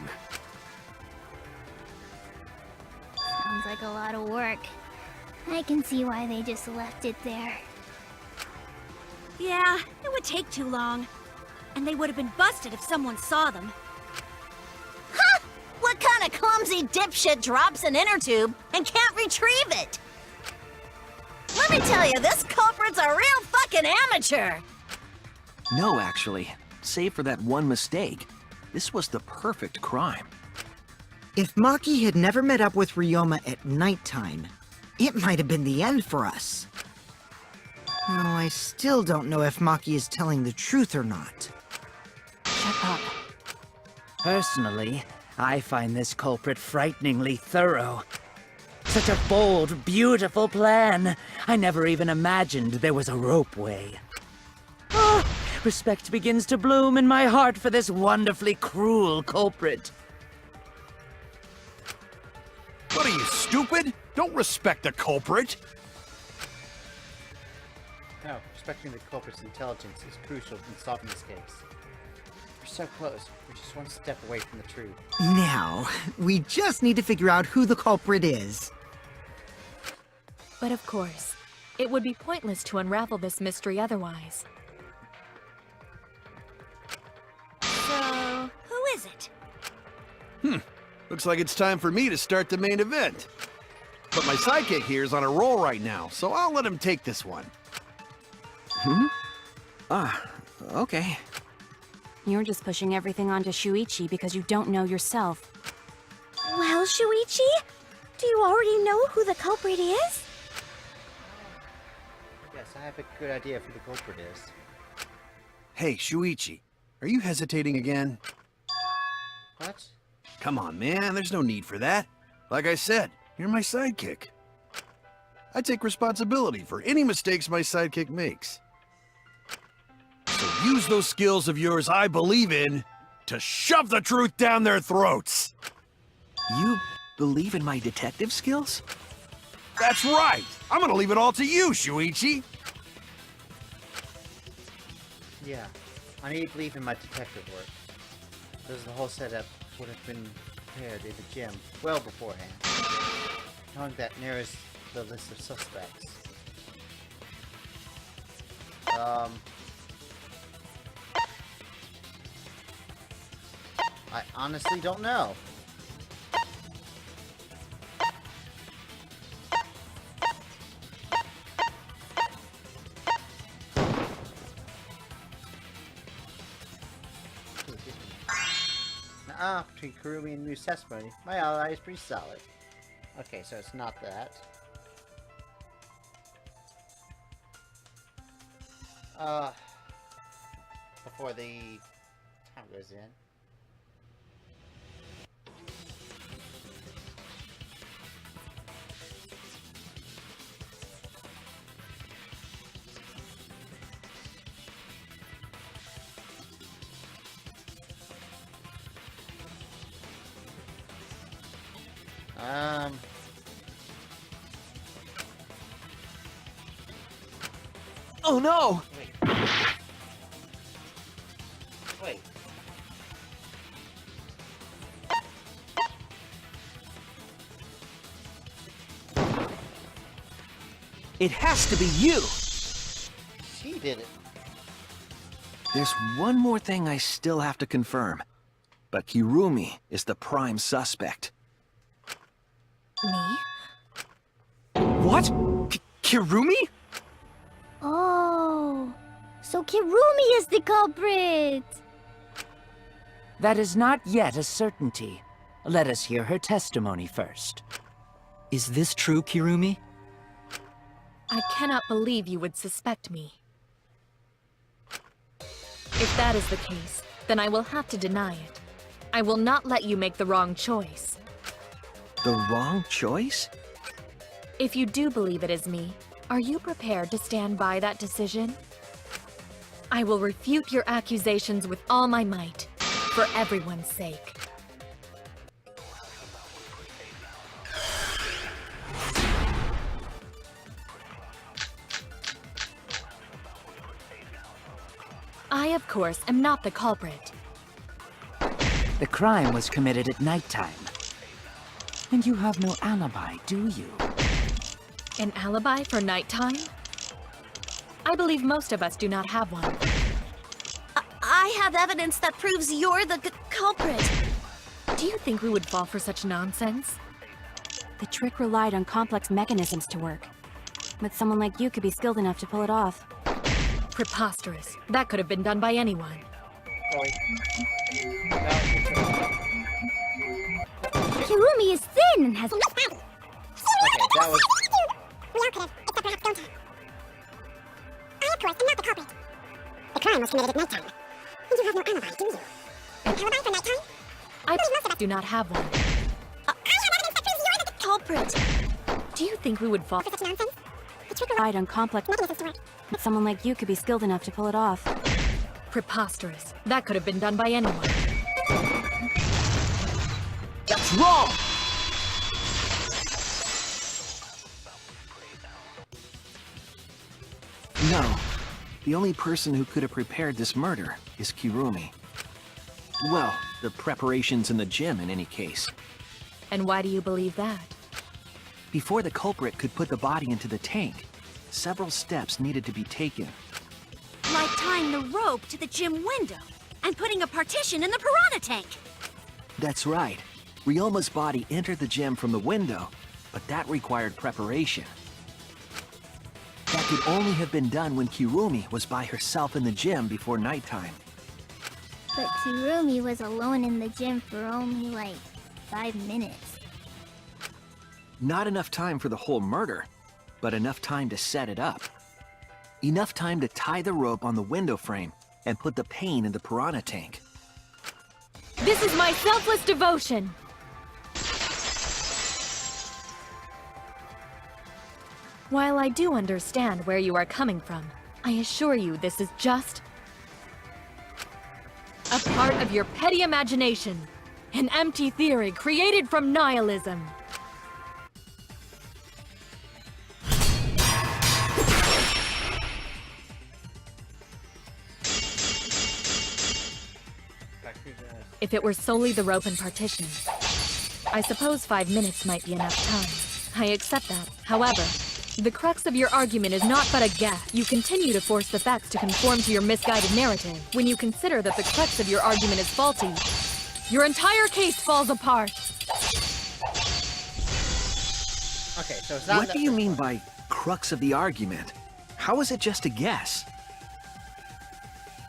Speaker 7: Sounds like a lot of work. I can see why they just left it there.
Speaker 4: Yeah, it would take too long. And they would have been busted if someone saw them.
Speaker 13: Huh! What kind of clumsy dipshit drops an inner tube and can't retrieve it? Let me tell you, this culprit's a real fucking amateur!
Speaker 11: No, actually. Save for that one mistake, this was the perfect crime.
Speaker 5: If Maki had never met up with Ryoma at nighttime, it might have been the end for us. Though I still don't know if Maki is telling the truth or not.
Speaker 3: Shut up. Personally, I find this culprit frighteningly thorough. Such a bold, beautiful plan. I never even imagined there was a ropeway. Oh, respect begins to bloom in my heart for this wonderfully cruel culprit.
Speaker 2: What are you, stupid? Don't respect the culprit!
Speaker 1: No, respecting the culprit's intelligence is crucial in solving this case. We're so close. We're just one step away from the truth.
Speaker 5: Now, we just need to figure out who the culprit is.
Speaker 8: But of course, it would be pointless to unravel this mystery otherwise.
Speaker 4: So, who is it?
Speaker 2: Looks like it's time for me to start the main event. But my sidekick here is on a roll right now, so I'll let him take this one.
Speaker 11: Okay.
Speaker 14: You're just pushing everything onto Shuichi because you don't know yourself.
Speaker 7: Well, Shuichi, do you already know who the culprit is?
Speaker 1: Yes, I have a good idea of who the culprit is.
Speaker 2: Hey, Shuichi, are you hesitating again?
Speaker 1: What?
Speaker 2: Come on, man, there's no need for that. Like I said, you're my sidekick. I take responsibility for any mistakes my sidekick makes. So use those skills of yours I believe in to shove the truth down their throats.
Speaker 11: You believe in my detective skills?
Speaker 2: That's right! I'm gonna leave it all to you, Shuichi!
Speaker 1: Yeah, I need to believe in my detective work. Because the whole setup would have been prepared in the gym well beforehand. Knowing that narrows the list of suspects. I honestly don't know. Between Kirumi and Mu's testimony, my ally is pretty solid. Okay, so it's not that. Before the time goes in.
Speaker 11: Oh no!
Speaker 1: Wait.
Speaker 11: It has to be you!
Speaker 1: She did it.
Speaker 11: There's one more thing I still have to confirm. But Kirumi is the prime suspect.
Speaker 8: Me?
Speaker 10: What? Kirumi?
Speaker 7: Oh, so Kirumi is the culprit!
Speaker 3: That is not yet a certainty. Let us hear her testimony first.
Speaker 9: Is this true, Kirumi?
Speaker 8: I cannot believe you would suspect me. If that is the case, then I will have to deny it. I will not let you make the wrong choice.
Speaker 11: The wrong choice?
Speaker 8: If you do believe it is me, are you prepared to stand by that decision? I will refute your accusations with all my might, for everyone's sake. I, of course, am not the culprit.
Speaker 3: The crime was committed at nighttime. And you have no alibi, do you?
Speaker 8: An alibi for nighttime? I believe most of us do not have one.
Speaker 13: I have evidence that proves you're the culprit.
Speaker 8: Do you think we would fall for such nonsense?
Speaker 14: The trick relied on complex mechanisms to work. But someone like you could be skilled enough to pull it off.
Speaker 8: Preposterous. That could have been done by anyone.
Speaker 7: Kirumi is thin and has...
Speaker 1: Okay, that was...
Speaker 12: We all could have, except perhaps don't. I, of course, am not the culprit. The crime was committed at nighttime. And you have no alibi, do you? An alibi for nighttime?
Speaker 8: I do not have one.
Speaker 12: I have evidence that proves you're the
Speaker 13: Culprit.
Speaker 8: Do you think we would fall
Speaker 12: for such nonsense? The trick
Speaker 14: Relied on complex
Speaker 12: mechanisms to work.
Speaker 14: But someone like you could be skilled enough to pull it off.
Speaker 8: Preposterous. That could have been done by anyone.
Speaker 11: That's wrong! No. The only person who could have prepared this murder is Kirumi. Well, the preparations in the gym in any case.
Speaker 8: And why do you believe that?
Speaker 11: Before the culprit could put the body into the tank, several steps needed to be taken.
Speaker 4: Like tying the rope to the gym window and putting a partition in the piranha tank.
Speaker 11: That's right. Ryoma's body entered the gym from the window, but that required preparation. That could only have been done when Kirumi was by herself in the gym before nighttime.
Speaker 7: But Kirumi was alone in the gym for only like 5 minutes.
Speaker 11: Not enough time for the whole murder, but enough time to set it up. Enough time to tie the rope on the window frame and put the pain in the piranha tank.
Speaker 8: This is my selfless devotion! While I do understand where you are coming from, I assure you this is just a part of your petty imagination. An empty theory created from nihilism. If it were solely the rope and partition, I suppose 5 minutes might be enough time. I accept that. However, the crux of your argument is not but a guess. You continue to force the facts to conform to your misguided narrative. When you consider that the crux of your argument is faulty, your entire case falls apart.
Speaker 1: Okay, so it's not...
Speaker 11: What do you mean by crux of the argument? How is it just a guess?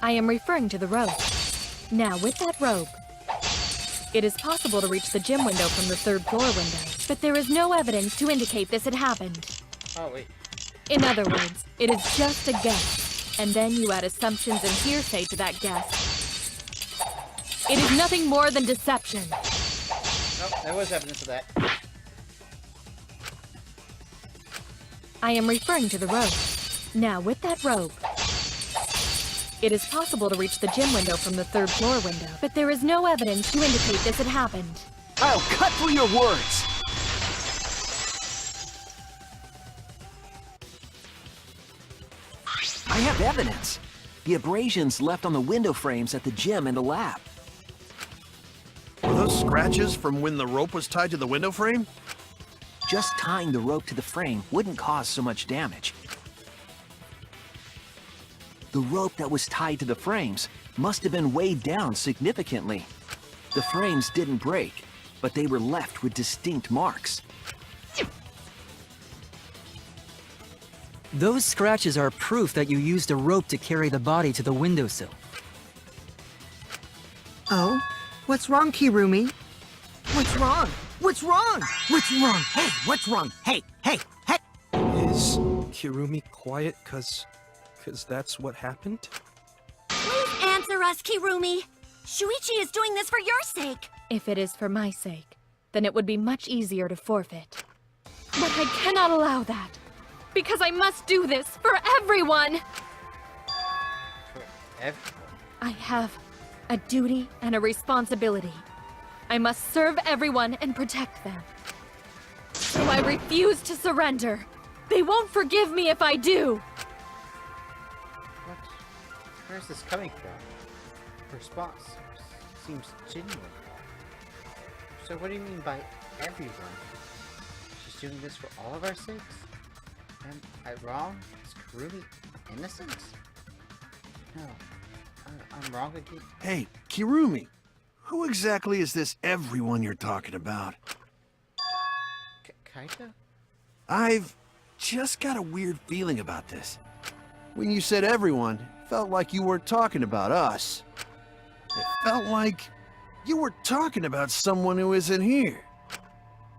Speaker 8: I am referring to the rope. Now, with that rope, it is possible to reach the gym window from the 3rd floor window, but there is no evidence to indicate this had happened.
Speaker 1: Oh, wait.
Speaker 8: In other words, it is just a guess, and then you add assumptions and hearsay to that guess. It is nothing more than deception.
Speaker 1: Nope, there was evidence of that.
Speaker 8: I am referring to the rope. Now, with that rope, it is possible to reach the gym window from the 3rd floor window, but there is no evidence to indicate this had happened.
Speaker 11: I'll cut through your words! I have evidence. The abrasions left on the window frames at the gym and the lab.
Speaker 2: Were those scratches from when the rope was tied to the window frame?
Speaker 11: Just tying the rope to the frame wouldn't cause so much damage. The rope that was tied to the frames must have been weighed down significantly. The frames didn't break, but they were left with distinct marks.
Speaker 9: Those scratches are proof that you used a rope to carry the body to the windowsill.
Speaker 5: Oh? What's wrong, Kirumi? What's wrong? What's wrong? What's wrong? Hey, what's wrong? Hey, hey, hey!
Speaker 10: Is Kirumi quiet cause that's what happened?
Speaker 4: Please answer us, Kirumi. Shuichi is doing this for your sake.
Speaker 8: If it is for my sake, then it would be much easier to forfeit. But I cannot allow that, because I must do this for everyone!
Speaker 1: For everyone?
Speaker 8: I have a duty and a responsibility. I must serve everyone and protect them. So I refuse to surrender. They won't forgive me if I do.
Speaker 1: What? Where is this coming from? Her response seems genuine. So what do you mean by everyone? She's doing this for all of our sakes? Am I wrong? Is Kirumi innocent? No. I'm wrong again.
Speaker 2: Hey, Kirumi. Who exactly is this everyone you're talking about?
Speaker 1: Kaito?
Speaker 2: I've just got a weird feeling about this. When you said everyone, it felt like you weren't talking about us. It felt like you were talking about someone who isn't here.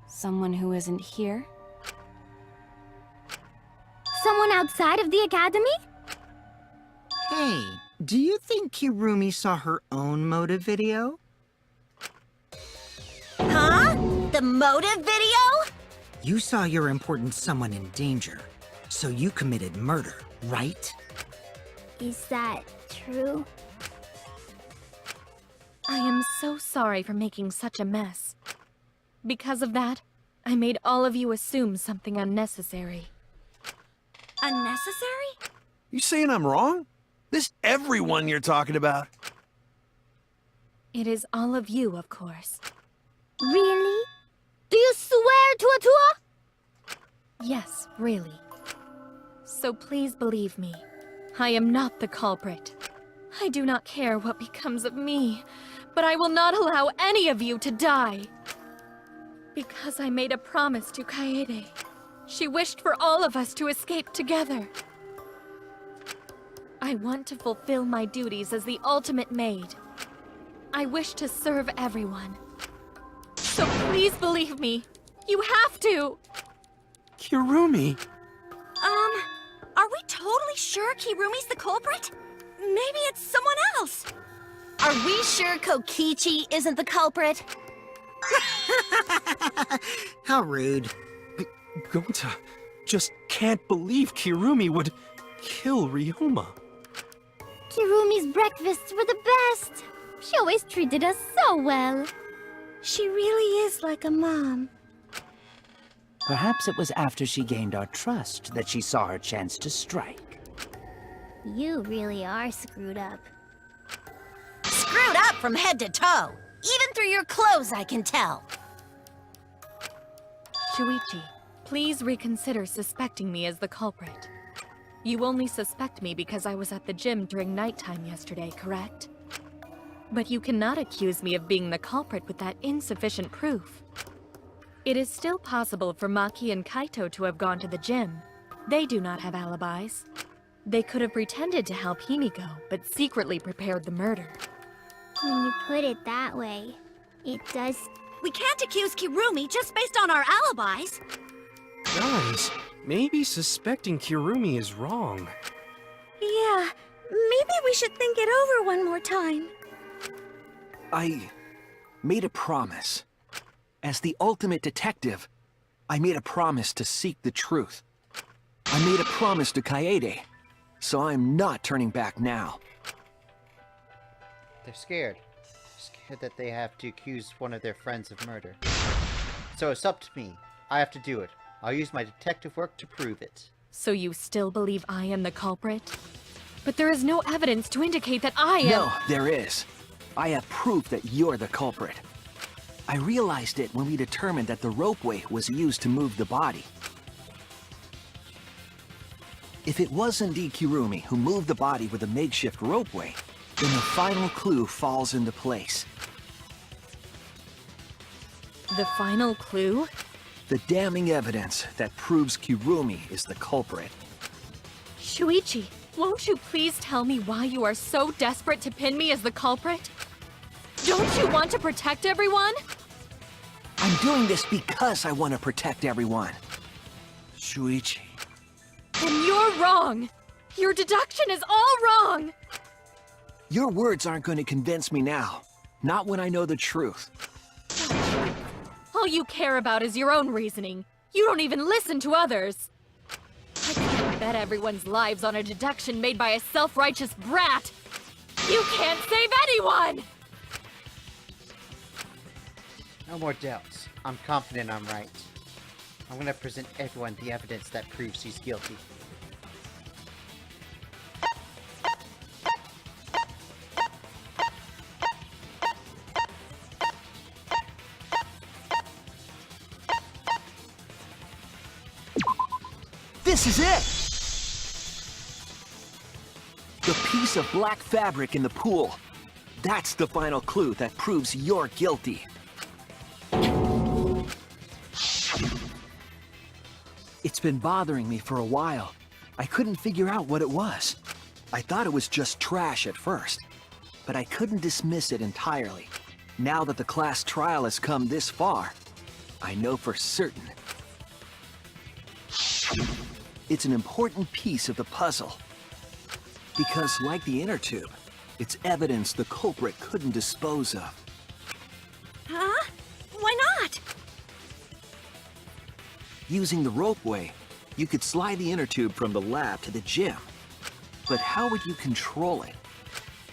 Speaker 14: Someone who isn't here?
Speaker 7: Someone outside of the academy?
Speaker 5: Hey, do you think Kirumi saw her own motive video?
Speaker 13: Huh? The motive video?
Speaker 5: You saw your important someone in danger, so you committed murder, right?
Speaker 7: Is that true?
Speaker 8: I am so sorry for making such a mess. Because of that, I made all of you assume something unnecessary.
Speaker 4: Unnecessary?
Speaker 2: You saying I'm wrong? This everyone you're talking about?
Speaker 8: It is all of you, of course.
Speaker 7: Really? Do you swear to Atua?
Speaker 8: Yes, really. So please believe me. I am not the culprit. I do not care what becomes of me, but I will not allow any of you to die. Because I made a promise to Kaede. She wished for all of us to escape together. I want to fulfill my duties as the ultimate maid. I wish to serve everyone. So please believe me. You have to!
Speaker 10: Kirumi!
Speaker 4: Are we totally sure Kirumi's the culprit? Maybe it's someone else.
Speaker 13: Are we sure Kokichi isn't the culprit?
Speaker 5: How rude.
Speaker 10: Gonta just can't believe Kirumi would kill Ryoma.
Speaker 7: Kirumi's breakfasts were the best. She always treated us so well. She really is like a mom.
Speaker 3: Perhaps it was after she gained our trust that she saw her chance to strike.
Speaker 7: You really are screwed up.
Speaker 13: Screwed up from head to toe. Even through your clothes, I can tell.
Speaker 8: Shuichi, please reconsider suspecting me as the culprit. You only suspect me because I was at the gym during nighttime yesterday, correct? But you cannot accuse me of being the culprit with that insufficient proof. It is still possible for Maki and Kaito to have gone to the gym. They do not have alibis. They could have pretended to help Himiko, but secretly prepared the murder.
Speaker 7: When you put it that way, it does...
Speaker 4: We can't accuse Kirumi just based on our alibis.
Speaker 10: Guys, maybe suspecting Kirumi is wrong.
Speaker 7: Yeah, maybe we should think it over one more time.
Speaker 11: I made a promise. As the ultimate detective, I made a promise to seek the truth. I made a promise to Kaede, so I'm not turning back now.
Speaker 1: They're scared. Scared that they have to accuse one of their friends of murder. So it's up to me. I have to do it. I'll use my detective work to prove it.
Speaker 8: So you still believe I am the culprit? But there is no evidence to indicate that I am—
Speaker 11: No, there is. I have proof that you're the culprit. I realized it when we determined that the ropeway was used to move the body. If it was indeed Kirumi who moved the body with a makeshift ropeway, then the final clue falls into place.
Speaker 8: The final clue?
Speaker 11: The damning evidence that proves Kirumi is the culprit.
Speaker 8: Shuichi, won't you please tell me why you are so desperate to pin me as the culprit? Don't you want to protect everyone?
Speaker 11: I'm doing this because I want to protect everyone. Shuichi.
Speaker 8: Then you're wrong! Your deduction is all wrong!
Speaker 11: Your words aren't going to convince me now. Not when I know the truth.
Speaker 8: All you care about is your own reasoning. You don't even listen to others. I can't bet everyone's lives on a deduction made by a self-righteous brat. You can't save anyone!
Speaker 1: No more doubts. I'm confident I'm right. I'm gonna present everyone the evidence that proves he's guilty.
Speaker 11: This is it! The piece of black fabric in the pool. That's the final clue that proves you're guilty. It's been bothering me for a while. I couldn't figure out what it was. I thought it was just trash at first, but I couldn't dismiss it entirely. Now that the class trial has come this far, I know for certain. It's an important piece of the puzzle. Because, like the inner tube, it's evidence the culprit couldn't dispose of.
Speaker 4: Huh? Why not?
Speaker 11: Using the ropeway, you could slide the inner tube from the lab to the gym. But how would you control it?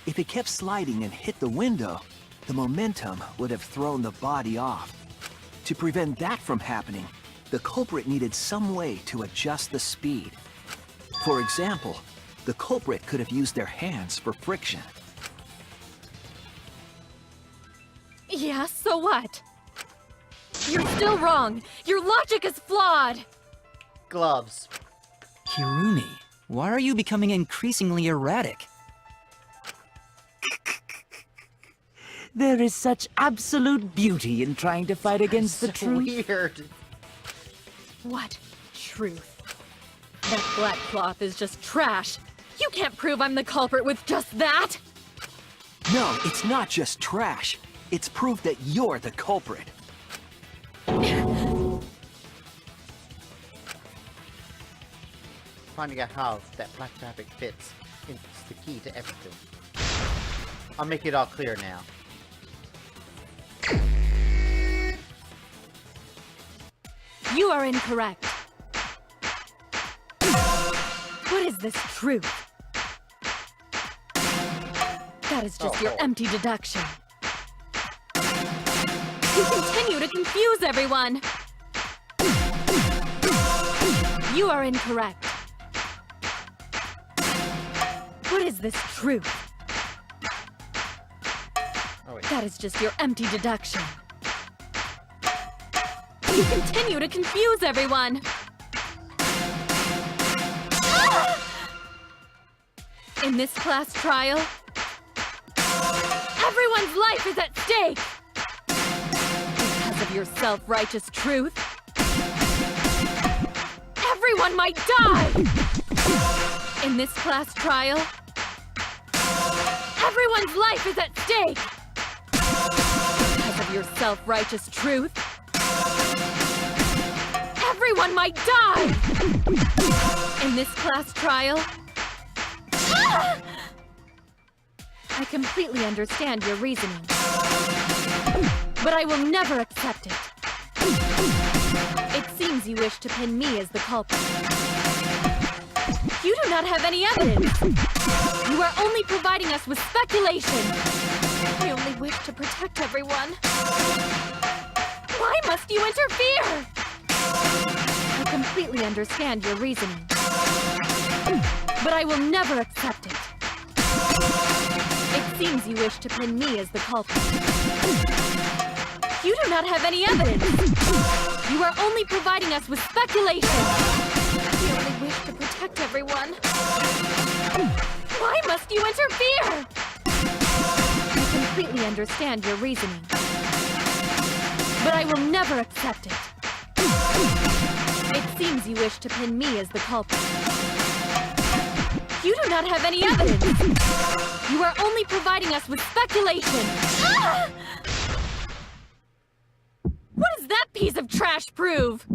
Speaker 11: If it kept sliding and hit the window, the momentum would have thrown the body off. To prevent that from happening, the culprit needed some way to adjust the speed. For example, the culprit could have used their hands for friction.
Speaker 8: Yeah, so what? You're still wrong! Your logic is flawed!
Speaker 1: Gloves.
Speaker 9: Kirumi, why are you becoming increasingly erratic?
Speaker 3: There is such absolute beauty in trying to fight against the truth.
Speaker 1: Weird.
Speaker 8: What truth? That black cloth is just trash. You can't prove I'm the culprit with just that!
Speaker 11: No, it's not just trash. It's proof that you're the culprit.
Speaker 1: Finding out how that black fabric fits is the key to everything. I'll make it all clear now.
Speaker 8: You are incorrect. What is this truth? That is just your empty deduction. You continue to confuse everyone! You are incorrect. What is this truth?
Speaker 1: Oh, wait.
Speaker 8: That is just your empty deduction. You continue to confuse everyone! In this class trial, everyone's life is at stake! Because of your self-righteous truth, everyone might die! In this class trial, everyone's life is at stake! Because of your self-righteous truth, everyone might die! In this class trial, I completely understand your reasoning, but I will never accept it. It seems you wish to pin me as the culprit. You do not have any evidence. You are only providing us with speculation. I only wish to protect everyone. Why must you interfere? I completely understand your reasoning, but I will never accept it. It seems you wish to pin me as the culprit. You do not have any evidence. You are only providing us with speculation. I only wish to protect everyone. Why must you interfere? I completely understand your reasoning, but I will never accept it. It seems you wish to pin me as the culprit. You do not have any evidence. You are only providing us with speculation. Ah! What does that piece of trash prove?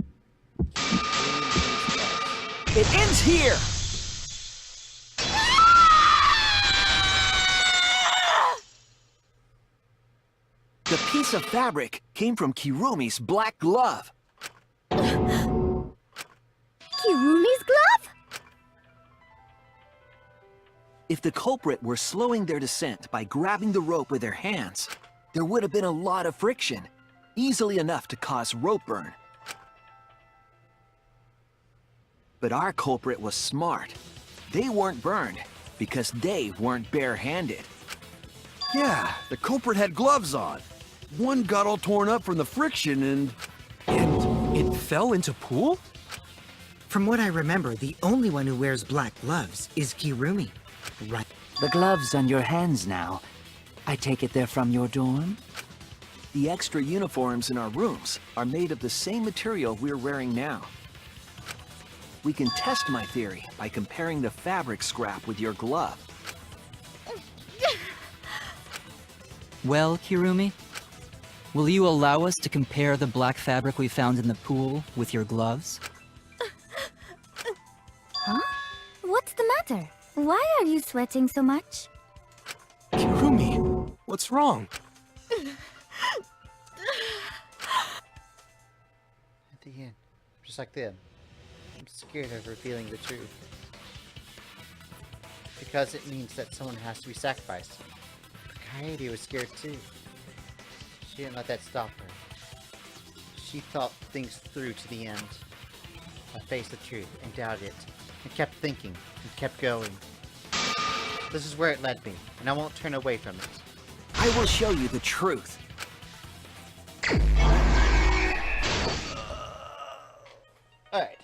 Speaker 11: It ends here! The piece of fabric came from Kirumi's black glove.
Speaker 7: Kirumi's glove?
Speaker 11: If the culprit were slowing their descent by grabbing the rope with their hands, there would have been a lot of friction, easily enough to cause rope burn. But our culprit was smart. They weren't burned because they weren't bare-handed.
Speaker 2: Yeah, the culprit had gloves on. One got all torn up from the friction and
Speaker 10: it fell into pool?
Speaker 5: From what I remember, the only one who wears black gloves is Kirumi. Right.
Speaker 3: The gloves on your hands now. I take it they're from your dorm?
Speaker 11: The extra uniforms in our rooms are made of the same material we're wearing now. We can test my theory by comparing the fabric scrap with your glove.
Speaker 9: Well, Kirumi? Will you allow us to compare the black fabric we found in the pool with your gloves?
Speaker 7: Huh? What's the matter? Why are you sweating so much?
Speaker 10: Kirumi, what's wrong?
Speaker 1: At the end, just like them, I'm scared of revealing the truth. Because it means that someone has to be sacrificed. Coyote was scared too. She didn't let that stop her. She thought things through to the end. I faced the truth and doubted it, and kept thinking, and kept going. This is where it led me, and I won't turn away from it.
Speaker 11: I will show you the truth.
Speaker 1: Alright.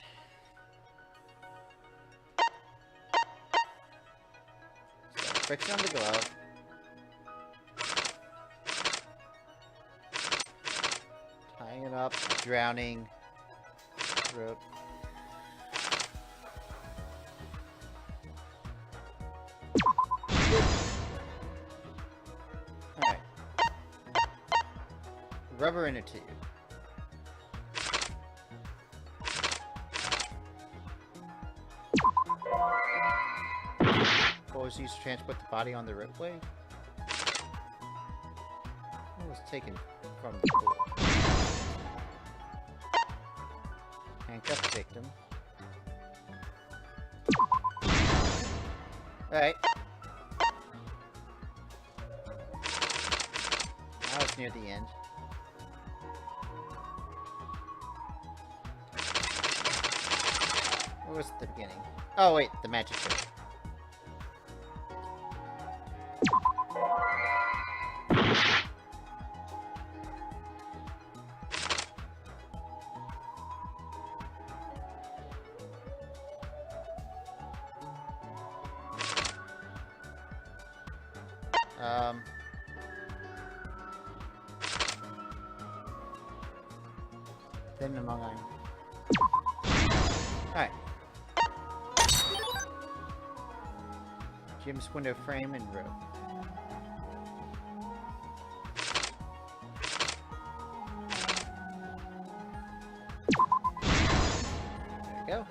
Speaker 1: So, friction on the glove. Tying it up, drowning, rope. Alright. Rubber inner tube. What was used to transport the body on the ropeway? What was taken from the pool? Handcuff the victim. Alright. Now it's near the end. What was at the beginning? Oh wait, the magic trick. Then among I'm. Alright. Jim's window frame and rope. There we go.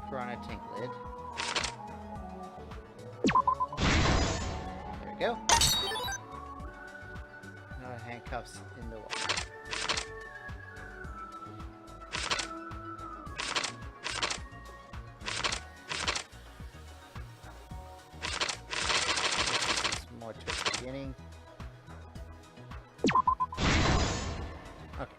Speaker 1: Piranha tank lid. There we go. Now handcuffs in the wall. More to the beginning. Okay.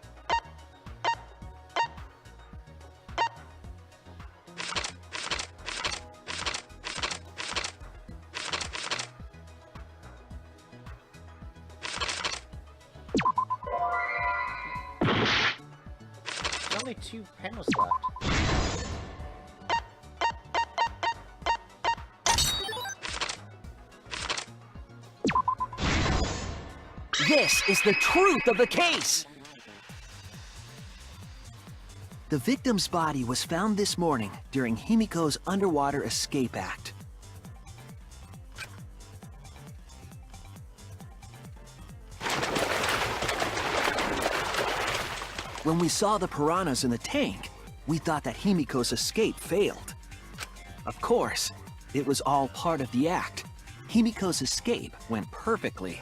Speaker 1: There's only 2 panels left.
Speaker 11: This is the truth of the case! The victim's body was found this morning during Himiko's underwater escape act. When we saw the piranhas in the tank, we thought that Himiko's escape failed. Of course, it was all part of the act. Himiko's escape went perfectly.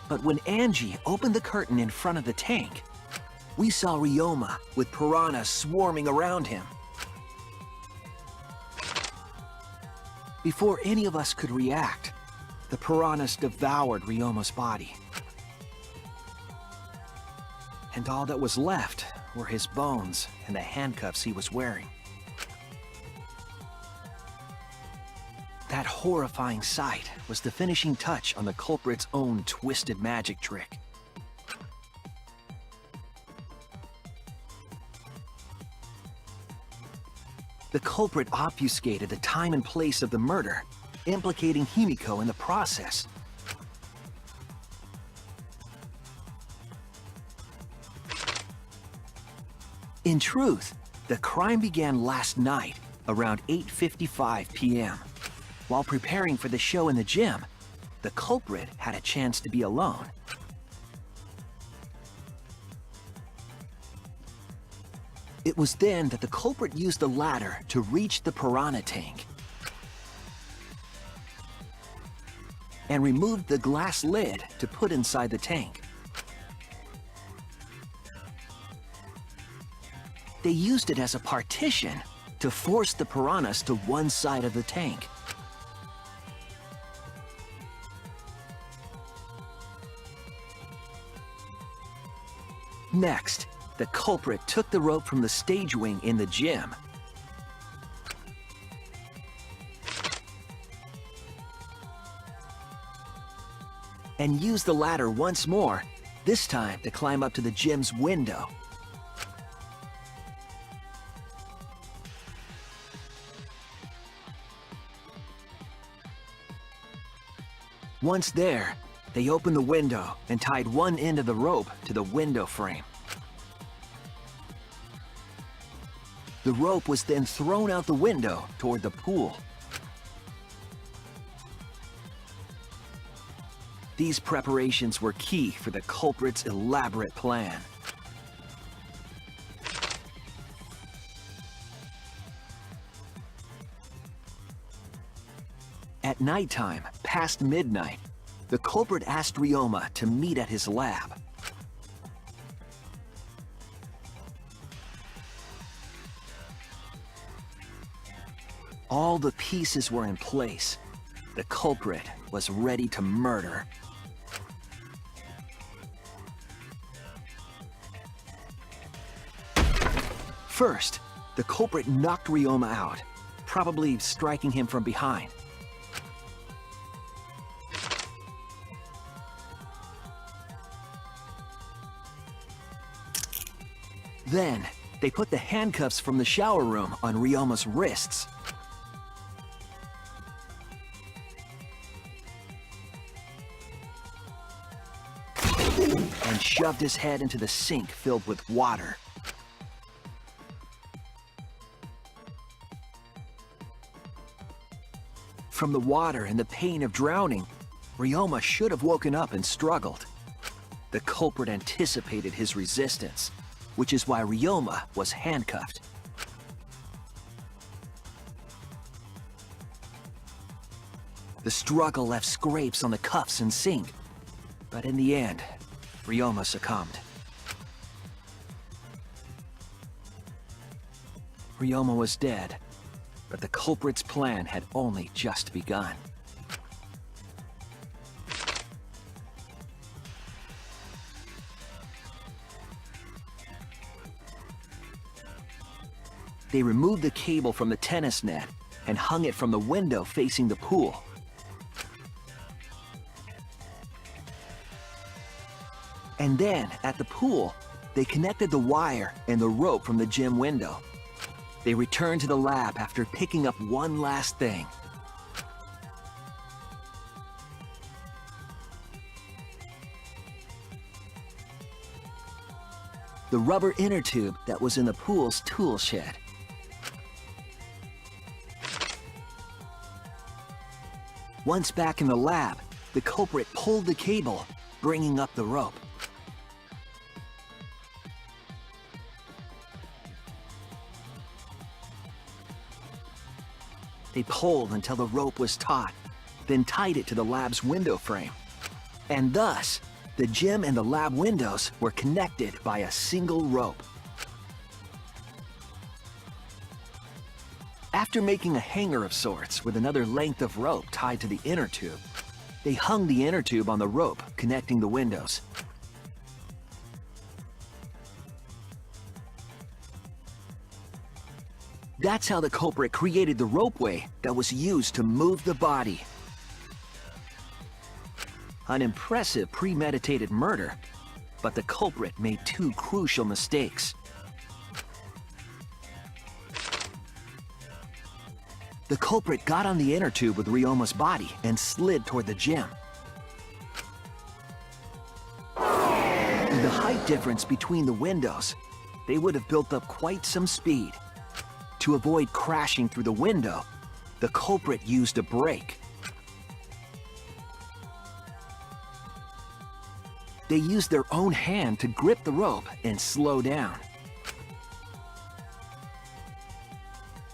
Speaker 11: But when Angie opened the curtain in front of the tank, we saw Ryoma with piranhas swarming around him. Before any of us could react, the piranhas devoured Ryoma's body. And all that was left were his bones and the handcuffs he was wearing. That horrifying sight was the finishing touch on the culprit's own twisted magic trick. The culprit obfuscated the time and place of the murder, implicating Himiko in the process. In truth, the crime began last night around 8:55 p.m. While preparing for the show in the gym, the culprit had a chance to be alone. It was then that the culprit used the ladder to reach the piranha tank and removed the glass lid to put inside the tank. They used it as a partition to force the piranhas to one side of the tank. Next, the culprit took the rope from the stage wing in the gym and used the ladder once more, this time to climb up to the gym's window. Once there, they opened the window and tied one end of the rope to the window frame. The rope was then thrown out the window toward the pool. These preparations were key for the culprit's elaborate plan. At nighttime, past midnight, the culprit asked Ryoma to meet at his lab. All the pieces were in place. The culprit was ready to murder. First, the culprit knocked Ryoma out, probably striking him from behind. Then, they put the handcuffs from the shower room on Ryoma's wrists. And shoved his head into the sink filled with water. From the water and the pain of drowning, Ryoma should have woken up and struggled. The culprit anticipated his resistance, which is why Ryoma was handcuffed. The struggle left scrapes on the cuffs and sink, but in the end, Ryoma succumbed. Ryoma was dead, but the culprit's plan had only just begun. They removed the cable from the tennis net and hung it from the window facing the pool. And then, at the pool, they connected the wire and the rope from the gym window. They returned to the lab after picking up one last thing. the rubber inner tube that was in the pool's tool shed. Once back in the lab, the culprit pulled the cable, bringing up the rope. They pulled until the rope was taut, then tied it to the lab's window frame. And thus, the gym and the lab windows were connected by a single rope. After making a hanger of sorts with another length of rope tied to the inner tube, they hung the inner tube on the rope connecting the windows. That's how the culprit created the ropeway that was used to move the body. An impressive premeditated murder, but the culprit made two crucial mistakes. The culprit got on the inner tube with Ryoma's body and slid toward the gym. With the height difference between the windows, they would have built up quite some speed. To avoid crashing through the window, the culprit used a brake. They used their own hand to grip the rope and slow down.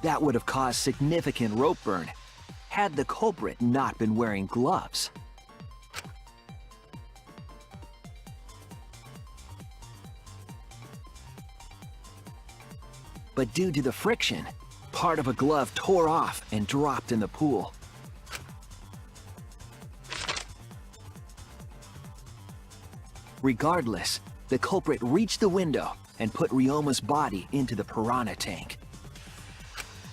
Speaker 11: That would have caused significant rope burn had the culprit not been wearing gloves. But due to the friction, part of a glove tore off and dropped in the pool. Regardless, the culprit reached the window and put Ryoma's body into the piranha tank.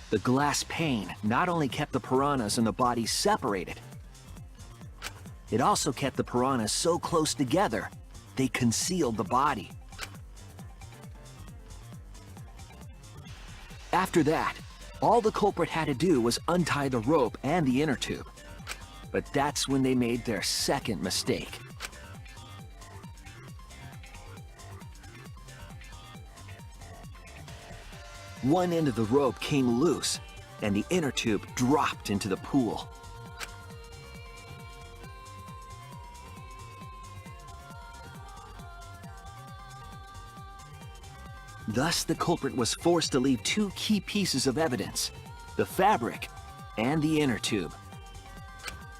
Speaker 11: The glass pane not only kept the piranhas and the body separated, it also kept the piranhas so close together, they concealed the body. After that, all the culprit had to do was untie the rope and the inner tube. But that's when they made their second mistake. One end of the rope came loose, and the inner tube dropped into the pool. Thus, the culprit was forced to leave two key pieces of evidence, the fabric and the inner tube.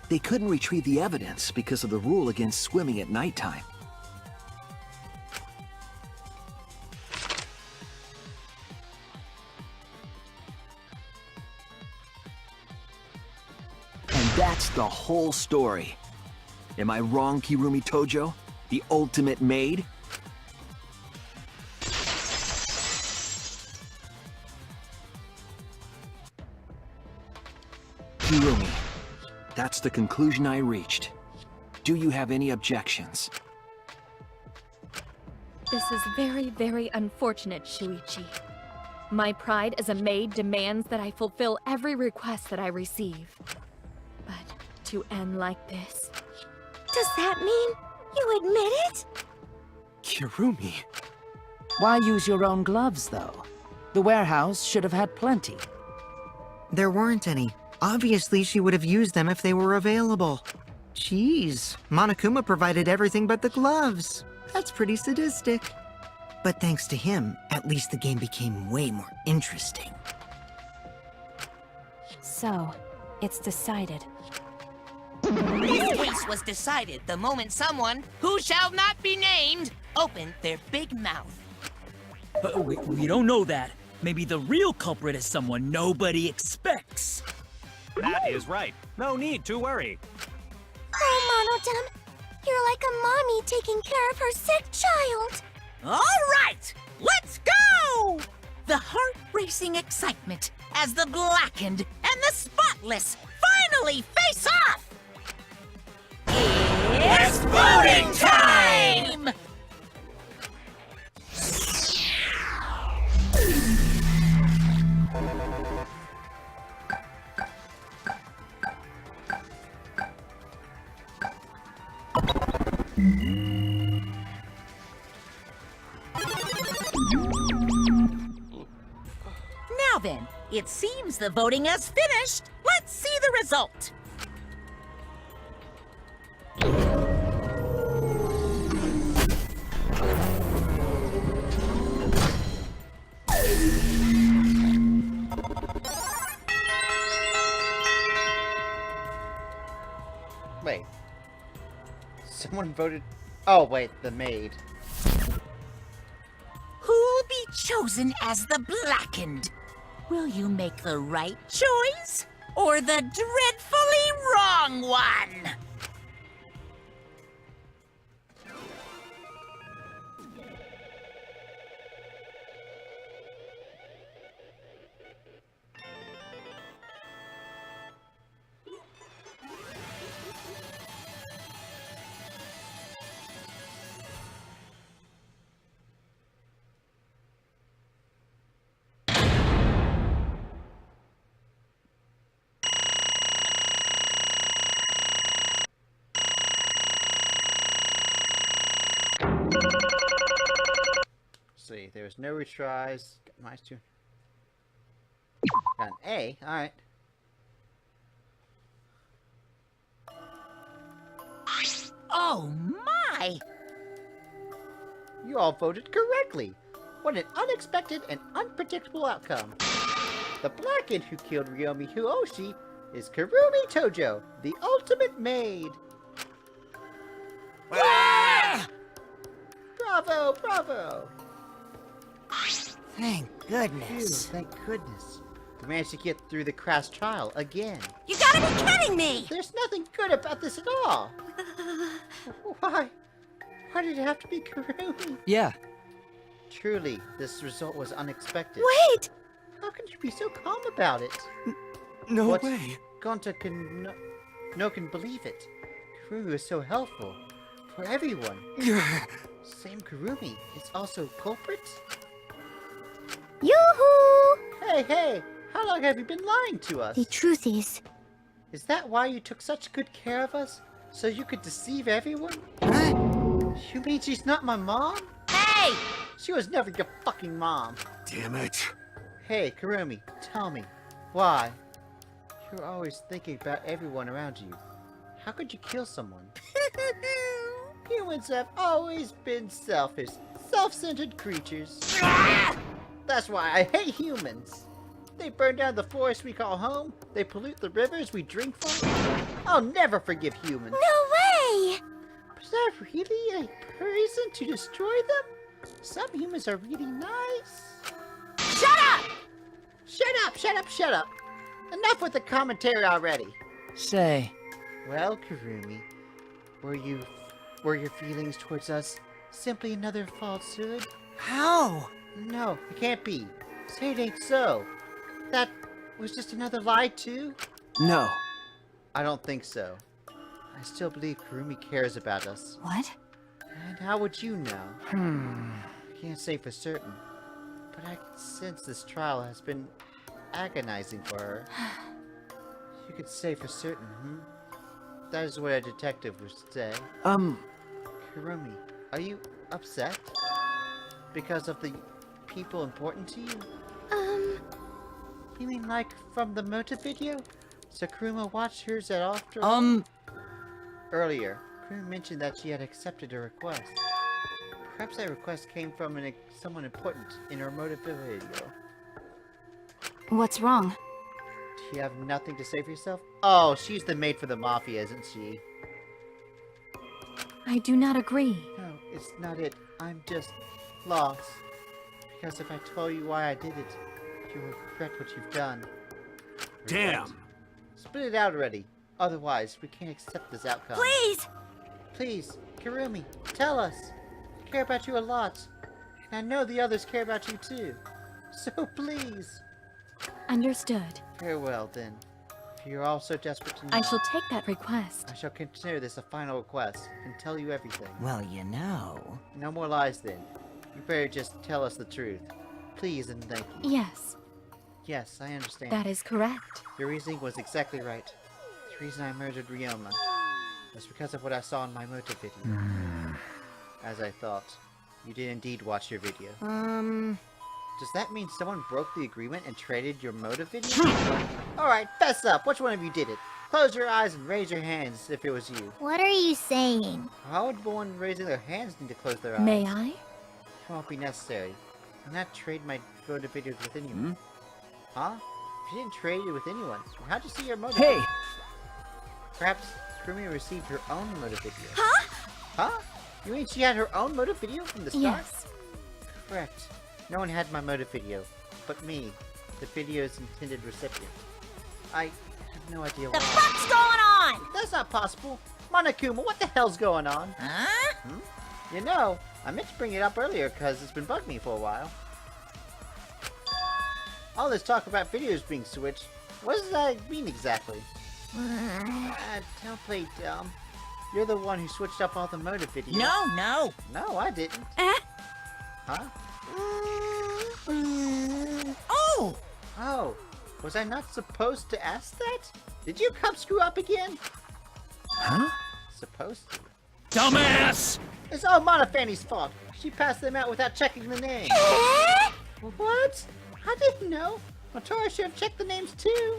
Speaker 11: They couldn't retrieve the evidence because of the rule against swimming at nighttime. That's the whole story. Am I wrong, Kirumi Tojo? The ultimate maid? Kirumi, that's the conclusion I reached. Do you have any objections?
Speaker 8: This is very, very unfortunate, Shuichi. My pride as a maid demands that I fulfill every request that I receive. But to end like this...
Speaker 7: Does that mean you admit it?
Speaker 10: Kirumi...
Speaker 3: Why use your own gloves, though? The warehouse should have had plenty.
Speaker 5: There weren't any. Obviously, she would have used them if they were available. Jeez, Monokuma provided everything but the gloves. That's pretty sadistic. But thanks to him, at least the game became way more interesting.
Speaker 14: So, it's decided.
Speaker 6: This case was decided the moment someone, who shall not be named, opened their big mouth.
Speaker 16: We don't know that. Maybe the real culprit is someone nobody expects.
Speaker 15: That is right. No need to worry.
Speaker 7: Oh, Monodam, you're like a mommy taking care of her sick child.
Speaker 6: All right, let's go! The heart-racing excitement as the blackened and the spotless finally face off! It's voting time! Now then, it seems the voting has finished. Let's see the result.
Speaker 1: Wait. Someone voted... Oh, wait, the maid.
Speaker 6: Who'll be chosen as the Blackened? Will you make the right choice or the dreadfully wrong one?
Speaker 1: See, there's no retries. Nice too. Got an A. Alright.
Speaker 6: Oh my!
Speaker 1: You all voted correctly. What an unexpected and unpredictable outcome. The Blackened who killed Ryomi Huoshi is Kirumi Tojo, the ultimate maid.
Speaker 5: Ah!
Speaker 1: Bravo, bravo.
Speaker 5: Thank
Speaker 1: Phew,
Speaker 5: goodness.
Speaker 1: thank goodness. We managed to get through the crash trial again.
Speaker 4: You gotta be kidding me!
Speaker 1: There's nothing good about this at all. Why? Why did it have to be Kirumi?
Speaker 9: Yeah.
Speaker 1: Truly, this result was unexpected.
Speaker 4: Wait!
Speaker 1: How can you be so calm about it?
Speaker 9: No
Speaker 1: What?
Speaker 9: way.
Speaker 1: Gonta can no can believe it. Kirumi is so helpful for everyone. Same Kirumi is also culprit.
Speaker 7: Yoo-hoo!
Speaker 1: Hey, hey! How long have you been lying to us?
Speaker 7: The truth is...
Speaker 1: Is that why you took such good care of us? So you could deceive everyone? You mean she's not my mom?
Speaker 6: Hey!
Speaker 1: She was never your fucking mom.
Speaker 2: Damn it.
Speaker 1: Hey, Kirumi, tell me, why? You're always thinking about everyone around you. How could you kill someone? Humans have always been selfish, self-centered creatures. That's why I hate humans. They burn down the forest we call home. They pollute the rivers we drink from. I'll never forgive humans.
Speaker 7: No way!
Speaker 1: Is that really a reason to destroy them? Some humans are really nice.
Speaker 6: Shut up!
Speaker 1: Shut up, shut up, shut up. Enough with the commentary already.
Speaker 3: Say,
Speaker 1: Well, Kirumi, were your feelings towards us simply another falsehood?
Speaker 5: How?
Speaker 1: No, it can't be. Say it ain't so. That was just another lie too?
Speaker 3: no.
Speaker 1: I don't think so. I still believe Kirumi cares about us.
Speaker 14: What?
Speaker 1: And how would you know? I can't say for certain, but I can sense this trial has been agonizing for her. You could say for certain, That is what a detective would say. Kirumi, are you upset? Because of the people important to you? You mean like from the motive video? So Kuruma watched hers at after Earlier, Kuruma mentioned that she had accepted a request. Perhaps that request came from someone important in her motive video.
Speaker 14: What's wrong?
Speaker 1: Do you have nothing to say for yourself? Oh, she's the maid for the Mafia, isn't she?
Speaker 8: I do not agree.
Speaker 1: No, it's not it. I'm just lost. Because if I tell you why I did it, you'll regret what you've done.
Speaker 2: Damn.
Speaker 1: Spit it out already. Otherwise, we can't accept this outcome.
Speaker 4: Please!
Speaker 1: Please, Kirumi, tell us. I care about you a lot. And I know the others care about you too. So please.
Speaker 8: Understood.
Speaker 1: Farewell, then. If you're all so desperate to know,
Speaker 8: I shall take that request.
Speaker 1: I shall consider this a final request and tell you everything.
Speaker 5: Well, you know.
Speaker 1: No more lies, then. You better just tell us the truth. Please and thank you.
Speaker 8: Yes,
Speaker 1: Yes, I understand.
Speaker 8: that is correct.
Speaker 1: Your reasoning was exactly right. The reason I murdered Ryoma was because of what I saw in my motive video. As I thought. You did indeed watch your video. Does that mean someone broke the agreement and traded your motive video? Alright, fess up! Which one of you did it? Close your eyes and raise your hands if it was you.
Speaker 7: What are you saying?
Speaker 1: How would the one raising their hands need to close their eyes?
Speaker 8: May I?
Speaker 1: It won't be necessary. I'll not trade my motive videos with anyone. Huh? If you didn't trade it with anyone, how'd you see your motive?
Speaker 11: Hey!
Speaker 1: Perhaps Kirumi received her own motive video.
Speaker 4: Huh?
Speaker 1: Huh? You mean she had her own motive video from the start?
Speaker 8: Yes.
Speaker 1: Correct. No one had my motive video, but me, the video's intended recipient. I have no idea why.
Speaker 4: The fuck's going on?
Speaker 1: That's not possible. Monokuma, what the hell's going on?
Speaker 6: Huh?
Speaker 1: You know, I meant to bring it up earlier because it's been bugging me for a while. All this talk about videos being switched, what does that mean exactly? Don't play dumb. You're the one who switched up all the motive videos.
Speaker 6: No.
Speaker 1: No, I didn't. Huh?
Speaker 6: Oh!
Speaker 1: Oh, was I not supposed to ask that? Did you come screw up again?
Speaker 11: Huh?
Speaker 1: Supposed to.
Speaker 16: Dumbass!
Speaker 1: It's all Monofanny's fault. She passed them out without checking the names. What? I didn't know. Matora should have checked the names too.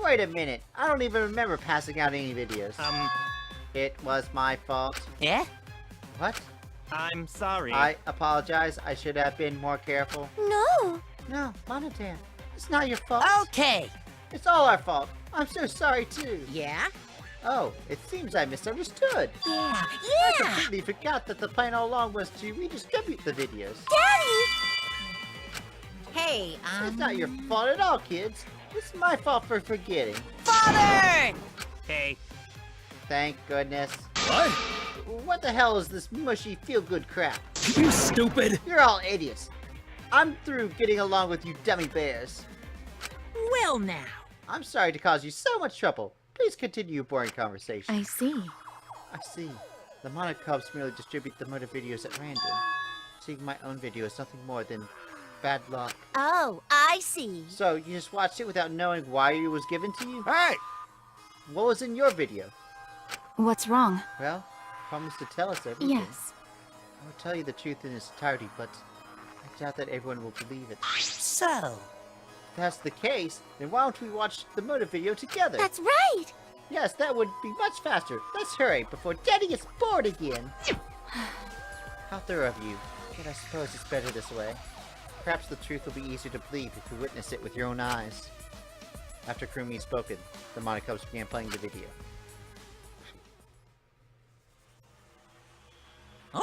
Speaker 1: Wait a minute. I don't even remember passing out any videos. It was my fault.
Speaker 6: Yeah?
Speaker 1: What?
Speaker 15: I'm sorry.
Speaker 1: I apologize. I should have been more careful.
Speaker 7: No.
Speaker 1: No, Monotan. It's not your fault.
Speaker 6: Okay.
Speaker 1: It's all our fault. I'm so sorry too.
Speaker 6: Yeah?
Speaker 1: Oh, it seems I misunderstood.
Speaker 6: Yeah.
Speaker 1: I completely forgot that the plan all along was to redistribute the videos.
Speaker 7: Daddy!
Speaker 6: Hey,
Speaker 1: It's not your fault at all, kids. It's my fault for forgetting.
Speaker 6: Father!
Speaker 15: Hey,
Speaker 1: Thank goodness.
Speaker 16: What?
Speaker 1: What the hell is this mushy feel-good crap?
Speaker 16: You stupid!
Speaker 1: You're all idiots. I'm through getting along with you dummy bears.
Speaker 6: Well now.
Speaker 1: I'm sorry to cause you so much trouble. Please continue your boring conversation.
Speaker 8: I see.
Speaker 1: I see. The Monocubs merely distribute the motor videos at random. Seeing my own video is nothing more than bad luck.
Speaker 4: Oh, I see.
Speaker 1: So, you just watched it without knowing why it was given to you?
Speaker 2: Hey!
Speaker 1: What was in your video?
Speaker 14: What's wrong?
Speaker 1: Well, promise to tell us everything.
Speaker 8: Yes.
Speaker 1: I will tell you the truth in its entirety, but I doubt that everyone will believe it.
Speaker 6: So,
Speaker 1: If that's the case, then why don't we watch the motor video together?
Speaker 7: That's right!
Speaker 1: Yes, that would be much faster. Let's hurry before Daddy gets bored again. How thorough of you. But I suppose it's better this way. Perhaps the truth will be easier to believe if you witness it with your own eyes. After Kirumi had spoken, the Monocubs began playing the video.
Speaker 6: all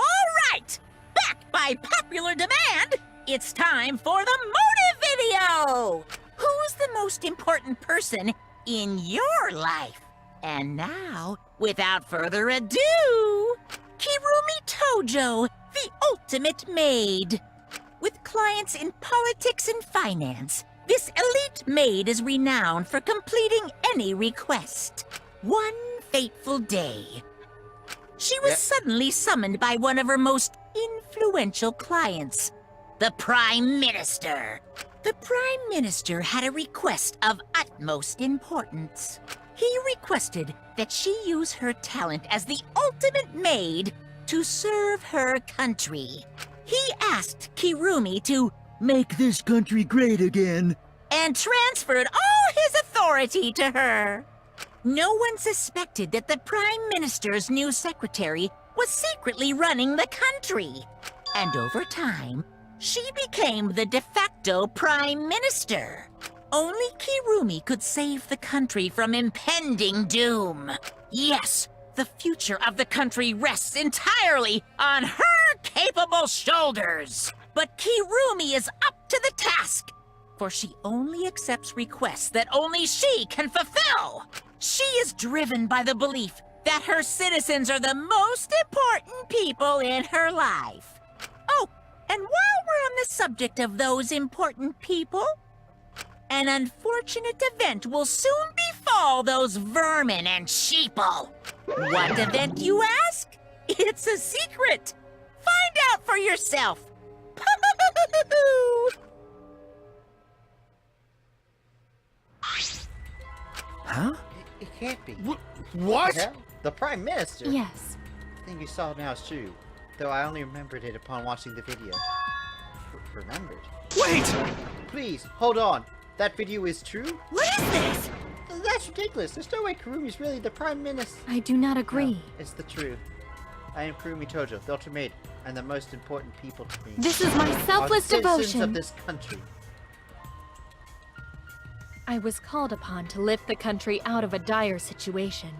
Speaker 6: right! Back by popular demand, it's time for the motive video! Who's the most important person in your life? And now, without further ado, Kirumi Tojo, the ultimate maid. With clients in politics and finance, this elite maid is renowned for completing any request. One fateful day, she was suddenly summoned by one of her most influential clients, the Prime Minister. The Prime Minister had a request of utmost importance. He requested that she use her talent as the ultimate maid to serve her country. He asked Kirumi to
Speaker 16: Make this country great again.
Speaker 6: and transferred all his authority to her. No one suspected that the Prime Minister's new secretary was secretly running the country. And over time, she became the de facto Prime Minister. Only Kirumi could save the country from impending doom. Yes, the future of the country rests entirely on her capable shoulders. But Kirumi is up to the task, for she only accepts requests that only she can fulfill. She is driven by the belief that her citizens are the most important people in her life. Oh, and while we're on the subject of those important people, an unfortunate event will soon befall those vermin and sheeple. What event, you ask? It's a secret. Find out for yourself.
Speaker 11: Huh?
Speaker 1: It can't be.
Speaker 2: What?
Speaker 1: The hell? The Prime Minister?
Speaker 8: Yes.
Speaker 1: The thing you saw now is true. though I only remembered it upon watching the video. Remembered?
Speaker 2: Wait!
Speaker 1: Please, hold on. That video is true?
Speaker 4: What is this?
Speaker 1: That's ridiculous. There's no way Kurumi's really the Prime Minister.
Speaker 8: I do not agree.
Speaker 1: No, it's the truth. I am Kurumi Tojo, the ultimate, and the most important people to me.
Speaker 8: This is my selfless
Speaker 1: are citizens
Speaker 8: devotion.
Speaker 1: of this country.
Speaker 8: I was called upon to lift the country out of a dire situation.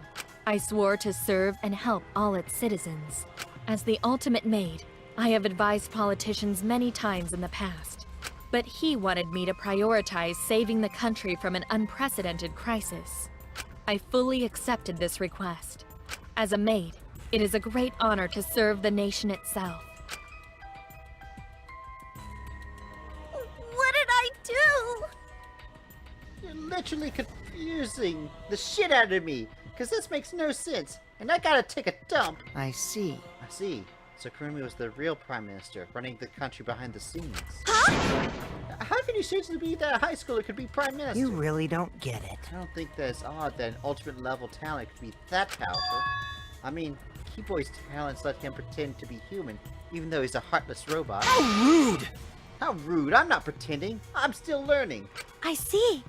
Speaker 8: I swore to serve and help all its citizens. As the ultimate maid, I have advised politicians many times in the past. But he wanted me to prioritize saving the country from an unprecedented crisis. I fully accepted this request. As a maid, it is a great honor to serve the nation itself.
Speaker 4: What did I do?
Speaker 1: You're literally confusing the shit out of me, because this makes no sense, and I gotta take a dump.
Speaker 5: I see.
Speaker 1: I see. So Kurumi was the real Prime Minister, running the country behind the scenes.
Speaker 4: Huh?
Speaker 1: How can you seriously be that a high schooler could be Prime Minister?
Speaker 5: You really don't get it.
Speaker 1: I don't think that it's odd that an ultimate level talent could be that powerful. I mean, Keyboy's talents let him pretend to be human, even though he's a heartless robot.
Speaker 2: How rude!
Speaker 1: How rude! I'm not pretending. I'm still learning.
Speaker 4: I see.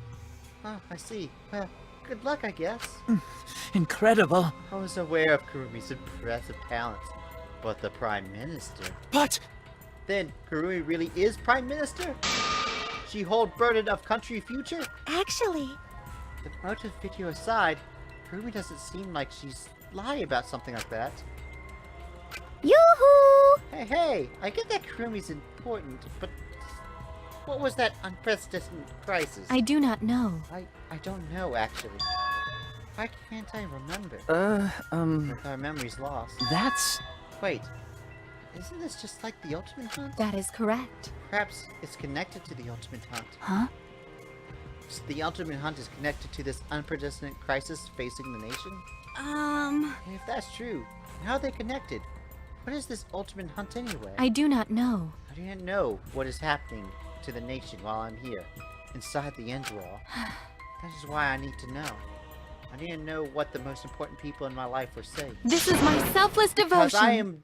Speaker 1: Oh, I see. Well, good luck, I guess.
Speaker 11: Incredible.
Speaker 1: I was aware of Kurumi's impressive talents, but the Prime Minister...
Speaker 2: But...
Speaker 1: Then, Kurumi really is Prime Minister? She hold burden of country future?
Speaker 4: Actually...
Speaker 1: The motive video aside, Kurumi doesn't seem like she's lying about something like that.
Speaker 7: Yoo-hoo!
Speaker 1: Hey, I get that Kurumi's important, but what was that unprecedented crisis?
Speaker 8: I do not know.
Speaker 1: I don't know, actually. Why can't I remember? If our memory's lost.
Speaker 11: That's...
Speaker 1: Wait, isn't this just like the Ultimate Hunt?
Speaker 8: That is correct.
Speaker 1: Perhaps it's connected to the Ultimate Hunt.
Speaker 8: Huh?
Speaker 1: So the Ultimate Hunt is connected to this unprecedented crisis facing the nation? If that's true, how are they connected? What is this Ultimate Hunt anyway?
Speaker 8: I do not know.
Speaker 1: I do not know what is happening to the nation while I'm here, inside the end wall. That is why I need to know. I need to know what the most important people in my life are saying.
Speaker 8: This is my selfless devotion.
Speaker 1: Because I am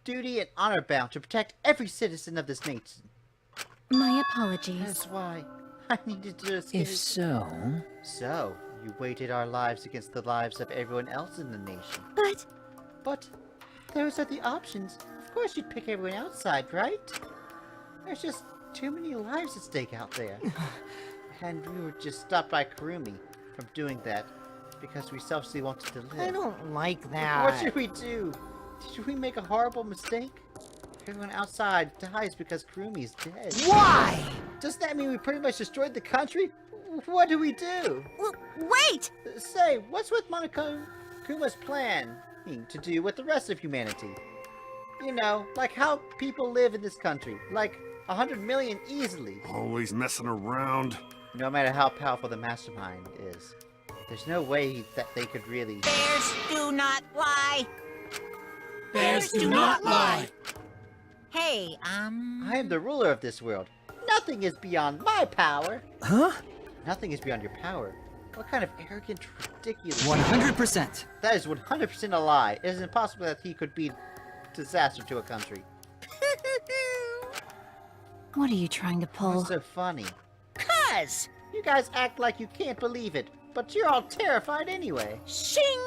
Speaker 1: duty and honor bound to protect every citizen of this nation.
Speaker 8: My apologies.
Speaker 1: That's why I needed to escape.
Speaker 11: If so...
Speaker 1: So, you weighted our lives against the lives of everyone else in the nation. But, those are the options. Of course you'd pick everyone outside, right? There's just too many lives at stake out there. And we were just stopped by Kurumi from doing that because we selfishly wanted to live.
Speaker 5: I don't like that.
Speaker 1: What should we do? Did we make a horrible mistake? Everyone outside dies because Kurumi is dead.
Speaker 5: Why?
Speaker 1: Doesn't that mean we pretty much destroyed the country? What do we do?
Speaker 4: Wait!
Speaker 1: Say, what's with Kuma's plan to do with the rest of humanity? You know, like how people live in this country. Like 100 million easily.
Speaker 2: Always messing around.
Speaker 1: No matter how powerful the mastermind is, there's no way that they could really...
Speaker 6: Bears do not lie.
Speaker 16: Bears do not lie.
Speaker 6: Hey,
Speaker 1: I am the ruler of this world. Nothing is beyond my power.
Speaker 11: Huh?
Speaker 1: Nothing is beyond your power. What kind of arrogant, ridiculous...
Speaker 9: 100%.
Speaker 1: That is 100% a lie. It is impossible that he could be a disaster to a country.
Speaker 14: What are you trying to pull?
Speaker 1: What's so funny?
Speaker 6: 'Cause!
Speaker 1: You guys act like you can't believe it, but you're all terrified anyway.
Speaker 6: Shing!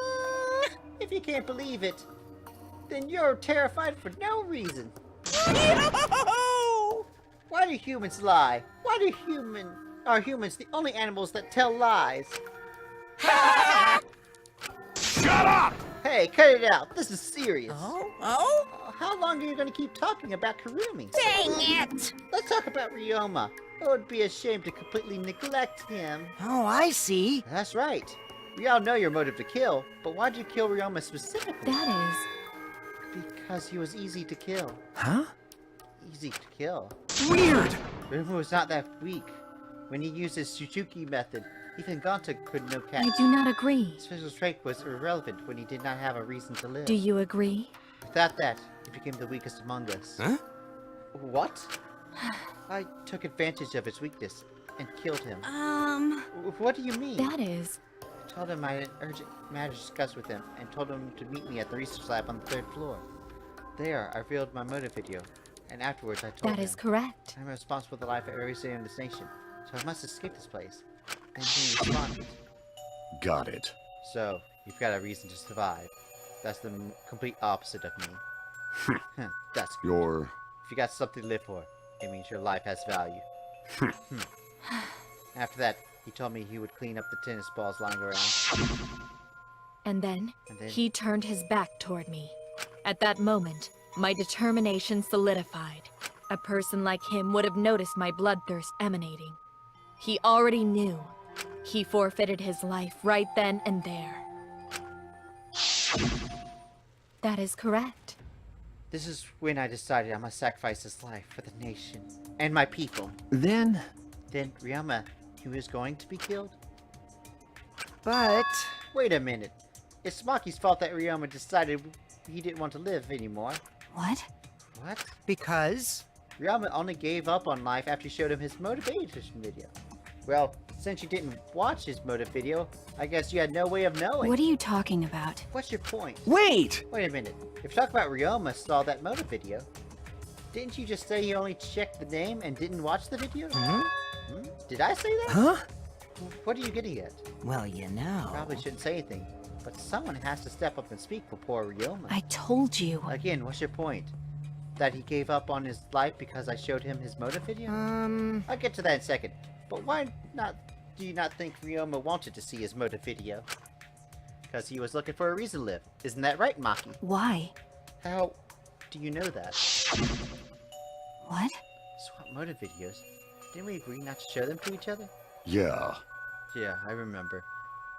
Speaker 1: If you can't believe it, then you're terrified for no reason. Why do humans lie? Why are humans the only animals that tell lies?
Speaker 2: Shut up!
Speaker 1: Hey, cut it out. This is serious.
Speaker 6: Oh?
Speaker 1: How long are you going to keep talking about Kirumi?
Speaker 6: Dang it!
Speaker 1: Let's talk about Ryoma. It would be a shame to completely neglect him.
Speaker 5: Oh, I see.
Speaker 1: That's right. We all know your motive to kill, but why'd you kill Ryoma specifically?
Speaker 8: That
Speaker 1: is... Because he was easy to kill.
Speaker 11: Huh?
Speaker 1: Easy to kill.
Speaker 2: Weird!
Speaker 1: Ryoma was not that weak. When he used his Shuchuki method, even Gonta could no catch.
Speaker 8: I do not agree.
Speaker 1: His physical strength was irrelevant when he did not have a reason to live.
Speaker 8: Do you agree?
Speaker 1: Without that, he became the weakest among us.
Speaker 2: Huh?
Speaker 1: What? I took advantage of his weakness and killed him. What do you mean?
Speaker 8: That is...
Speaker 1: I told him I had an urgent matter to discuss with him and told him to meet me at the research lab on the 3rd floor. There, I revealed my motive video. And afterwards, I told
Speaker 8: That
Speaker 1: him,
Speaker 8: is correct.
Speaker 1: I'm responsible for the life of every citizen in this nation, so I must escape this place. And he responded.
Speaker 2: Got it.
Speaker 1: So, you've got a reason to survive. That's the complete opposite of me. That's good.
Speaker 2: You're...
Speaker 1: If you got something to live for, it means your life has value. After that, he told me he would clean up the tennis balls lying around.
Speaker 8: And then,
Speaker 1: And then-
Speaker 8: he turned his back toward me. At that moment, my determination solidified. A person like him would have noticed my bloodthirst emanating. He already knew. He forfeited his life right then and there. That is correct.
Speaker 1: This is when I decided I must sacrifice his life for the nation and my people.
Speaker 11: Then
Speaker 1: Ryoma, he was going to be killed?
Speaker 5: But...
Speaker 1: Wait a minute. It's Maki's fault that Ryoma decided he didn't want to live anymore.
Speaker 14: What?
Speaker 1: What?
Speaker 5: Because...
Speaker 1: Ryoma only gave up on life after you showed him his motivation video. Well, since you didn't watch his motive video, I guess you had no way of knowing.
Speaker 14: What are you talking about?
Speaker 1: What's your point?
Speaker 11: wait!
Speaker 1: Wait a minute. If you talk about Ryoma saw that motive video, didn't you just say you only checked the name and didn't watch the video? Did I say that?
Speaker 11: Huh?
Speaker 1: What are you getting at?
Speaker 5: Well, you know...
Speaker 1: Probably shouldn't say anything, but someone has to step up and speak for poor Ryoma.
Speaker 14: I told you.
Speaker 1: Again, what's your point? That he gave up on his life because I showed him his motive video? I'll get to that in a second. But why not? Do you not think Ryoma wanted to see his motive video? Because he was looking for a reason to live. Isn't that right, Maki?
Speaker 14: Why?
Speaker 1: How do you know that?
Speaker 14: What?
Speaker 1: Swap motive videos? Didn't we agree not to show them to each other?
Speaker 2: Yeah,
Speaker 1: Yeah, I remember.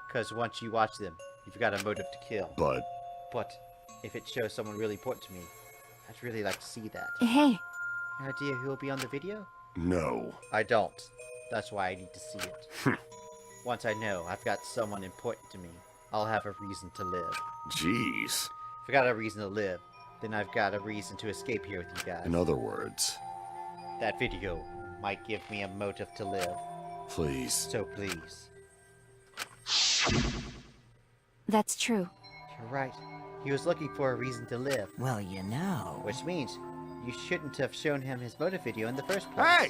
Speaker 1: Because once you watch them, you've got a motive to kill.
Speaker 2: but...
Speaker 1: But if it shows someone really important to me, I'd really like to see that.
Speaker 14: Hey.
Speaker 1: Any idea who will be on the video?
Speaker 2: No.
Speaker 1: I don't. That's why I need to see it. Once I know I've got someone important to me, I'll have a reason to live.
Speaker 2: Jeez.
Speaker 1: If I got a reason to live, then I've got a reason to escape here with you guys.
Speaker 2: In other words,
Speaker 1: That video might give me a motive to live.
Speaker 2: please.
Speaker 1: So please.
Speaker 14: That's true.
Speaker 1: You're right. He was looking for a reason to live.
Speaker 5: Well, you know...
Speaker 1: Which means you shouldn't have shown him his motive video in the first place.
Speaker 2: Hey!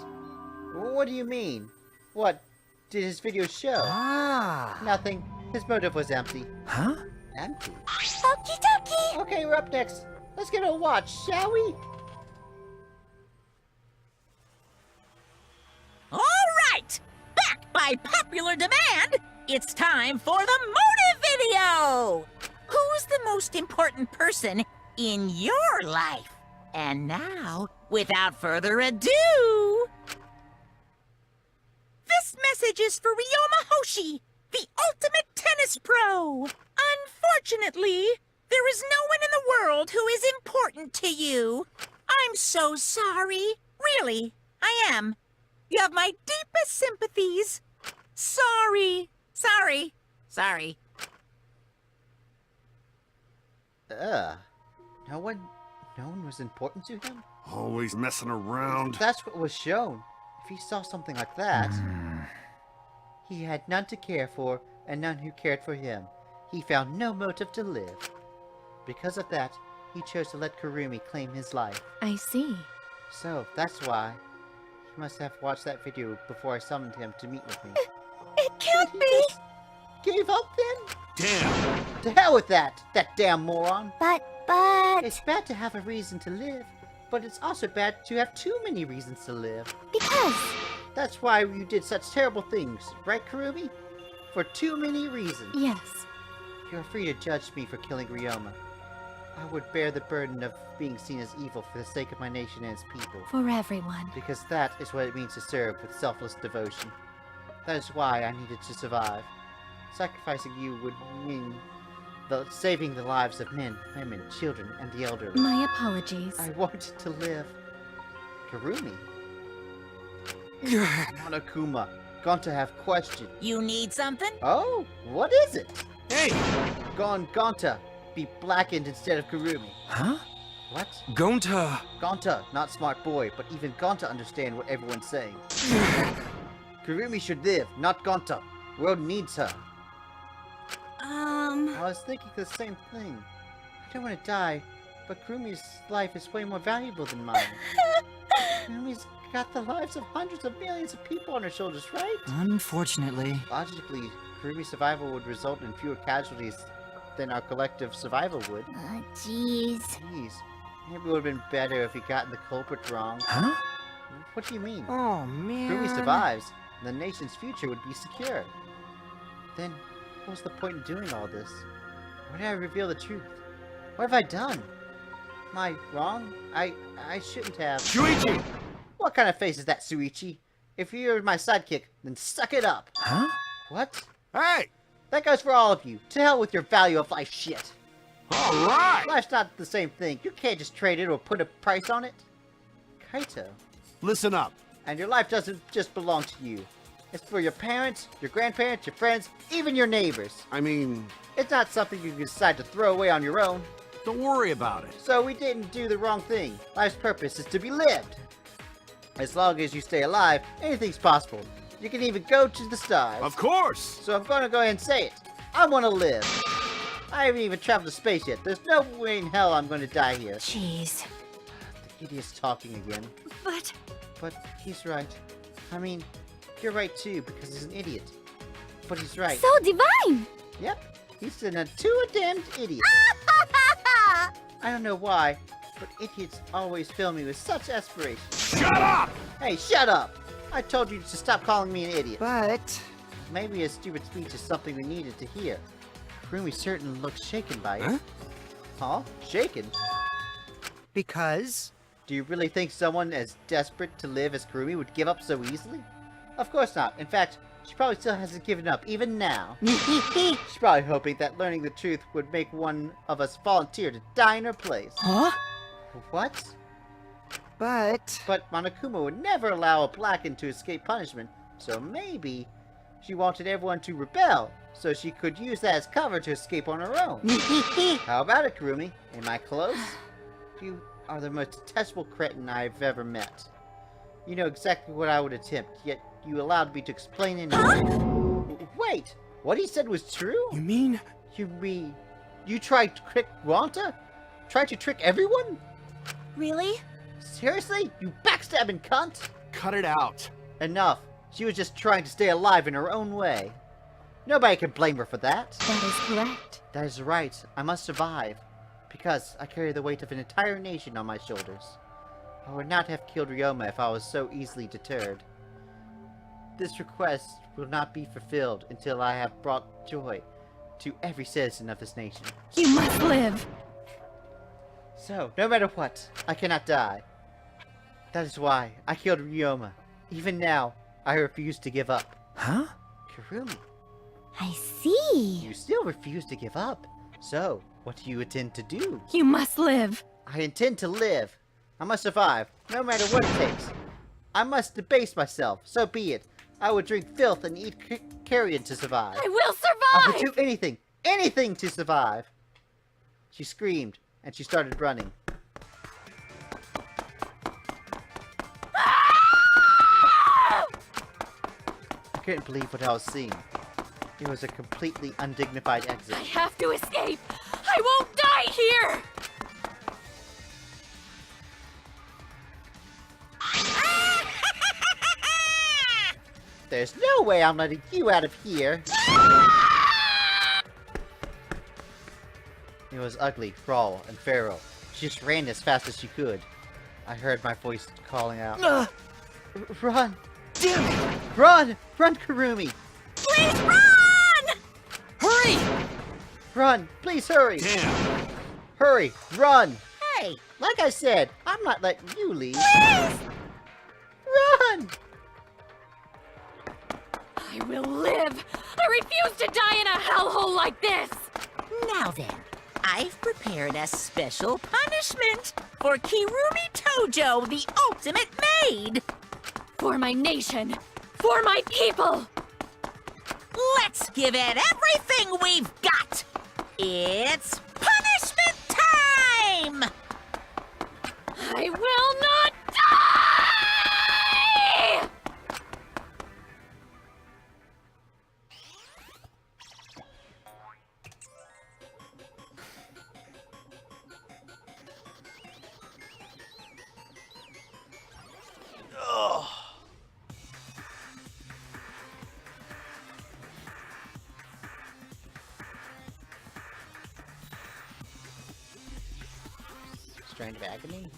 Speaker 1: What do you mean? What did his video show?
Speaker 5: Ah!
Speaker 1: Nothing. His motive was empty.
Speaker 11: Huh?
Speaker 1: Empty?
Speaker 7: Okie dokie!
Speaker 1: Okay, we're up next. Let's give it a watch, shall we?
Speaker 6: All right! Back by popular demand, it's time for the motive video! Who's the most important person in your life? And now, without further ado... This message is for Ryoma Hoshi, the ultimate tennis pro! Unfortunately, there is no one in the world who is important to you. I'm so sorry. Really, I am. You have my deepest sympathies. Sorry. Sorry. Sorry.
Speaker 1: No one was important to him?
Speaker 2: Always messing around.
Speaker 1: That's what was shown. If he saw something like that, he had none to care for and none who cared for him. He found no motive to live. Because of that, he chose to let Kirumi claim his life.
Speaker 8: I see.
Speaker 1: So, that's why. He must have watched that video before I summoned him to meet with me.
Speaker 7: It can't be!
Speaker 1: Gave up then?
Speaker 2: Damn!
Speaker 1: To hell with that damn moron!
Speaker 7: But...
Speaker 1: It's bad to have a reason to live, but it's also bad to have too many reasons to live.
Speaker 7: Because...
Speaker 1: That's why you did such terrible things, right, Kirumi? For too many reasons.
Speaker 8: Yes.
Speaker 1: You're free to judge me for killing Ryoma. I would bear the burden of being seen as evil for the sake of my nation and its people.
Speaker 8: For everyone.
Speaker 1: Because that is what it means to serve with selfless devotion. That is why I needed to survive. Sacrificing you would mean saving the lives of men, women, children, and the elderly.
Speaker 8: My apologies.
Speaker 1: I wanted to live. Kirumi? Monokuma, Gonta have questions.
Speaker 6: You need something?
Speaker 1: Oh, what is it?
Speaker 10: Hey!
Speaker 1: Gonta, be blackened instead of Kirumi.
Speaker 11: Huh?
Speaker 1: What?
Speaker 10: Gonta.
Speaker 1: Gonta, not smart boy, but even Gonta understand what everyone's saying. Kirumi should live, not Gonta. World needs her. I was thinking the same thing. I don't want to die But Kurumi's life is way more valuable than mine. Kurumi's got the lives of hundreds of millions of people on her shoulders, right?
Speaker 9: Unfortunately.
Speaker 1: Logically, Kurumi's survival would result in fewer casualties than our collective survival would.
Speaker 7: Jeez.
Speaker 1: Jeez. Maybe it would have been better if he gotten the culprit wrong.
Speaker 11: Huh?
Speaker 1: What do you mean?
Speaker 5: Oh, man.
Speaker 1: Kirumi survives, and the nation's future would be secure. Then, what's the point in doing all this? Why did I reveal the truth? What have I done? Am I wrong? I shouldn't have.
Speaker 2: Shuichi!
Speaker 1: What kind of face is that, Suichi? If you're my sidekick, then suck it up.
Speaker 11: Huh?
Speaker 1: What?
Speaker 2: Hey!
Speaker 1: That goes for all of you. To hell with your value of life shit.
Speaker 2: Alright!
Speaker 1: Life's not the same thing. You can't just trade it or put a price on it. Kaito.
Speaker 2: Listen up.
Speaker 1: And your life doesn't just belong to you. It's for your parents, your grandparents, your friends, even your neighbors.
Speaker 2: I mean...
Speaker 1: It's not something you can decide to throw away on your own.
Speaker 2: Don't worry about it.
Speaker 1: So we didn't do the wrong thing. Life's purpose is to be lived. As long as you stay alive, anything's possible. You can even go to the stars.
Speaker 2: Of course!
Speaker 1: So I'm gonna go ahead and say it. I wanna live. I haven't even traveled to space yet. There's no way in hell I'm gonna die here.
Speaker 14: Jeez.
Speaker 1: The idiot's talking again. But he's right. I mean, you're right too, because he's an idiot. But he's right.
Speaker 7: So divine!
Speaker 1: Yep, he's a damned idiot. I don't know why, but idiots always fill me with such aspiration.
Speaker 2: Shut up!
Speaker 1: Hey, shut up! I told you to stop calling me an idiot.
Speaker 5: But...
Speaker 1: Maybe his stupid speech is something we needed to hear. Kurumi certainly looks shaken by it.
Speaker 2: Huh?
Speaker 1: Huh? Shaken?
Speaker 5: Because...
Speaker 1: Do you really think someone as desperate to live as Kurumi would give up so easily? Of course not. In fact, she probably still hasn't given up, even now. She's probably hoping that learning the truth would make one of us volunteer to die in her place.
Speaker 5: Huh?
Speaker 1: What?
Speaker 5: But
Speaker 1: Monokuma would never allow a Blackened to escape punishment, so maybe she wanted everyone to rebel, so she could use that as cover to escape on her own. How about it, Kurumi? Am I close? You are the most detestable cretin I've ever met. You know exactly what I would attempt, yet you allowed me to explain anyway. Wait! What he said was true?
Speaker 10: You mean?
Speaker 1: You tried to trick Ranta? Tried to trick everyone?
Speaker 13: Really?
Speaker 1: Seriously? You backstabbing cunt?
Speaker 2: Cut it out.
Speaker 1: Enough. She was just trying to stay alive in her own way. Nobody can blame her for that.
Speaker 8: That is correct.
Speaker 1: That is right. I must survive. Because I carry the weight of an entire nation on my shoulders. I would not have killed Ryoma if I was so easily deterred. This request will not be fulfilled until I have brought joy to every citizen of this nation.
Speaker 8: You must live.
Speaker 1: So, no matter what, I cannot die. That is why I killed Ryoma. Even now, I refuse to give up.
Speaker 11: Huh?
Speaker 1: Kirumi,
Speaker 7: I see.
Speaker 1: you still refuse to give up. So, what do you intend to do?
Speaker 8: You must live.
Speaker 1: I intend to live. I must survive, no matter what it takes. I must debase myself, so be it. I would drink filth and eat carrion to survive.
Speaker 8: I will
Speaker 1: I
Speaker 8: survive!
Speaker 1: would do anything to survive. She screamed, and she started running. I couldn't believe what I was seeing. It was a completely undignified exit.
Speaker 8: I have to escape! I won't die here!
Speaker 1: There's no way I'm letting you out of here. It was ugly, raw, and feral. She just ran as fast as she could. I heard my voice calling out. Run!
Speaker 5: damn it!
Speaker 1: Run! Run, Kirumi!
Speaker 13: Please run!
Speaker 5: Hurry!
Speaker 1: Run! Please hurry!
Speaker 2: Damn.
Speaker 1: Hurry! Run!
Speaker 13: Hey,
Speaker 1: Like I said, I'm not letting you leave.
Speaker 13: please!
Speaker 1: Run!
Speaker 8: I will live! I refuse to die in a hellhole like this!
Speaker 6: Now then, I've prepared a special punishment for Kirumi Tojo, the ultimate maid.
Speaker 8: For my nation! For my people!
Speaker 6: Let's give it everything we've got. It's punishment time!
Speaker 8: I will not die!
Speaker 1: Strain of agony?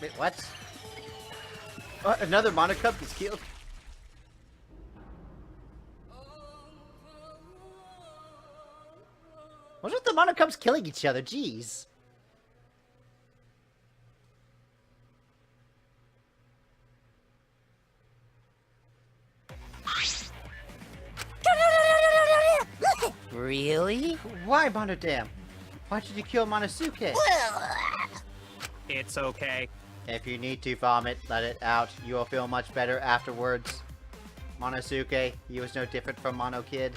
Speaker 1: Wait, what? Oh, another Monocub gets killed? What's with the Monocubs killing each other? Jeez.
Speaker 3: Really?
Speaker 1: Why, Monodam? Why did you kill Monosuke?
Speaker 15: It's okay.
Speaker 1: If you need to vomit, let it out. You will feel much better afterwards. Monosuke, he was no different from Mono Kid.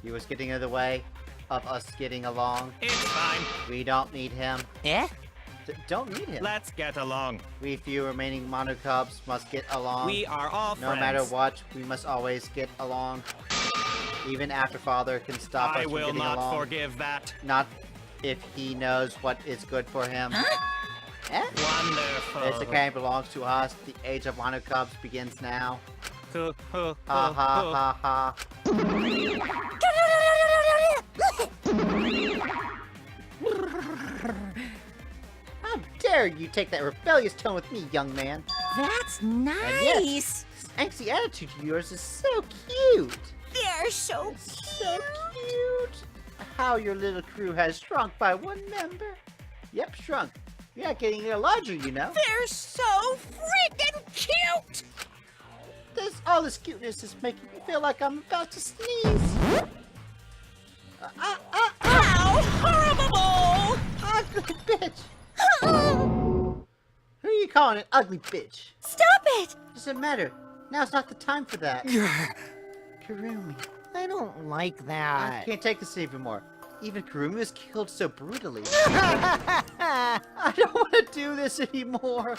Speaker 1: He was getting in the way of us getting along.
Speaker 15: It's fine.
Speaker 1: We don't need him.
Speaker 3: Eh?
Speaker 1: Don't need him.
Speaker 15: Let's get along.
Speaker 1: We few remaining Monocubs must get along.
Speaker 15: We are all
Speaker 1: no
Speaker 15: friends.
Speaker 1: matter what, we must always get along. Even after Father can stop us
Speaker 15: I
Speaker 1: from
Speaker 15: will
Speaker 1: getting
Speaker 15: not
Speaker 1: along.
Speaker 15: forgive that.
Speaker 1: Not if he knows what is good for him. Eh?
Speaker 15: Wonderful.
Speaker 1: This account belongs to us. The age of Monocubs begins now.
Speaker 15: Ha
Speaker 1: Ha ha ha ha. How dare you take that rebellious tone with me, young man?
Speaker 6: That's
Speaker 1: And
Speaker 6: nice.
Speaker 1: yes, this angsty attitude of yours is so cute.
Speaker 6: They're so
Speaker 1: So cute. How your little crew has shrunk by one member. Yep, shrunk. You're not getting any larger, you know.
Speaker 6: They're so freaking cute.
Speaker 1: All this cuteness is making me feel like I'm about to sneeze.
Speaker 6: How horrible!
Speaker 1: Ugly bitch. Who are you calling an ugly bitch?
Speaker 7: Stop it!
Speaker 1: Doesn't matter. Now's not the time for that. Kirumi.
Speaker 5: I don't like
Speaker 1: I
Speaker 5: that.
Speaker 1: can't take this anymore. Even Kirumi was killed so brutally. I don't want to do this anymore.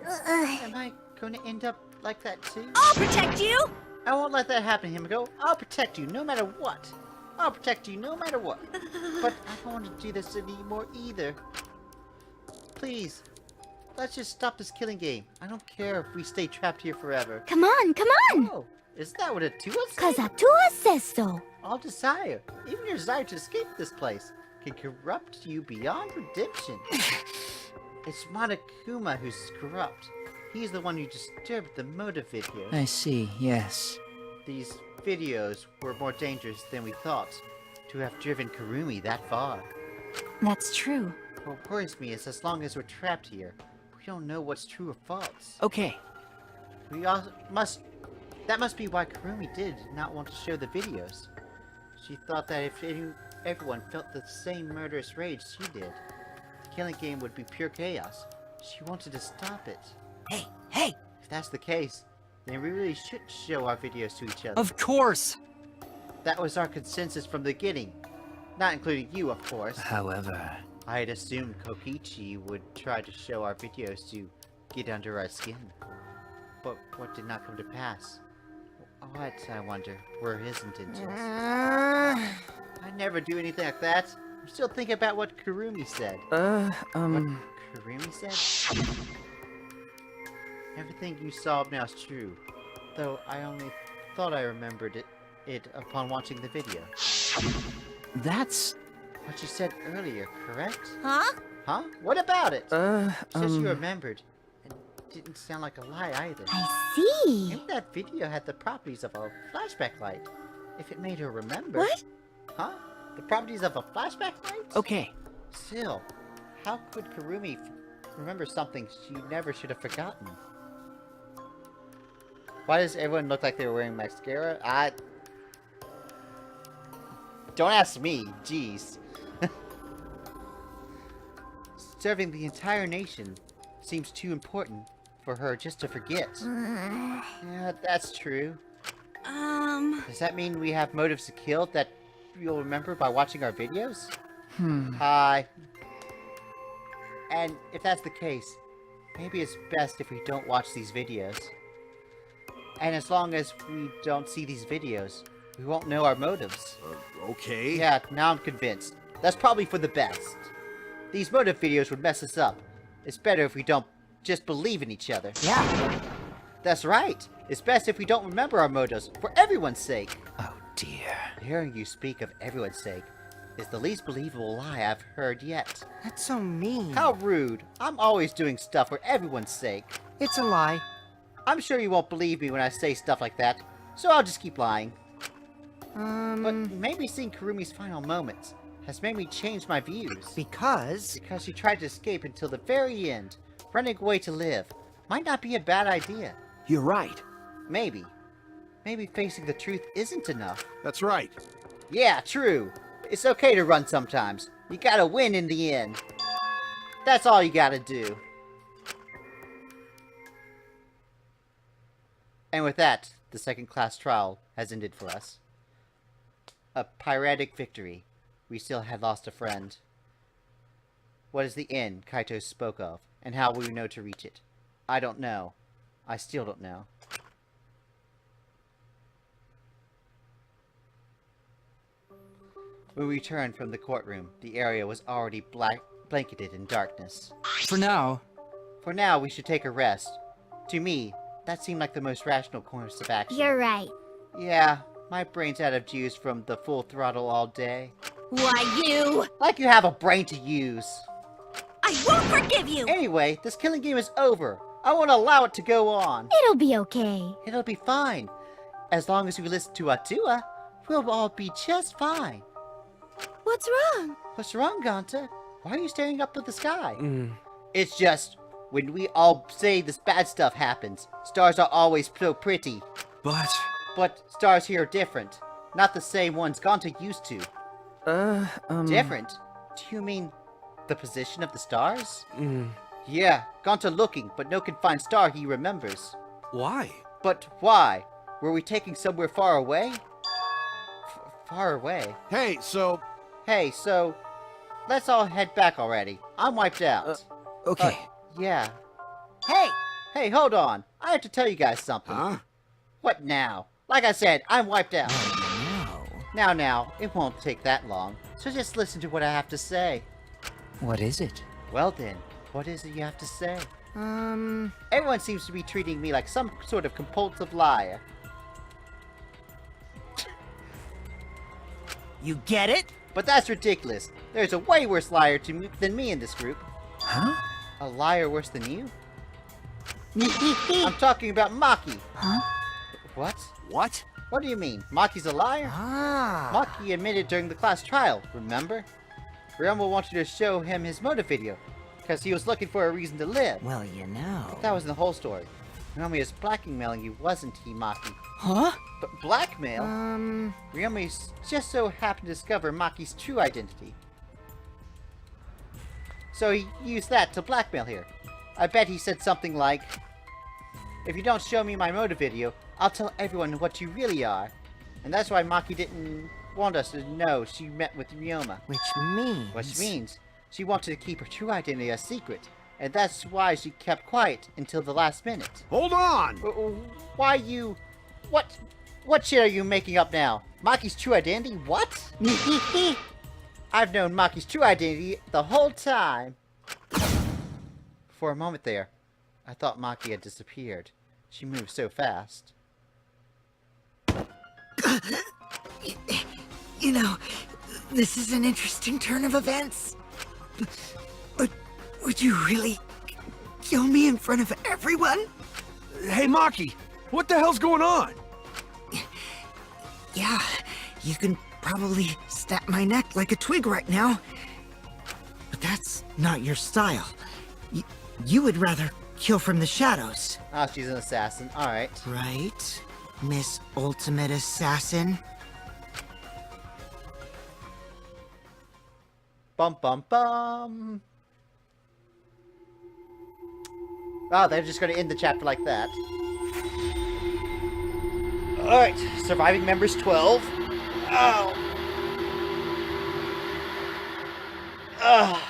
Speaker 1: Am I going to end up like that too?
Speaker 4: I'll protect you!
Speaker 1: I won't let that happen, Himiko. I'll protect you no matter what. I'll protect you no matter what. But I don't want to do this anymore either. Please, let's just stop this killing game. I don't care if we stay trapped here forever.
Speaker 7: Come on, come on!
Speaker 1: Oh, is that what Atua said?
Speaker 7: Cause Atua says so.
Speaker 1: All desire, even your desire to escape this place, can corrupt you beyond redemption. It's Monokuma who's corrupt. He's the one who disturbed the motive video.
Speaker 3: I see, yes.
Speaker 1: These videos were more dangerous than we thought, to have driven Kirumi that far.
Speaker 14: That's true.
Speaker 1: What worries me is as long as we're trapped here, we don't know what's true or false.
Speaker 3: Okay,
Speaker 1: We all must... That must be why Kirumi did not want to show the videos. She thought that if everyone felt the same murderous rage she did, the killing game would be pure chaos. She wanted to stop it.
Speaker 5: Hey!
Speaker 1: If that's the case, then we really should show our videos to each other.
Speaker 9: Of course!
Speaker 1: That was our consensus from the beginning. Not including you, of course.
Speaker 3: however...
Speaker 1: I had assumed Kokichi would try to show our videos to get under our skin. But what did not come to pass? What, I wonder, were his intentions? I never do anything like that. I'm still thinking about what Kirumi said. What Kirumi said? Everything you saw now is true. Though I only thought I remembered it upon watching the video.
Speaker 3: That's...
Speaker 1: What you said earlier, correct?
Speaker 4: Huh?
Speaker 1: Huh? What about it? Says you
Speaker 3: um...
Speaker 1: remembered. And didn't sound like a lie either.
Speaker 7: I see.
Speaker 1: Maybe that video had the properties of a flashback light. If it made her remember.
Speaker 7: What?
Speaker 1: Huh? The properties of a flashback light?
Speaker 3: Okay,
Speaker 1: Still, how could Kirumi remember something she never should have forgotten? Why does everyone look like they were wearing mascara? Don't ask me, jeez. Serving the entire nation seems too important for her just to forget. Yeah, that's true. Does that mean we have motives to kill that you'll remember by watching our videos? Hi. And if that's the case, maybe it's best if we don't watch these videos. And as long as we don't see these videos, we won't know our motives.
Speaker 2: Okay.
Speaker 1: Yeah, now I'm convinced. That's probably for the best. These motive videos would mess us up. It's better if we don't just believe in each other.
Speaker 5: Yeah.
Speaker 1: That's right. It's best if we don't remember our motives, for everyone's sake.
Speaker 3: Oh dear.
Speaker 1: Hearing you speak of everyone's sake is the least believable lie I've heard yet.
Speaker 5: That's so mean.
Speaker 1: How rude. I'm always doing stuff for everyone's sake.
Speaker 5: It's a lie.
Speaker 1: I'm sure you won't believe me when I say stuff like that, so I'll just keep lying. But maybe seeing Kurumi's final moments has made me change my views.
Speaker 5: Because
Speaker 1: she tried to escape until the very end. Running away to live might not be a bad idea.
Speaker 2: You're right.
Speaker 1: Maybe. Maybe facing the truth isn't enough.
Speaker 2: That's right.
Speaker 1: Yeah, true. It's okay to run sometimes. You gotta win in the end. That's all you gotta do. And with that, the second-class trial has ended for us. A piratic victory. We still had lost a friend. What is the end Kaito spoke of, and how will we know to reach it? I don't know. I still don't know. When we returned from the courtroom, the area was already blanketed in darkness.
Speaker 9: For now.
Speaker 1: For now, we should take a rest. To me, that seemed like the most rational course of action.
Speaker 7: You're right.
Speaker 1: Yeah, my brain's out of juice from the full throttle all day.
Speaker 4: Why, you...
Speaker 1: Like you have a brain to use.
Speaker 4: I won't forgive you!
Speaker 1: Anyway, this killing game is over. I won't allow it to go on.
Speaker 7: It'll be okay.
Speaker 1: It'll be fine. As long as we listen to Atua, we'll all be just fine.
Speaker 7: What's wrong?
Speaker 1: What's wrong, Ganta? Why are you staring up at the sky? It's just, when we all say this bad stuff happens, stars are always so pretty. But stars here are different. Not the same ones Ganta used to. Different? Do you mean the position of the stars? Yeah, Ganta looking, but no can find star he remembers.
Speaker 10: Why?
Speaker 1: But why? Were we taking somewhere far away? Far away?
Speaker 2: Hey, so,
Speaker 1: let's all head back already. I'm wiped out.
Speaker 3: Okay.
Speaker 1: Yeah. Hey, hold on. I have to tell you guys something.
Speaker 2: Huh?
Speaker 1: What now? Like I said, I'm wiped out. Now, it won't take that long. So just listen to what I have to say.
Speaker 3: What is it?
Speaker 1: Well then, what is it you have to say? Everyone seems to be treating me like some sort of compulsive liar.
Speaker 5: You get it?
Speaker 1: But that's ridiculous. There's a way worse liar than me in this group.
Speaker 3: Huh?
Speaker 1: A liar worse than you? I'm talking about Maki.
Speaker 3: Huh?
Speaker 1: What?
Speaker 2: What?
Speaker 1: What do you mean? Maki's a liar? Maki admitted during the class trial, remember? Ryoma wanted to show him his motive video, because he was looking for a reason to live.
Speaker 5: Well, you know.
Speaker 1: But that wasn't the whole story. Ryoma was blackmailing you, wasn't he, Maki?
Speaker 5: Huh?
Speaker 1: But blackmail? Ryoma just so happened to discover Maki's true identity. So he used that to blackmail her. I bet he said something like, if you don't show me my motive video, I'll tell everyone what you really are. And that's why Maki didn't want us to know she met with Ryoma. Which means she wanted to keep her true identity a secret. And that's why she kept quiet until the last minute.
Speaker 2: Hold on!
Speaker 1: Why you... What shit are you making up now? Maki's true identity? What? I've known Maki's true identity the whole time. For a moment there, I thought Maki had disappeared. She moved so fast.
Speaker 5: You know, this is an interesting turn of events. But would you really kill me in front of everyone?
Speaker 2: Hey, Maki, what the hell's going on?
Speaker 5: Yeah, you can probably snap my neck like a twig right now. That's not your style. You would rather kill from the shadows.
Speaker 1: Ah, she's an assassin. Alright.
Speaker 5: Right, Miss Ultimate Assassin?
Speaker 1: Bum bum bum. Oh, they're just gonna end the chapter like that. Alright, surviving members 12. Oh. Ugh.